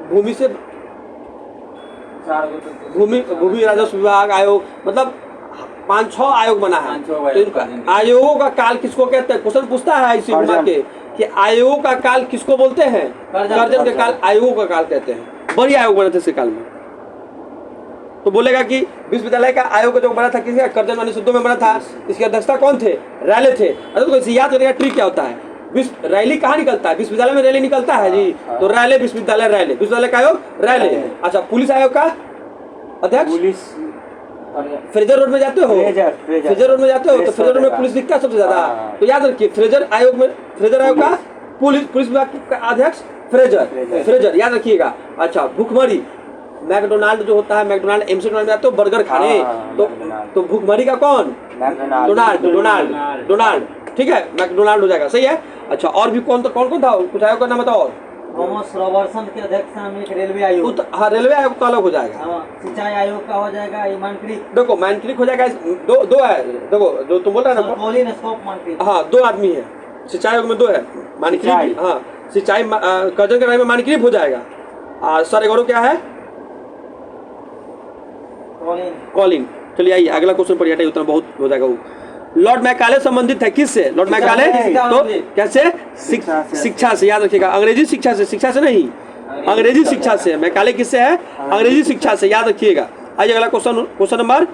भूमि से भूमि राजस्व विभाग आयोग, मतलब 5-6 आयोग बना है। तो इनका आयोगों का काल किसको कहते हैं? क्वेश्चन पूछता है इसी घुमा के कि आयोगों का काल किसको बोलते हैं? कर्जन के काल आयोगों का काल कहते हैं। बड़ी आयोग बने थे इस काल में। तो बोलेगा कि विश्वविद्यालय का आयोग जो बना था किसका? कर्जन 1902 में बना था। इसकी अध्यक्षता कौन थे? रैले थे। तो इसे याद करेगा ट्रिक क्या होता है। रैली कहाँ निकलता है? विश्वविद्यालय में रैली निकलता है जी। तो रैले विश्वविद्यालय, रैले विश्वविद्यालय का आयोग रैले। अच्छा पुलिस आयोग का अध्यक्ष? पुलिस फ्रेजर रोड में जाते हो? फ्रेजर रोड में जाते हो तो फ्रेजर रोड में पुलिस दिखता है सबसे ज्यादा। तो याद रखिए फ्रेजर आयोग में, फ्रेजर आयोग का पुलिस विभाग का अध्यक्ष फ्रेजर याद रखिएगा। अच्छा भुखमरी, मैकडोनाल्ड जो होता है, मैकडोनाल्ड एमसी डोनाल्ड में जाते हो बर्गर खाने, तो भुखमरी का कौन? डोनाल्ड। ठीक है, मैकडोनाल्ड हो जाएगा। सही है। अच्छा और भी कौन था? कुछ आयोग का नाम बताओ। थॉमस रॉबर्टसन के अध्यक्षता में एक रेलवे आयोग। हाँ रेलवे आयोग तो अलग हो जाएगा। सिंचाई आयोग का हो जाएगा मानक्रीक। देखो मानक्रीक हो जाएगा। दो है, देखो जो तुम बोल रहे हो ना। हाँ 2 आदमी है। सिंचाई आयोग में 2 है, मानक्रीक। हाँ सिंचाई कर्जन के टाइम में मानक्रीक हो जाएगा। सर गौरव क्या है? कॉलिन। चलिए आइए अगला क्वेश्चन पढ़िए, उतना बहुत हो जाएगा वो। लॉर्ड मैकाले संबंधित है किससे? लॉर्ड मैकाले तो कैसे? शिक्षा से। याद रखिएगा, अंग्रेजी शिक्षा से नहीं, अंग्रेजी शिक्षा से। मैकाले किससे है? अंग्रेजी शिक्षा से। याद रखिएगा। आइए अगला क्वेश्चन नंबर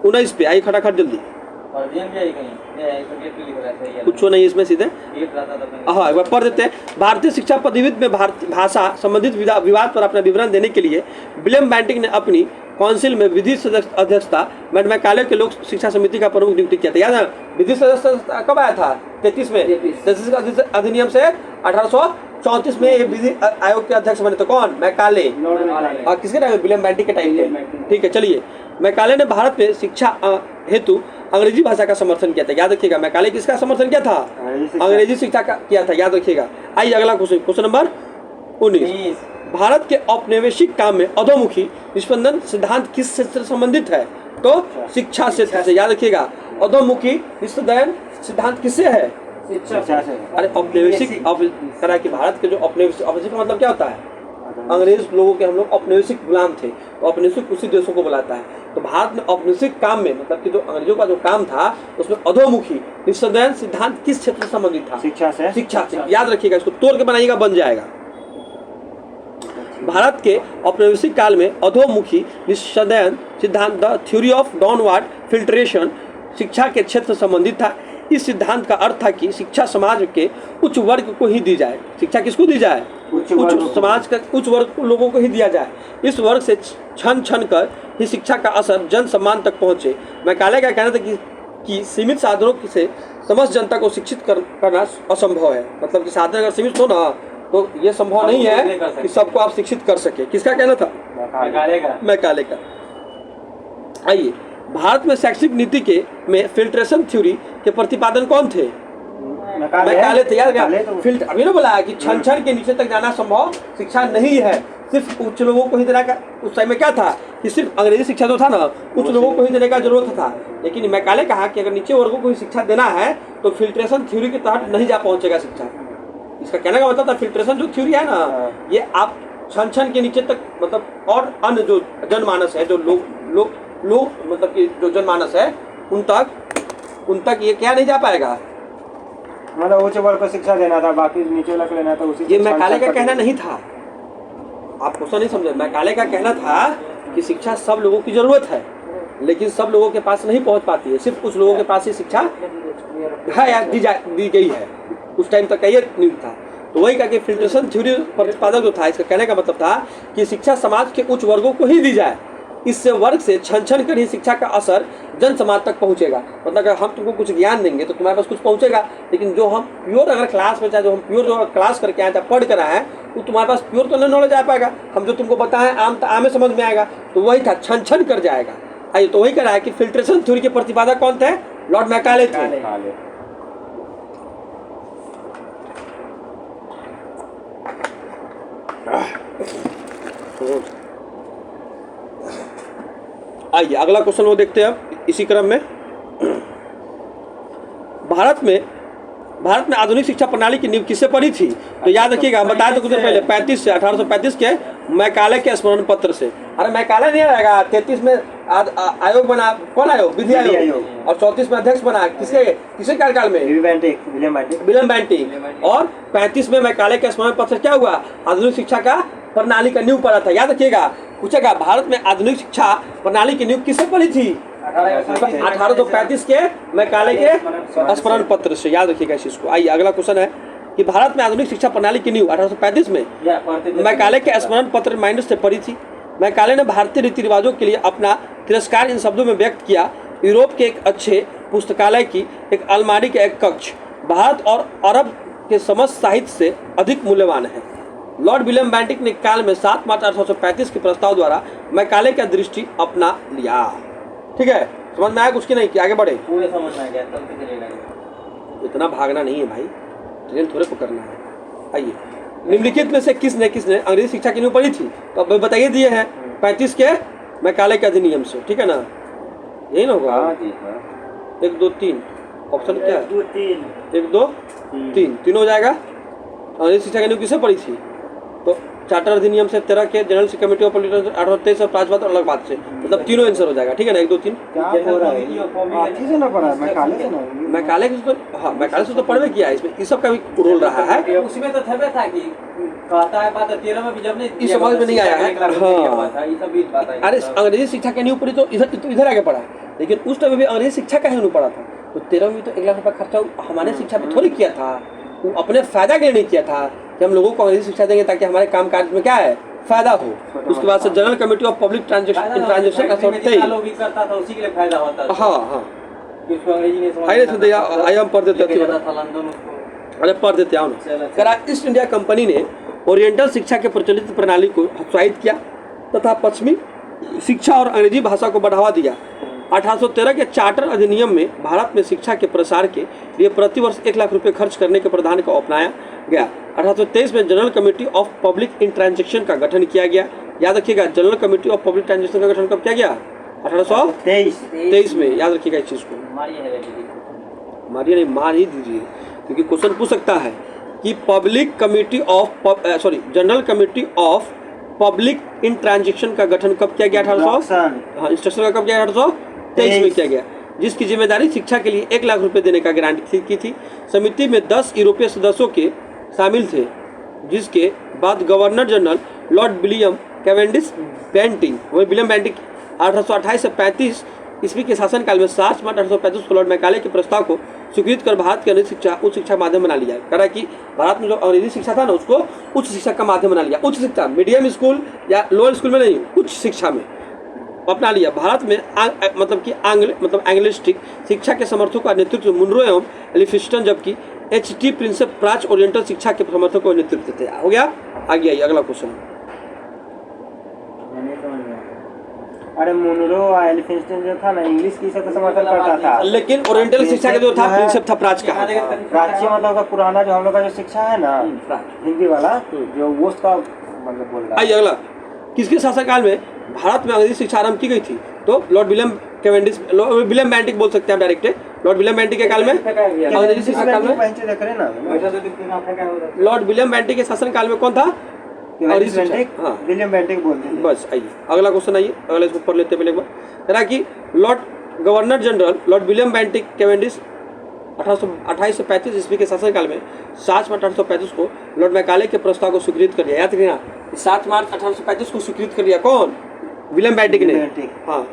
19 पे आइए, खटाखट जल्दी। कुछ नहीं इसमें सीधे, हाँ एक बार पढ़ देते हैं। भारतीय शिक्षा पद्धति में भाषा संबंधित विवाद पर अपना विवरण देने के लिए विलियम बेंटिंक ने अपनी काउंसिल में विधि सदस्य अध्यक्षता लॉर्ड मैकाले के लोक शिक्षा समिति का प्रमुख नियुक्ति किया था। याद है विधि सदस्य कब आया था? 33 में। 33 अधिनियम से 1834 में ये विधि आयोग के अध्यक्ष बने थे। कौन? मैकाले। और किसके टाइम? विलियम बेंटिंक के टाइम पे। ठीक है चलिए। मैकाले ने भारत में शिक्षा हेतु अंग्रेजी भाषा का समर्थन किया था। याद रखिएगा मैकाले किसका समर्थन किया था? अंग्रेजी शिक्षा का किया था। याद रखिएगा। आइए अगला क्वेश्चन नंबर 19। भारत के औपनिवेशिक काम में अधोमुखी निष्पंदन सिद्धांत किस क्षेत्र से संबंधित है? तो शिक्षा क्षेत्र से। याद रखिएगा अधोमुखी निष्पंदन सिद्धांत किससे है? शिक्षा से। अरे औपनिवेशिक करा कि भारत के जो औपनिवेशिक मतलब क्या होता है? अंग्रेज लोगों के हम लोग औपनिवेशिक गुलाम थे। तो औपनिवेशिक उसी देशों को बुलाता है। तो भारत में औपनिवेशिक काम में मतलब कि जो अंग्रेजों का जो काम था उसमें अधोमुखी निष्पंदन सिद्धांत किस क्षेत्र से संबंधित था? शिक्षा से। याद रखिएगा, इसको तोड़ के बनाइएगा, बन जाएगा। भारत के औपनिवेशिक काल में अधोमुखी निष्पंदन सिद्धांत the theory of downward filtration शिक्षा के क्षेत्र से संबंधित था। इस सिद्धांत का अर्थ था कि शिक्षा समाज के उच्च वर्ग को ही दी जाए। शिक्षा किसको दी जाए? उच्च समाज का उच्च वर्ग लोगों को ही दिया जाए। इस वर्ग से छन कर ही शिक्षा का असर जन सम्मान तक पहुँचे। मैकाले का कहना था कि सीमित साधनों से समस्त जनता को शिक्षित करना असंभव है। मतलब कि साधन अगर सीमित हो ना तो ये संभव नहीं है कि सबको आप शिक्षित कर सके। किसका कहना था? मैकाले का। आइए, भारत में शैक्षिक नीति के में फिल्ट्रेशन थ्योरी के प्रतिपादन कौन थे? मैकाले थे। याद क्या? फिल्टर अभी ना बोला कि छन छन के नीचे तक जाना संभव शिक्षा नहीं है, सिर्फ उच्च लोगों को ही देना का। उस टाइम में क्या था कि सिर्फ अंग्रेजी शिक्षा जो था ना, उच्च लोगों को ही देने का जरूरत था। लेकिन मैकाले कहा कि अगर नीचे वर्गों को ही शिक्षा देना है तो फिल्ट्रेशन थ्योरी के तहत नहीं जा पहुंचेगा शिक्षा। इसका कहने का मतलब था फिल्ट्रेशन जो थ्योरी है ना, ये आप छन छन के नीचे तक मतलब और अन्य जो जनमानस है, जो लोग मतलब कि जो जनमानस है उन तक ये क्या नहीं जा पाएगा। मतलब उच्च वर्ग को शिक्षा देना था, बाकी नीचे वाला को लेना था। उसी ये मैकाले का कहना नहीं था, आप क्वेश्चन नहीं समझे। मैकाले का कहना था कि शिक्षा सब लोगों की जरूरत है, लेकिन सब लोगों के पास नहीं पहुंच पाती है, सिर्फ कुछ लोगों के पास ही शिक्षा है या दी गई है। उस टाइम तक का ये न्यूज था। तो वही कहा कि फिल्ट्रेशन थ्योरी प्रतिपादक जो था, इसका कहने का मतलब था कि शिक्षा समाज के उच्च वर्गों को ही दी जाए, इससे वर्ग से छन छन कर ही शिक्षा का असर जन समाज तक पहुंचेगा। मतलब अगर हम तुमको कुछ ज्ञान देंगे तो तुम्हारे पास कुछ पहुंचेगा, लेकिन जो हम प्योर अगर क्लास में चाहे जो हम प्योर जो क्लास करके आए चाहे पढ़ कर आए हैं, वो तुम्हारे पास प्योर तो नहीं नॉलेज आ पाएगा। हम जो तुमको बताएं आम समझ में आएगा, तो वही था, छन छन कर जाएगा। आइए, तो वही कह रहा है कि फिल्ट्रेशन थ्योरी के प्रतिपादक कौन थे? लॉर्ड मैकाले थे। आइए, अगला क्वेश्चन वो देखते हैं अब इसी क्रम में। भारत में आधुनिक शिक्षा प्रणाली की नींव किससे पड़ी थी? तो याद रखिएगा, बताया तो कुछ दिन पहले 1835 के मैकाले के स्मरण पत्र से। अरे मैकाले नहीं आएगा, 33 में आयोग बना, कौन आयोग? विधि आयोग। और 34 में अध्यक्ष बना, किसके कार्यकाल में? William Bentinck. और 35 में मैकाले के स्मरण पत्र क्या हुआ? आधुनिक शिक्षा का प्रणाली का नींव पड़ा था। याद रखिएगा, पूछेगा भारत में आधुनिक शिक्षा प्रणाली की नींव किससे पड़ी थी? 1835 के मैकाले के स्मरण पत्र से। याद रखिएगा इस चीज को। आइए, अगला क्वेश्चन है कि भारत में आधुनिक शिक्षा प्रणाली की नींव 1835 में मैकाले के स्मरण पत्र रिमाइंडर से पड़ी थी। मैकाले ने भारतीय रीति रिवाजों के लिए अपना तिरस्कार इन शब्दों में व्यक्त किया: यूरोप के एक अच्छे पुस्तकालय की एक अलमारी के एक कक्ष भारत और अरब के समस्त साहित्य से अधिक मूल्यवान है। लॉर्ड विलियम बेंटिक ने काल में 7 मार्च 1835 के प्रस्ताव द्वारा मैकाले का दृष्टि अपना लिया। ठीक है, समझ में आया कुछ की नहीं? कि आगे बढ़े? पूरे समझ में आ गया, तब से चलेगा। इतना भागना नहीं है भाई, ट्रेन थोड़े पकड़ना है। आइए, निम्नलिखित में से किसने अंग्रेजी शिक्षा की नींव पड़ी थी? तो अब बताइए दिए हैं 35 के मैकाले के अधिनियम से। ठीक है ना, यही ना होगा? 1 2 3 ऑप्शन क्या है? 1 2 3 तीन हो जाएगा। अंग्रेजी शिक्षा की नींव किससे पड़ी थी? तो चार्टर अधिनियम से 13 के, जनरल कमेटी ऑफ पॉलिटिक्स 1823 और 5 बात अलग बात से, मतलब तीनों आंसर हो जाएगा। ठीक है ना, 1 2 3 मैकाले से तो, हाँ मैकाले से तो पढ़वे किया है, इसमें इस सब का भी रोल रहा है। उसमें तो थबे था कि कहता है बात 13 में भी जब नहीं इस समझ में नहीं आया है। हाँ, अरे अंग्रेजी शिक्षा की नींव पड़ी तो इधर आगे पढ़ा, लेकिन उस टाइम में भी अंग्रेजी शिक्षा का ही नींव पड़ा था। तो 13 में तो 1 लाख रुपया खर्चा हमारे शिक्षा पे थोड़ी किया था, वो अपने फायदा के लिए नहीं किया था कि हम लोगों को अंग्रेजी शिक्षा देंगे ताकि हमारे काम काज में क्या है, फायदा हो। उसके बाद से general committee of public transaction का करता था, उसी के लिए फायदा होता था। हाँ हाँ, आइए हम पढ़ देते हैं। अरे पढ़ देते आओ ना। ईस्ट इंडिया कंपनी ने ओरिएंटल शिक्षा के प्रचलित प्रणाली को प्रोत्साहित किया तथा पश्चिमी शिक्षा और अंग्रेजी भाषा को बढ़ावा दिया। 1813 के चार्टर अधिनियम में भारत में शिक्षा के प्रसार के लिए प्रतिवर्ष 1 लाख रुपए खर्च करने के प्रावधान को अपनाया गया। 1823 में जनरल कमेटी ऑफ पब्लिक इंट्रांजेक्शन का गठन किया गया। याद रखिएगा, general committee of public transaction का गठन कब किया गया? 1823 में। याद रखिएगा इस चीज को, मारिए नहीं, मार ही दीजिए, क्योंकि क्वेश्चन पूछ सकता है कि public committee of general committee of public in transaction का गठन कब किया गया? 1800 इंस्ट्रक्शन का कब किया? 1823 में किया गया, जिसकी जिम्मेदारी शिक्षा के लिए 1 लाख रुपए देने का गारंटी की थी। समिति में 10 यूरोपीय सदस्यों के शामिल थे, जिसके बाद governor general Lord William Cavendish Bentinck, वही विलियम बेंटिक 1828 से 35 ईस्वी के शासनकाल में 7 मार्च 1835 को लॉर्ड मैकाले के प्रस्ताव को स्वीकृत कर भारत की अंग्रेजी शिक्षा उच्च शिक्षा माध्यम बना लिया। करा कि भारत में जो अंग्रेजी शिक्षा था ना, उसको उच्च शिक्षा का माध्यम बना लिया। उच्च शिक्षा मीडियम स्कूल या लोअर स्कूल में नहीं, उच्च शिक्षा में अपना लिया। भारत में एंग्लिस्टिक शिक्षा के समर्थकों का नेतृत्व मुनरो एवं एलिफिस्टन, जबकि H.T. प्रिंसेप प्राच्य ओरिएंटल शिक्षा के समर्थकों का नेतृत्व थे। हो गया, आगे आइए अगला क्वेश्चन। अरे मुनरो एलिफिंस्टन जो था ना इंग्लिश की सबका समर्थन करता था, लेकिन ओरिएंटल शिक्षा का जो था प्रिंसिप था प्राच का। प्राची मतलब का पुराना जो हम लोग का जो शिक्षा है ना हिंदी वाला जो वो उसका मतलब बोल रहा है। आइए अगला, किसके शासनकाल में भारत में अंग्रेजी शिक्षा आरंभ की गई थी? तो लॉर्ड विलियम बेंटिक बोल सकते हैं आप डायरेक्ट। लॉर्ड विलियम बेंटिक के काल में अंग्रेजी शिक्षा काल में देख रहे ना लॉर्ड विलियम बेंटिक के शासनकाल में कौन था? हाँ। विलियम बेंटिक बोलते हैं। बस आइए अगला क्वेश्चन, आइए अगला इसको पढ़ लेते हैं पहले एक बार। कह रहा कि Lord governor general Lord William Bentinck Cavendish 2835 ईस्वी के शासनकाल में 7 मार्च 1835 को लॉर्ड मैकाले के प्रस्ताव को स्वीकृत कर दिया। याद रखना 7 मार्च 1835 को स्वीकृत कर दिया कौन? विलियम बेंटिक ने। हाँ,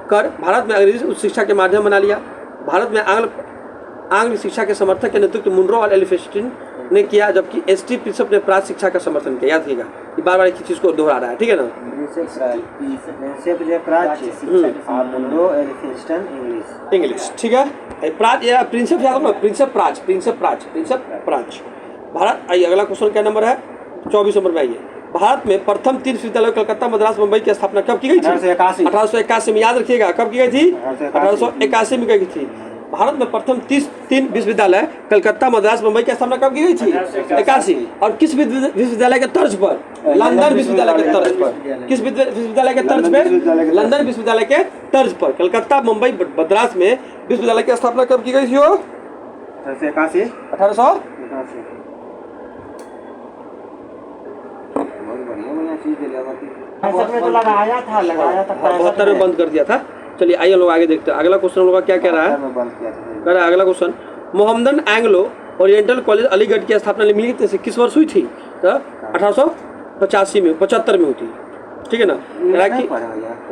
कर भारत में अंग्रेजी उच्च शिक्षा के माध्यम बना लिया। भारत में आंग्ल शिक्षा के समर्थक के नेतृत्व मुनरो और एलिफिंस्टन ने किया, जबकि एसटी प्रिंसेप ने प्राच शिक्षा का समर्थन किया। याद रखिएगा, ये बार बार एक ही चीज को दोहरा रहा है, ठीक है ना? इंग्लिश, ठीक है। प्राच या प्रिंसेप याद हो ना, प्रिंसेप प्राच। भारत, आइए अगला क्वेश्चन क्या नंबर है? 24 नंबर में आइए। भारत में प्रथम 3 विश्वविद्यालय कलकत्ता, मद्रास, मुंबई की स्थापना कब की गई थी? 1881 में। याद रखिएगा कब की गई थी? 1881 में की थी। भारत में प्रथम 3 विश्वविद्यालय कलकत्ता, मद्रास, मुंबई की स्थापना कब की गई थी? 81। और किस विश्वविद्यालय के तर्ज पर? लंदन विश्वविद्यालय के तर्ज पर। किस विश्वविद्यालय के तर्ज पर? लंदन विश्वविद्यालय के तर्ज पर कलकत्ता, मुंबई, मद्रास में विश्वविद्यालय की स्थापना कब की गई थी? 1881। लगाया था 72 में बंद कर दिया था। चलिए आइए लोग आगे देखते हैं। अगला क्वेश्चन हम लोग का क्या कह रहा है? कह रहा है अगला question, Mohammedan Anglo oriental college Aligarh की स्थापना निम्नलिखित से किस वर्ष हुई थी? 1885 में, 75 में हुई थी, ठीक है ना?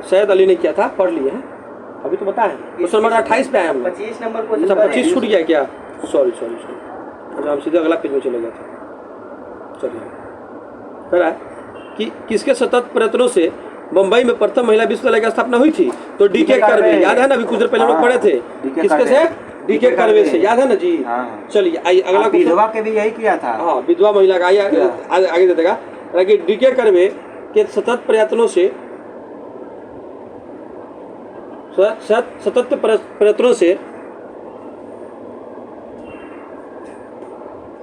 सैयद अली ने किया था, पढ़ लिए हैं अभी तो बताएं। क्वेश्चन नंबर 28 पे आए हम लोग। 25 नंबर को 25 छूट गया क्या? सॉरी। अच्छा, हम सीधे अगला पेज में चले गए थे। चलिए, कह रहा है कि किसके सतत प्रयत्नों से बम्बई में प्रथम महिला विश्वविद्यालय की स्थापना हुई थी? तो डीके कर्वे। याद है ना, अभी कुछ देर पहले लोग पढ़े थे। किसके से? डीके कर्वे से। याद है ना जी? चलिए आइए अगला। विधवा के भी यही किया था। हाँ, विधवा महिला का आगे दे देगा। डीके कर्वे के सतत प्रयत्नों से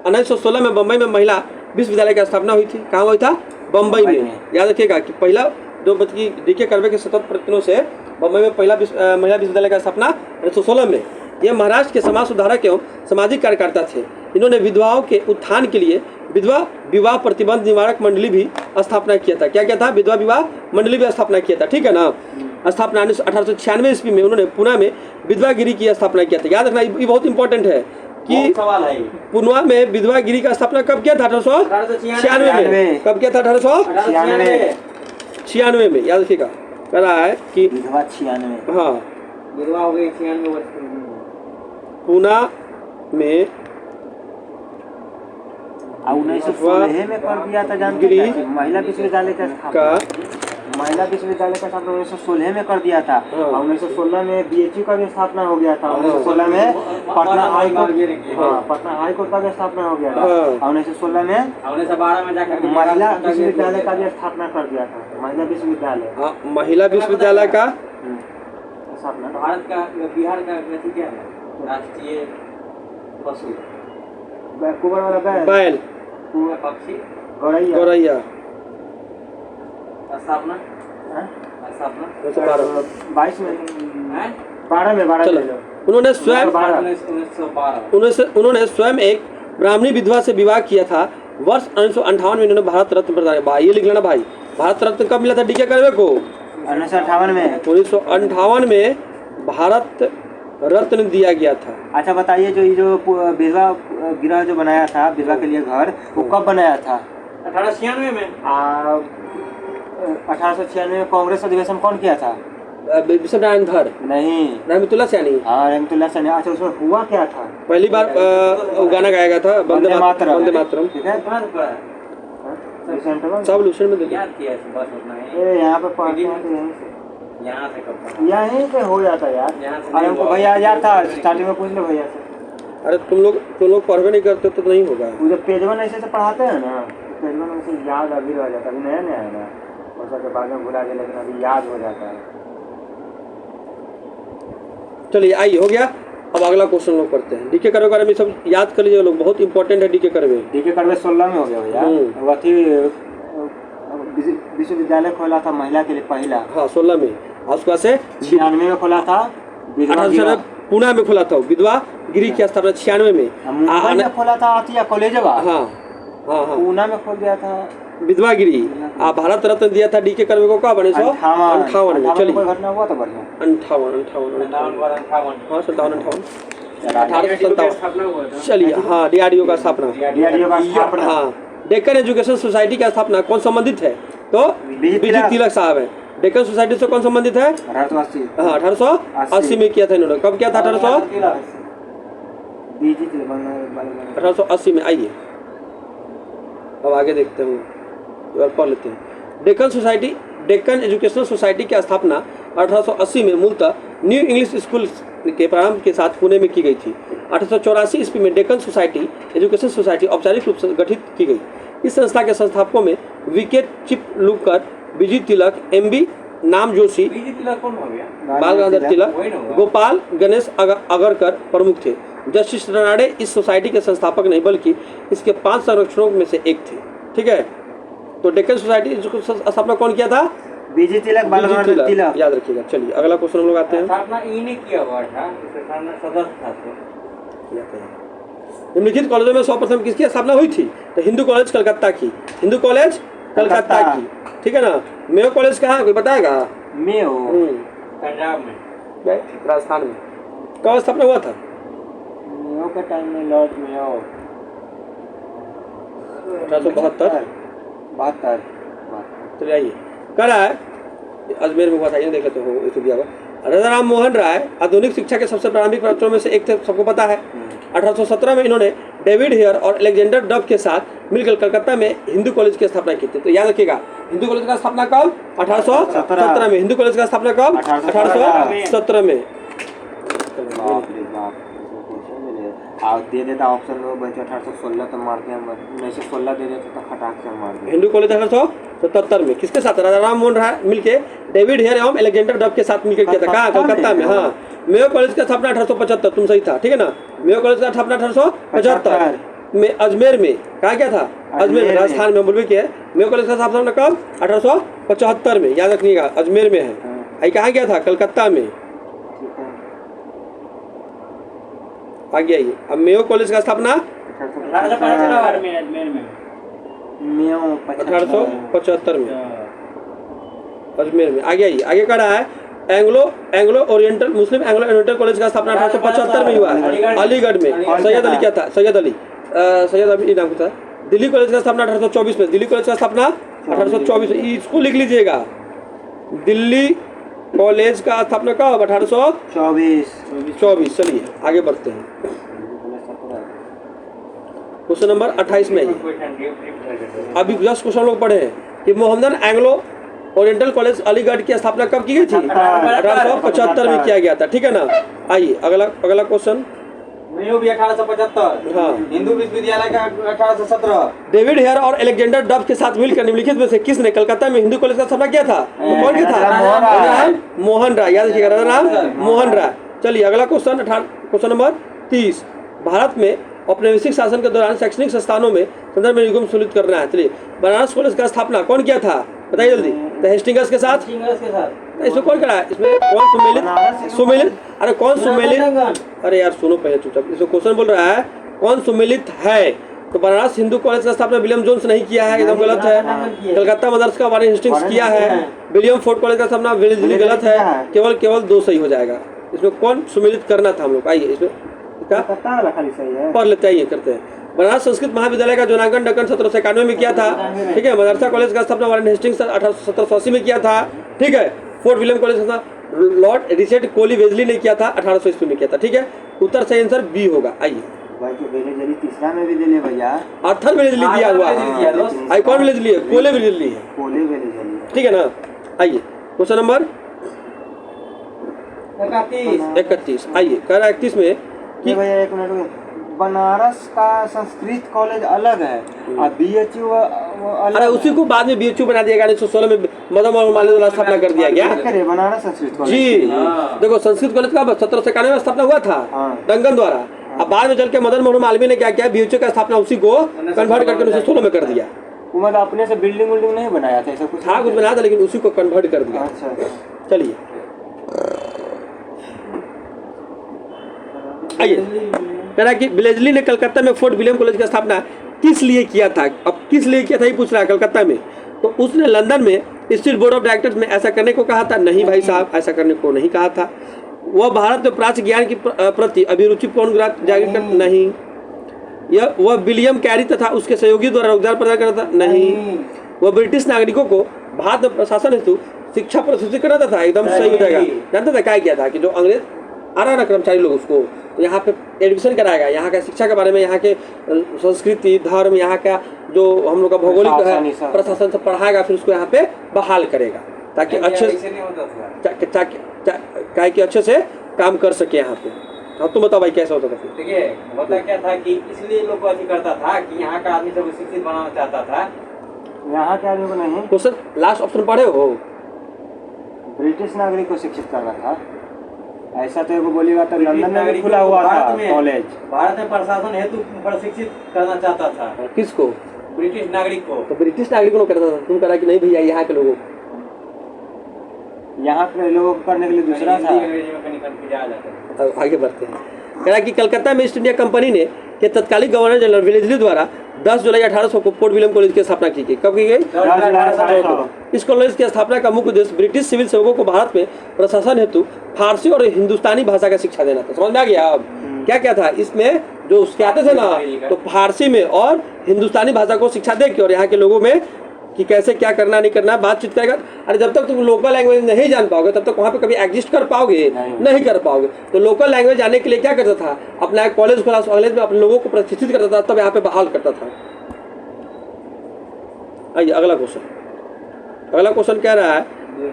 1916 में बम्बई में महिला विश्वविद्यालय की स्थापना हुई थी। कहाँ हुई था? बम्बई में। याद रखिएगा कि पहला जो बच्ची डीके कर्वे के सतत प्रयत्नों से बम्बई में पहला महिला विश्वविद्यालय की स्थापना 1916 में। ये महाराष्ट्र के समाज सुधारक एवं सामाजिक कार्यकर्ता थे। इन्होंने विधवाओं के उत्थान के लिए विधवा विवाह प्रतिबंध निवारक मंडली भी स्थापना किया था। क्या था? विधवा विवाह मंडली भी स्थापना किया था, ठीक है ना? स्थापना 1896 ईस्वी में उन्होंने पुणे में विधवागिरी की स्थापना किया था। याद रखना, ये बहुत इंपॉर्टेंट है कि पुणे में विधवागिरी का स्थापना कब किया था? 1896 में। कब किया था? 1896 में। याद रखिएगा, कह रहा है कि विधवा 96। हाँ, विधवा हो गई 96 वर्ष की। पुणे में 1916 में कर दिया था। जानते हैं महिला विश्वविद्यालय का महिला विश्वविद्यालय का स्थापना 1916 में कर दिया था। 1916 में बीएचयू का भी स्थापना हो गया था। 1916 में पटना हाई कोर्ट का भी स्थापना हो गया था। 1916 में 1912 में जाकर महिला विश्वविद्यालय का भी स्थापना कर दिया था। महिला विश्वविद्यालय, महिला विश्वविद्यालय का स्थापना। भारत का, बिहार का क्या है? राष्ट्रीय पशु कुबर वाला बैल, पक्षी, गौरैया। स्थापना 22 में, 12 में। उन्होंने स्वयं 1912 उन्होंने स्वयं एक ब्राह्मणी विधवा से विवाह किया था। वर्ष 1958 में इन्होंने भारत रत्न प्रदान किया। ये लिख लेना भाई, भारत रत्न कब मिला था डीके कर्वे को? 1958 में। 1958 में भारत रत्न दिया गया था। अच्छा बताइए, जो विधवा गृह जो बनाया था विधवा के लिए घर, वो कब बनाया था? 1896 में। 1896 में कांग्रेस अधिवेशन कौन किया था? विश्वनारायण धर नहीं, रहमतुल्लाह सैनी। हाँ, रहमतुल्लाह सैनी। अच्छा, उसमें हुआ क्या था? पहली बार गाना गाया गया था वंदे मातरम। ठीक है, सब लूशन में याद किया बस उतना ही। यहाँ पे पढ़ते हैं तो यहाँ से कब यहीं से हो जाता यार। अरे हमको भैया याद था, स्टार्टिंग में पूछ लो भैया से। अरे तुम लोग पढ़वे नहीं करते तो नहीं होगा। वो जब पेजवन ऐसे से पढ़ाते हैं ना, तो पेजवन में से याद अभी रह जाता है। अभी नया है ना, वर्षा के बाद में भुला गया, लेकिन अभी याद हो जाता है। चलिए आइए, हो गया। अब अगला क्वेश्चन लोग करते हैं। डीके कर्वे के बारे में सब याद कर लीजिए लोग, बहुत इंपॉर्टेंट है डीके कर्वे। डीके कर्वे 16 में हो गया भैया। हम्म। अथी विश्वविद्यालय खोला था महिला के लिए पहला, हाँ 16 में। और उसके बाद से 96 में खोला था। विधवा 1800 गिरा। पुणे में खोला था विधवा गिरी की स्थापना 96 में। मुंबई में खोला था अथिया कॉलेजवा। हाँ हाँ हाँ, पूना में खोल दिया था विधवा गिरी। भारत रत्न दिया था डीके कर्वे को कब? 1958 में। चलिए कोई घटना हुआ था बढ़िया। 58 हाँ 57 DRDO की स्थापना हुआ था। चलिए हाँ, DRDO का स्थापना। DRDO का स्थापना। हाँ, डेक्कन एजुकेशन सोसाइटी की स्थापना कौन संबंधित है? तो बीजी तिलक साहब है। डेक्कन सोसाइटी से कौन संबंधित है? 1880। हाँ 1880 में किया था इन्होंने। कब किया था? 1880 में। आइए अब आगे देखते हैं, एक बार पढ़ लेते हैं। Deccan society, Deccan educational society की स्थापना 1880 में मूलतः न्यू इंग्लिश स्कूल के प्रारंभ के साथ पुणे में की गई थी। 1884 ईस्वी में डेक्कन सोसाइटी एजुकेशन सोसाइटी औपचारिक रूप से गठित की गई। इस संस्था के संस्थापकों में विकेट चिपलुकर, बीजी तिलक, MB नाम जोशी, बाल गंगाधर तिलक, गोपाल गणेश अगरकर प्रमुख थे। जस्टिस रनाडे इस सोसाइटी के संस्थापक नहीं बल्कि इसके 5 संरक्षकों में से एक थे। ठीक है, तो डेक्कन सोसाइटी स्थापना कौन किया था? बीजी तिलक, बाल गंगाधर तिलक, याद रखिएगा। चलिए अगला क्वेश्चन हम लोग आते हैं। स्थापना इन्हीं किया हुआ था, सदस्य था। निम्नलिखित कॉलेजों में सर्वप्रथम किसकी स्थापना हुई थी? तो हिंदू कॉलेज कलकत्ता की। हिंदू कॉलेज कलकत्ता की, ठीक है ना। मेयो कॉलेज कहाँ, कोई बताएगा? मेयो पंजाब में, राजस्थान में। कब स्थापना हुआ था? मेयो के टाइम में लॉर्ड मेयो 1872। चलिए आइए, कह रहा है अजमेर में हुआ था, ये देख लेते हो इस दिया हुआ। राजा राम मोहन राय आधुनिक शिक्षा के सबसे प्रारंभिक प्रवक्ताओं में से एक थे, सबको पता है। 1817 में इन्होंने डेविड हेयर और अलेक्जेंडर डफ के साथ मिलकर कलकत्ता में हिंदू कॉलेज की स्थापना की थी। तो याद रखिएगा, हिंदू कॉलेज का स्थापना कब? 1817 में। हिंदू कॉलेज का स्थापना कब? 1817 में। बाप रे बाप, दे देता ऑप्शन में बच्चे 1816 तो मारते हैं, 1916 दे देते तो खटाक से मार दे। हिंदू कॉलेज 1877 में किसके साथ? राजा राम मोहन राय मिलके डेविड हेयर एवं अलेक्जेंडर डफ के साथ मिलकर किया था। कहाँ? कलकत्ता में। हाँ, मेयो कॉलेज का स्थापना 1875, तुम सही था, ठीक है ना। मेयो कॉलेज का स्थापना 1875 में अजमेर में। कहाँ क्या था? अजमेर में, राजस्थान में। बोलबे क्या है? मेयो कॉलेज का स्थापना कब? 1875 में, याद रखिएगा। अजमेर में है। आई कहाँ गया था? कलकत्ता में। आगे आइए, अब मेयो कॉलेज का स्थापना 1875 में अजमेर में। मेयो 1875 में अजमेर में। आगे आइए, आगे कह रहा है एंग्लो ओरिएंटल मुस्लिम एंग्लो ओरिएंटल कॉलेज का स्थापना 1875 में हुआ है, अलीगढ़ में। सैयद अली क्या था? सैयद अली नाम था। दिल्ली कॉलेज का स्थापना 1824 में। दिल्ली कॉलेज का स्थापना 1824 में, इसको लिख लीजिएगा। दिल्ली कॉलेज का स्थापना कब? 1824। चलिए आगे बढ़ते हैं, क्वेश्चन नंबर 28 में आइए। अभी जस्ट क्वेश्चन लोग पढ़े हैं कि Mohammedan Anglo oriental college Aligarh की स्थापना कब की गई थी? 1875 में किया गया था, ठीक है ना। आइए अगला क्वेश्चन। मेयो भी 1875। हाँ, हिंदू विश्वविद्यालय का 1817। डेविड हेयर और अलेक्जेंडर डफ के साथ मिलकर निम्नलिखित में से किसने कलकत्ता में हिंदू कॉलेज का स्थापना किया था? तो कौन किया था? मोहन राय। याद रखिएगा, राजा राम मोहन राय। चलिए अगला क्वेश्चन, क्वेश्चन नंबर 30। भारत में औपनिवेशिक शासन के दौरान शैक्षणिक संस्थानों में संदर्भ में निगम सुनिश्चित करना है। चलिए, बनारस कॉलेज का स्थापना कौन किया था? बताइए जल्दी। तो हेस्टिंग्स के साथ। इसमें कौन करा है? इसमें कौन सुमेलित? अरे कौन सुमेलित? अरे यार सुनो पहले चुपचाप। इसमें क्वेश्चन बोल रहा है कौन सुमेलित है? तो बनारस हिंदू कॉलेज का स्थापना विलियम जोन्स नहीं किया है, एकदम गलत है। कलकत्ता मदरसा का वारेन हेस्टिंग्स किया है। विलियम फोर्ट कॉलेज का स्थापना वेलेस्ली गलत है। केवल 2 सही हो जाएगा। इसमें कौन सुमेलित करना था हम लोग? आइए इसमें पढ़ लेते हैं, करते हैं। बनारस संस्कृत महाविद्यालय का जोनागन डक्कन 1791 में किया था, ठीक है। मदरसा कॉलेज का स्थापना वारेन हेस्टिंग्स 1780 में किया था, ठीक है। फोर्ट विलियम कॉलेज का लॉर्ड रिचर्ड कोली वेजली ने किया था, 1800 ईस्वी में किया था, ठीक है। उत्तर सही आंसर बी होगा। आइए तीसरा में भी दे ले भैया, अर्थर वेलेजली दिया हुआ है। आई कौन वेलेजली है? कोले वेलेजली है, ठीक है ना। आइए क्वेश्चन नंबर 31। आइए कह रहा है 31 में कि भैया एक मिनट, बनारस का संस्कृत कॉलेज अलग है और BHU अरे उसी को बाद में बीएचयू बना दिया गया 1916 में मदन मोहन मालवीय द्वारा स्थापना कर दिया गया। बनारस संस्कृत कॉलेज। जी देखो संस्कृत कॉलेज का 1791 में स्थापना हुआ था डंगन द्वारा। अब बाद में चल के मदन मोहन मालवीय ने क्या किया, बीएचयू का स्थापना उसी को कन्वर्ट करके 1916 में कर दिया। मतलब अपने से बिल्डिंग विल्डिंग नहीं बनाया था, ऐसा कुछ था कुछ बनाया था लेकिन उसी को कन्वर्ट कर दिया। अच्छा चलिए आइए, कह रहा कि ब्लेजली ने कलकत्ता में फोर्ट विलियम कॉलेज की स्थापना किस लिए किया था। अब किस लिए किया था ये पूछ रहा है कलकत्ता में। तो उसने लंदन में स्टेट बोर्ड ऑफ डायरेक्टर्स में ऐसा करने को कहा था? नहीं भाई साहब, ऐसा करने को नहीं कहा था। वह भारत में प्राच्य ज्ञान की प्रति अभिरुचि पूर्ण जागृत कर नहीं। यह वह विलियम कैरी तथा उसके सहयोगी द्वारा योगदान प्रदान करता था? नहीं। वह ब्रिटिश नागरिकों को भारत में प्रशासन हेतु शिक्षा प्रशिक्षित करता था? एकदम सही हो जाएगा। जानते थे क्या किया था कि जो अंग्रेज आ रहा ना कर्मचारी लोग उसको तो यहाँ पे एडमिशन कराएगा, यहाँ का शिक्षा के बारे में, यहाँ के संस्कृति धर्म, यहाँ का जो हम लोग का भौगोलिक है प्रशासन से पढ़ाएगा, फिर उसको यहाँ पे बहाल करेगा ताकि अच्छे अच्छे से काम कर सके यहाँ पे। हाँ तुम बताओ भाई कैसा होता था फिर? देखिए होता क्या था कि इसलिए लोग को अथी करता था कि यहाँ का आदमी सब शिक्षित बनाना चाहता था। यहाँ के आदमी को नहीं। क्वेश्चन लास्ट ऑप्शन पढ़े हो? ब्रिटिश नागरिक को शिक्षित करना था ऐसा तो बोलेगा तो लंदन में भी खुला हुआ था कॉलेज। भारत में प्रशासन हेतु प्रशिक्षित करना चाहता था। किसको? ब्रिटिश नागरिक को। तो ब्रिटिश नागरिक को करता था, तुम करा कि नहीं भैया यहाँ के लोगों यहाँ के लोगों को करने के लिए दूसरा था। अब आगे बढ़ते हैं। कह रहा कि कलकत्ता में ईस्ट इंडिया कंपनी ने के तत्कालीन गवर्नर जनरल वेलेस्ली द्वारा 10 जुलाई 1800 को फोर्ट विलियम कॉलेज की स्थापना की गई। कब की गई? इस कॉलेज की स्थापना का मुख्य उद्देश्य ब्रिटिश सिविल सेवकों को भारत में प्रशासन हेतु फारसी और हिंदुस्तानी भाषा का शिक्षा देना था। समझ में आ गया? अब क्या क्या था इसमें? जो उसके आते थे ना तो फारसी में और हिंदुस्तानी भाषा को शिक्षा दे के और यहाँ के लोगों में कि कैसे क्या करना नहीं करना बातचीत करेगा। अरे जब तक तुम लोकल लैंग्वेज नहीं जान पाओगे तब तक वहाँ पे कभी एग्जिस्ट कर पाओगे नहीं कर पाओगे। तो लोकल लैंग्वेज जानने के लिए क्या करता था, अपना कॉलेज क्लास कॉलेज में अपने लोगों को प्रशिक्षित करता था, तब यहाँ पे बहाल करता था। आइए अगला क्वेश्चन। अगला क्वेश्चन कह रहा है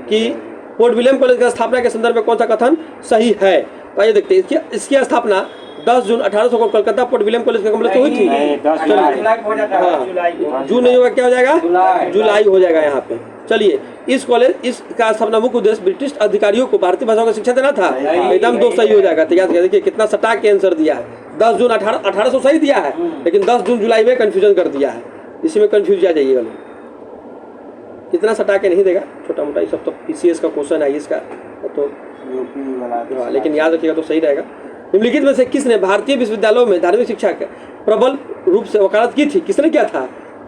कि फोर्ट विलियम कॉलेज की स्थापना के संदर्भ में कौन सा कथन सही है। तो आइए देखते हैं। इसकी स्थापना 10 जून 1800 को कलकत्ता फोर्ट विलियम कॉलेज के कॉम्प्लेक्स में हुई थी। जून नहीं होगा, क्या हो जाएगा? जुलाई हो जाएगा यहाँ पे। चलिए इस कॉलेज इसका स्थापना मुख्य उद्देश्य ब्रिटिश अधिकारियों को भारतीय भाषाओं का शिक्षा देना था। एकदम दो सही हो जाएगा। तो याद करिए देखिए कितना सटाक के आंसर दिया है। 10 जून 1800 सही दिया है लेकिन 10 जून जुलाई में कंफ्यूजन कर दिया है। इसी में कंफ्यूज आ जाइएगा लोग। कितना सटा के नहीं देगा, छोटा मोटा ये सब तो पीसीएस का क्वेश्चन है इसका तो लेकिन याद रखिएगा तो सही रहेगा। निम्नलिखित में से किसने भारतीय विश्वविद्यालयों में धार्मिक शिक्षा के प्रबल रूप से वकालत की थी? किसने किया था?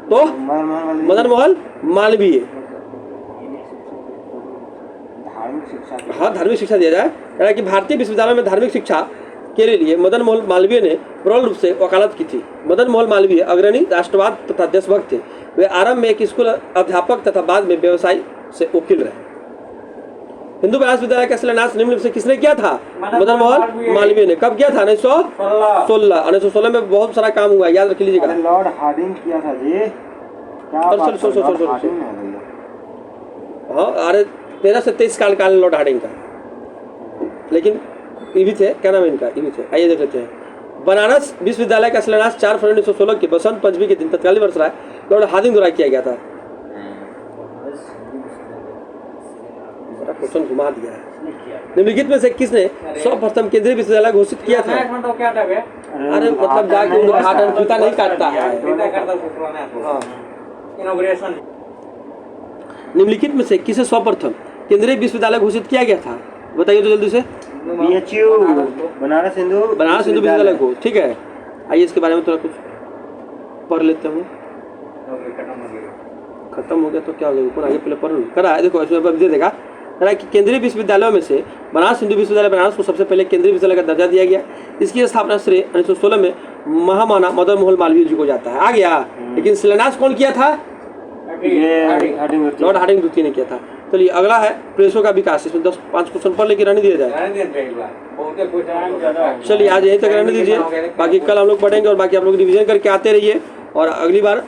तो मदन मोहन मालवीय। हाँ धार्मिक शिक्षा दिया जाए। कह रहा कि भारतीय विश्वविद्यालयों में धार्मिक शिक्षा के लिए मदन मोहन मालवीय ने प्रबल रूप से वकालत की थी। मदन मोहन मालवीय अग्रणी राष्ट्रवाद तथा देशभक्त थे। वे आरंभ में एक स्कूल अध्यापक तथा बाद में व्यवसाय से वकील रहे। हिंदू बनारस विद्यालय का शिलान्यास निम्न से किसने किया था? मदन मोहन मालवीय ने। कब किया था? 1916 में बहुत सारा काम हुआ, याद रख लीजिएगा। लॉर्ड हार्डिंग किया था जी। हाँ अरे 13 से 23 काल लॉर्ड हार्डिंग का, लेकिन ये भी थे, क्या नाम है इनका, ये भी थे। आइए देख लेते हैं। बनारस विश्वविद्यालय का शिलान्यास 4 फरवरी 1916 के बसंत पंचमी के दिन तत्कालीन वर्ष लॉर्ड हार्डिंग द्वारा किया गया था। क्वेश्चन घुमा दिया है। निम्नलिखित में से किसने सर्वप्रथम केंद्रीय विश्वविद्यालय घोषित किया था? अरे मतलब जाके उद्घाटन जूता नहीं काटता है। निम्नलिखित में से किसे सर्वप्रथम केंद्रीय विश्वविद्यालय घोषित किया गया था? बताइए तो जल्दी से। बीएचयू बनारस हिंदू विश्वविद्यालय को। ठीक है आइए इसके बारे में थोड़ा कुछ पढ़ लेते हैं। खत्म हो गया तो क्या हो गया, आगे पहले पढ़ लो करा है। देखो इसमें दे देगा कि केंद्रीय विश्वविद्यालयों में से बनारस हिंदू विश्वविद्यालय बनारस को सबसे पहले केंद्रीय विश्वविद्यालय का दर्जा दिया गया। इसकी स्थापना श्रेय 1916 में महामाना मदन मोहन मालवीय जी को जाता है। आ गया। लेकिन शिलान्यास कौन किया था? लॉर्ड हार्डिंग द्वितीय ने किया था। चलिए अगला है प्रेसों का विकास। इसमें 10-5 क्वेश्चन पढ़ लेके रहने दिया जाए। चलिए आज यहीं तक रहने दीजिए, बाकी कल हम लोग पढ़ेंगे और बाकी आप लोग रिविजन करके आते रहिए और अगली बार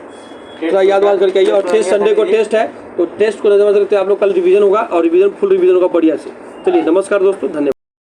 थोड़ा याद करके आइए। और टेस्ट संडे को टेस्ट है तो टेस्ट को नजर रखते आप लोग। कल रिवीजन होगा और रिवीजन फुल रिवीजन होगा बढ़िया से। चलिए नमस्कार दोस्तों, धन्यवाद।